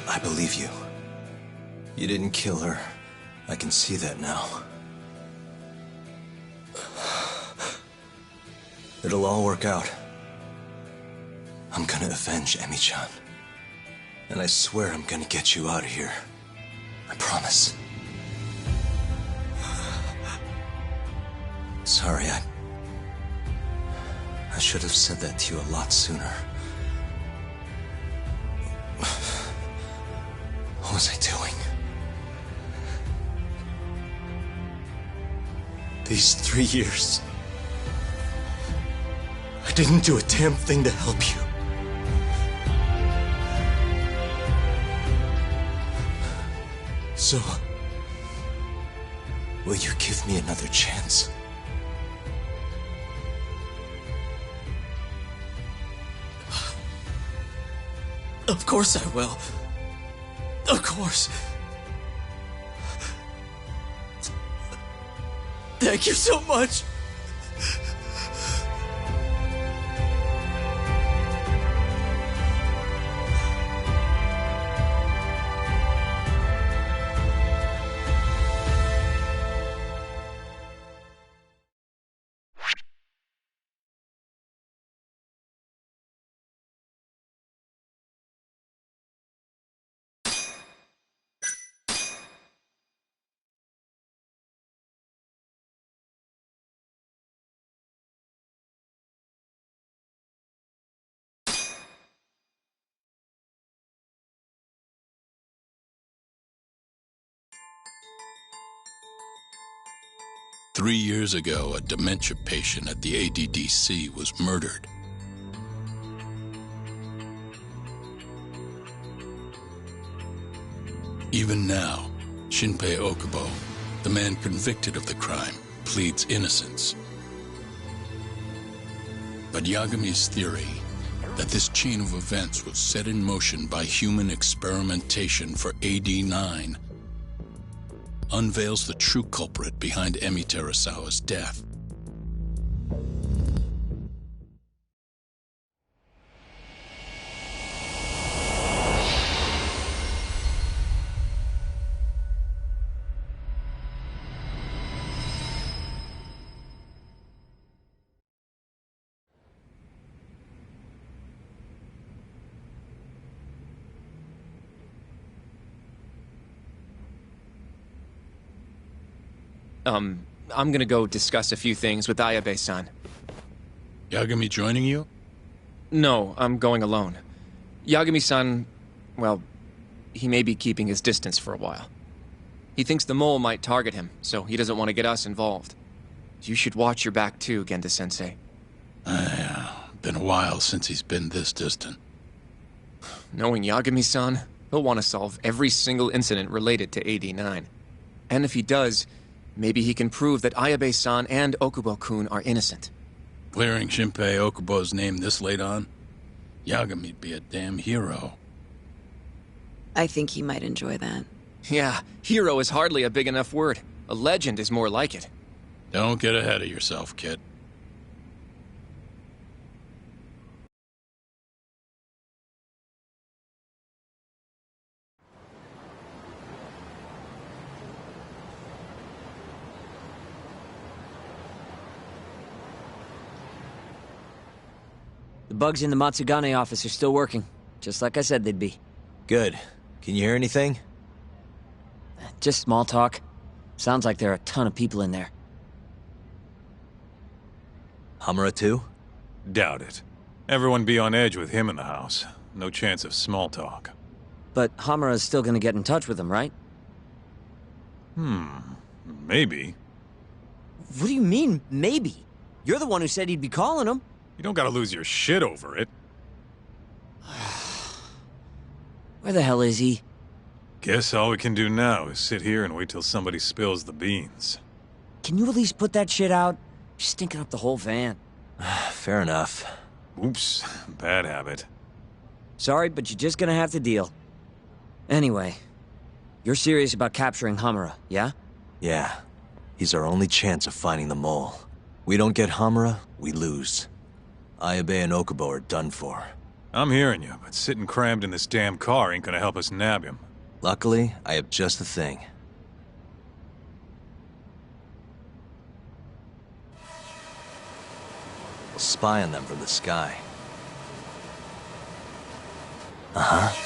I believe you. You didn't kill her. I can see that now. It'll all work out. I'm gonna avenge Emi-chan. And I swear I'm gonna get you out of here. I promise. Sorry, I should have said that to you a lot sooner. What was I doing? These 3 years, I didn't do a damn thing to help you. So, will you give me another chance? Of course I will. Of course. Thank you so much. Three years ago, a dementia patient at the ADDC was murdered. Even now, Shinpei Okubo, the man convicted of the crime, pleads innocence. But Yagami's theory that this chain of events was set in motion by human experimentation for AD-9 unveils the true culprit behind Emi Terasawa's death. I'm gonna go discuss a few things with Ayabe-san. Yagami joining you? No, I'm going alone. Yagami-san, well, he may be keeping his distance for a while. He thinks the mole might target him, so he doesn't want to get us involved. You should watch your back too, Genda-sensei. Been a while since he's been this distant. Knowing Yagami-san, he'll want to solve every single incident related to AD-9. And if he does, maybe he can prove that Ayabe-san and Okubo-kun are innocent. Clearing Shinpei Okubo's name this late on? Yagami'd be a damn hero. I think he might enjoy that. Yeah, hero is hardly a big enough word. A legend is more like it. Don't get ahead of yourself, kid. bugs in the Matsugane office are still working, just like I said they'd be. Good. Can you hear anything? Just small talk. Sounds like there are a ton of people in there. Hamura too? Doubt it. Everyone be on edge with him in the house. No chance of small talk. But Hamura's still gonna get in touch with him, right? Maybe. What do you mean, maybe? You're the one who said he'd be calling him. You don't gotta lose your shit over it. Where the hell is he? Guess all we can do now is sit here and wait till somebody spills the beans. Can you at least put that shit out? You're stinking up the whole van. Fair enough. Oops, bad habit. Sorry, but you're just gonna have to deal. Anyway, you're serious about capturing Hamura, yeah? Yeah. He's our only chance of finding the mole. We don't get Hamura, we lose. Ayabe and Okubo are done for. I'm hearing you, but sitting crammed in this damn car ain't gonna help us nab him. Luckily, I have just the thing. We'll spy on them from the sky. Uh-huh.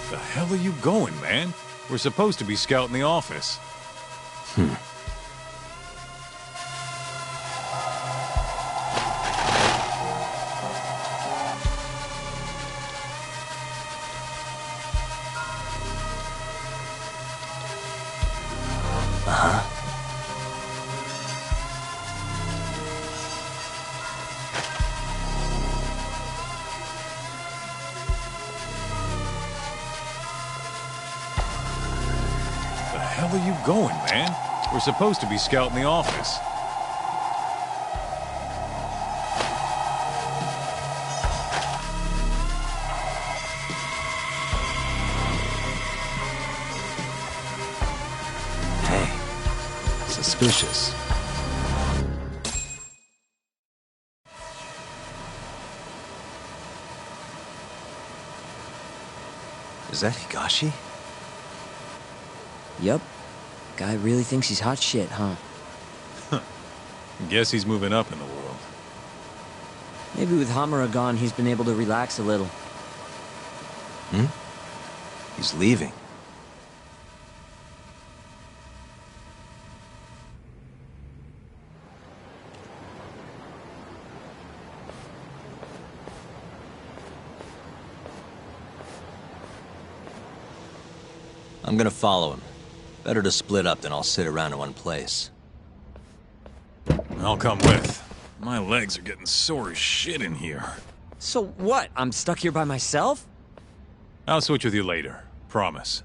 The hell are you going, man? We're supposed to be scouting the office. Where are you going, man? We're supposed to be scouting the office. Hey, suspicious. Is that Higashi? Yep. Guy really thinks he's hot shit, huh? Guess he's moving up in the world. Maybe with Hamura gone, he's been able to relax a little. He's leaving. I'm gonna follow him. Better to split up than I'll sit around in one place. I'll come with. My legs are getting sore as shit in here. So what? I'm stuck here by myself? I'll switch with you later. Promise.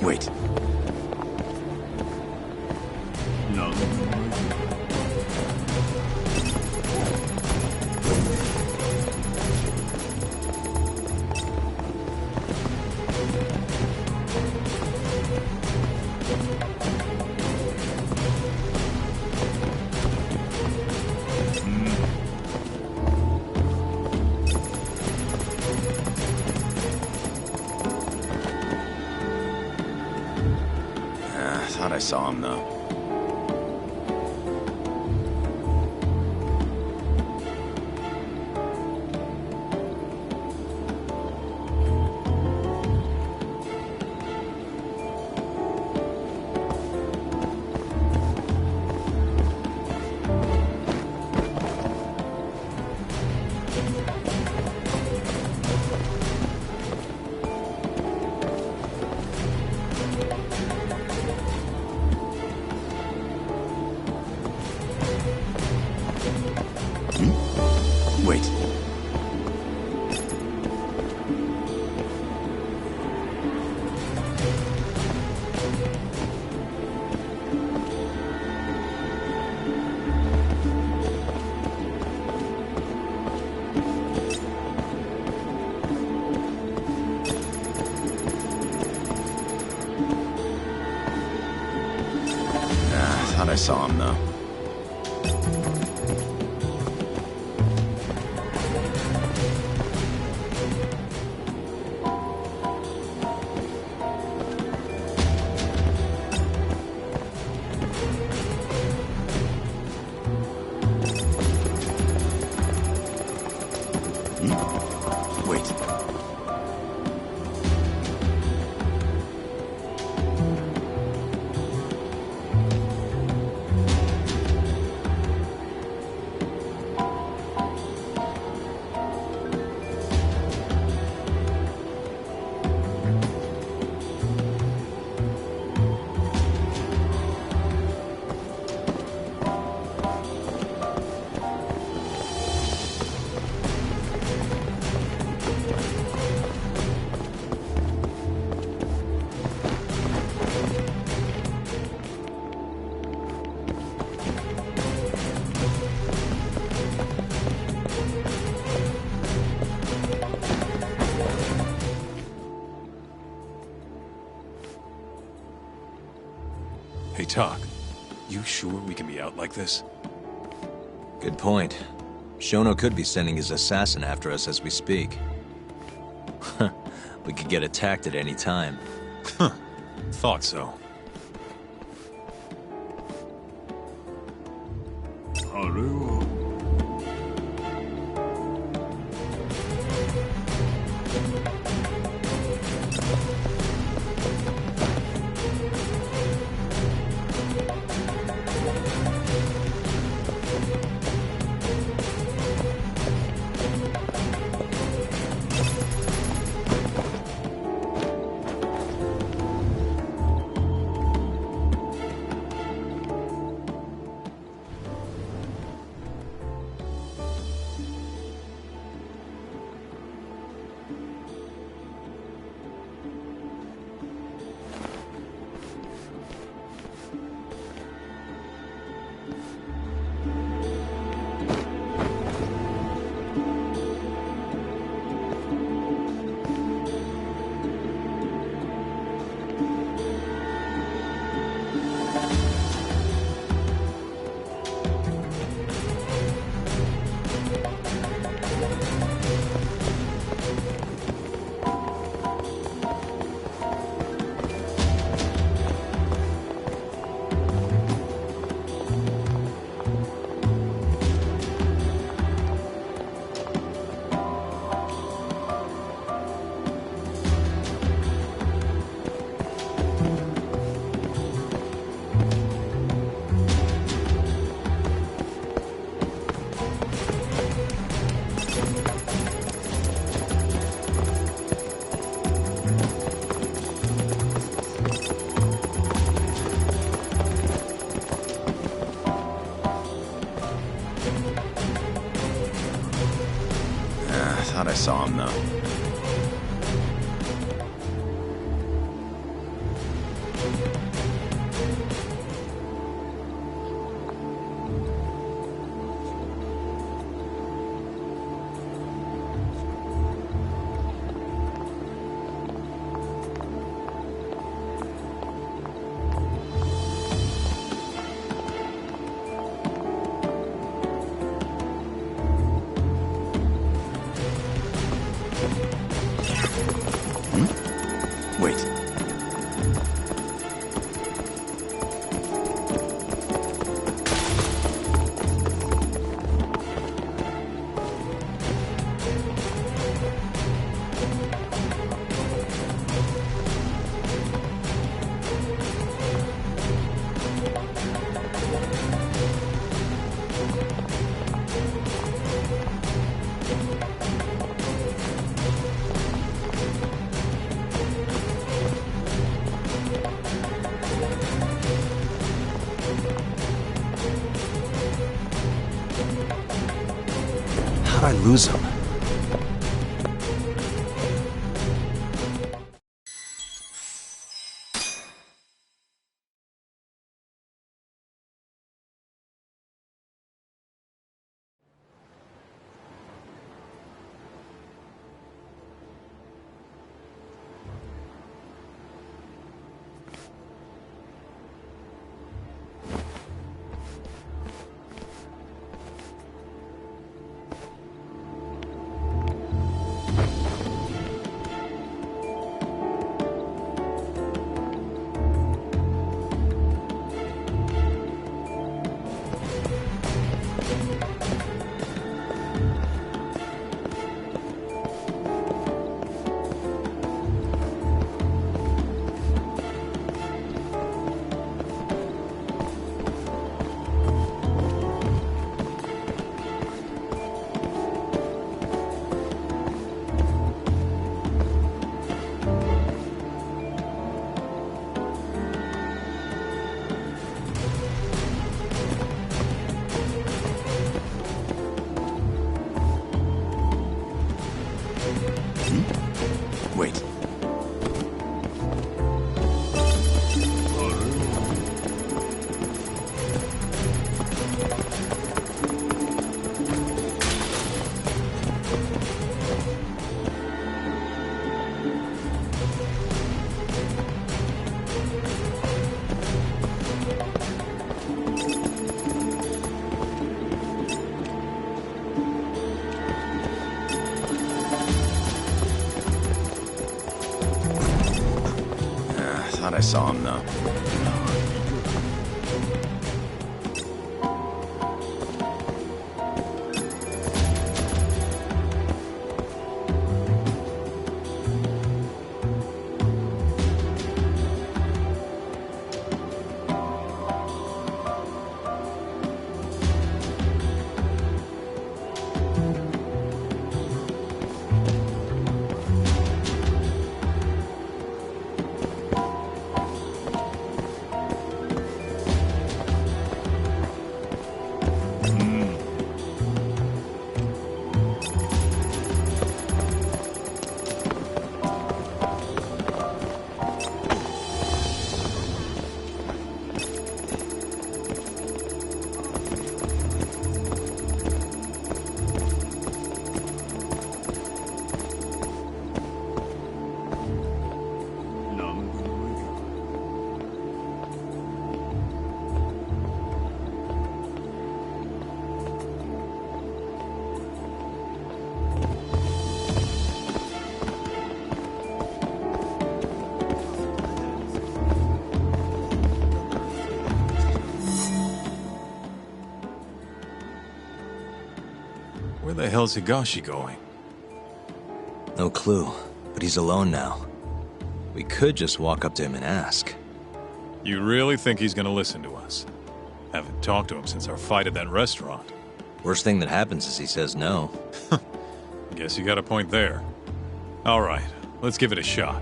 Wait. No. I thought I saw him, though. Wait. I thought I saw him, though. Wait. Hey, Talk. You sure we can be out like this? Good point. Shono could be sending his assassin after us as we speak. We could get attacked at any time. Huh. Thought so. Thought I saw him, though. I lose him? Wait. Thought I saw him, though. Where the hell's Higashi going? No clue, but he's alone now. We could just walk up to him and ask. You really think he's gonna listen to us? Haven't talked to him since our fight at that restaurant. Worst thing that happens is he says no. Guess you got a point there. All right, let's give it a shot.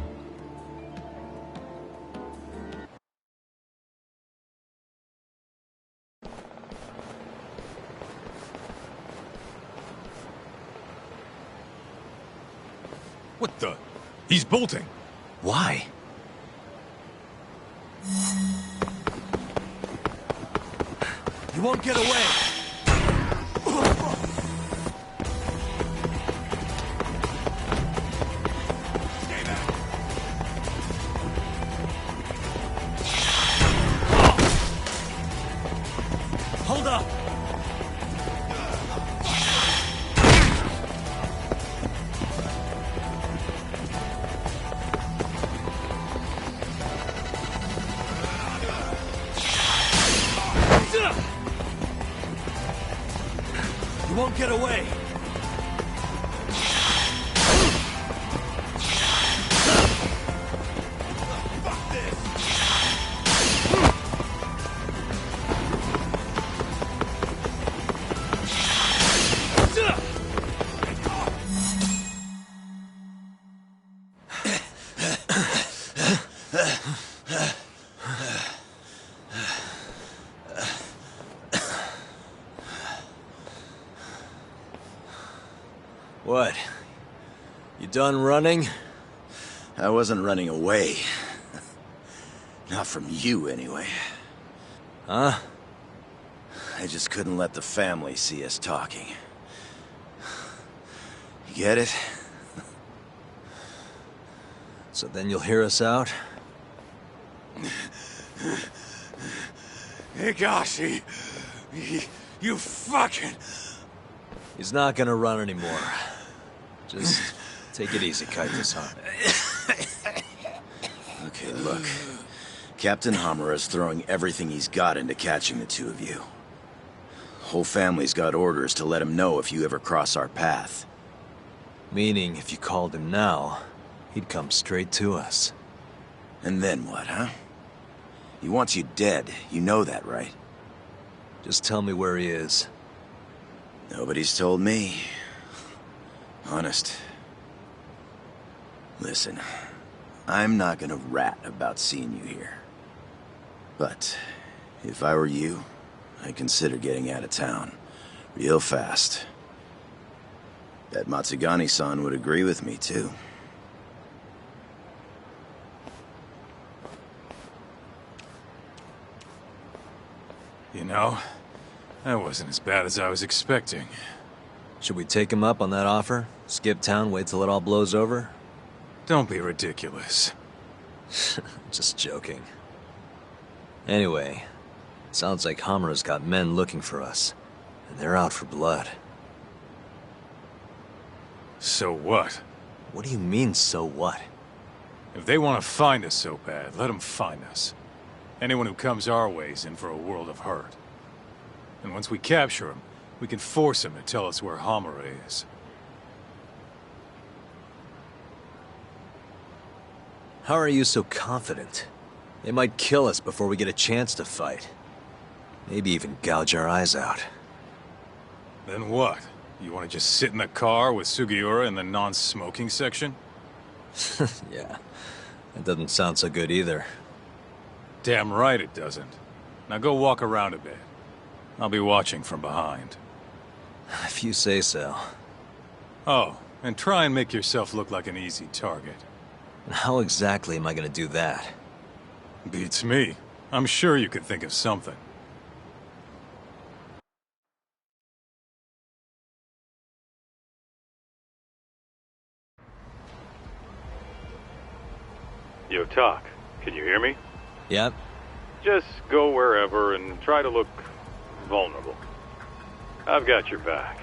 What the? He's bolting. Why? You won't get away! Hold up! You won't get away! What? You done running? I wasn't running away. Not from you, anyway. Huh? I just couldn't let the family see us talking. You get it? So then you'll hear us out? Higashi, you fucking... He's not gonna run anymore. Just take it easy, Kaito-san. Okay, look. Captain Hamura's throwing everything he's got into catching the two of you. Whole family's got orders to let him know if you ever cross our path. Meaning, if you called him now, he'd come straight to us. And then what, huh? He wants you dead. You know that, right? Just tell me where he is. Nobody's told me. Honest. Listen, I'm not gonna rat about seeing you here. But, if I were you, I'd consider getting out of town. Real fast. Bet Matsugani-san would agree with me, too. You know, that wasn't as bad as I was expecting. Should we take him up on that offer? Skip town, wait till it all blows over? Don't be ridiculous. Just joking. Anyway, sounds like Hamura's got men looking for us, and they're out for blood. So what? What do you mean, so what? If they want to find us so bad, let them find us. Anyone who comes our way is in for a world of hurt. And once we capture him, we can force him to tell us where Hamura is. How are you so confident? They might kill us before we get a chance to fight. Maybe even gouge our eyes out. Then what? You want to just sit in the car with Sugiura in the non-smoking section? Yeah, that doesn't sound so good either. Damn right it doesn't. Now go walk around a bit. I'll be watching from behind. If you say so. Oh, and try and make yourself look like an easy target. How exactly am I gonna do that? Beats me. I'm sure you could think of something. Yo, Talk, can you hear me? Yep. Just go wherever and try to look vulnerable. I've got your back.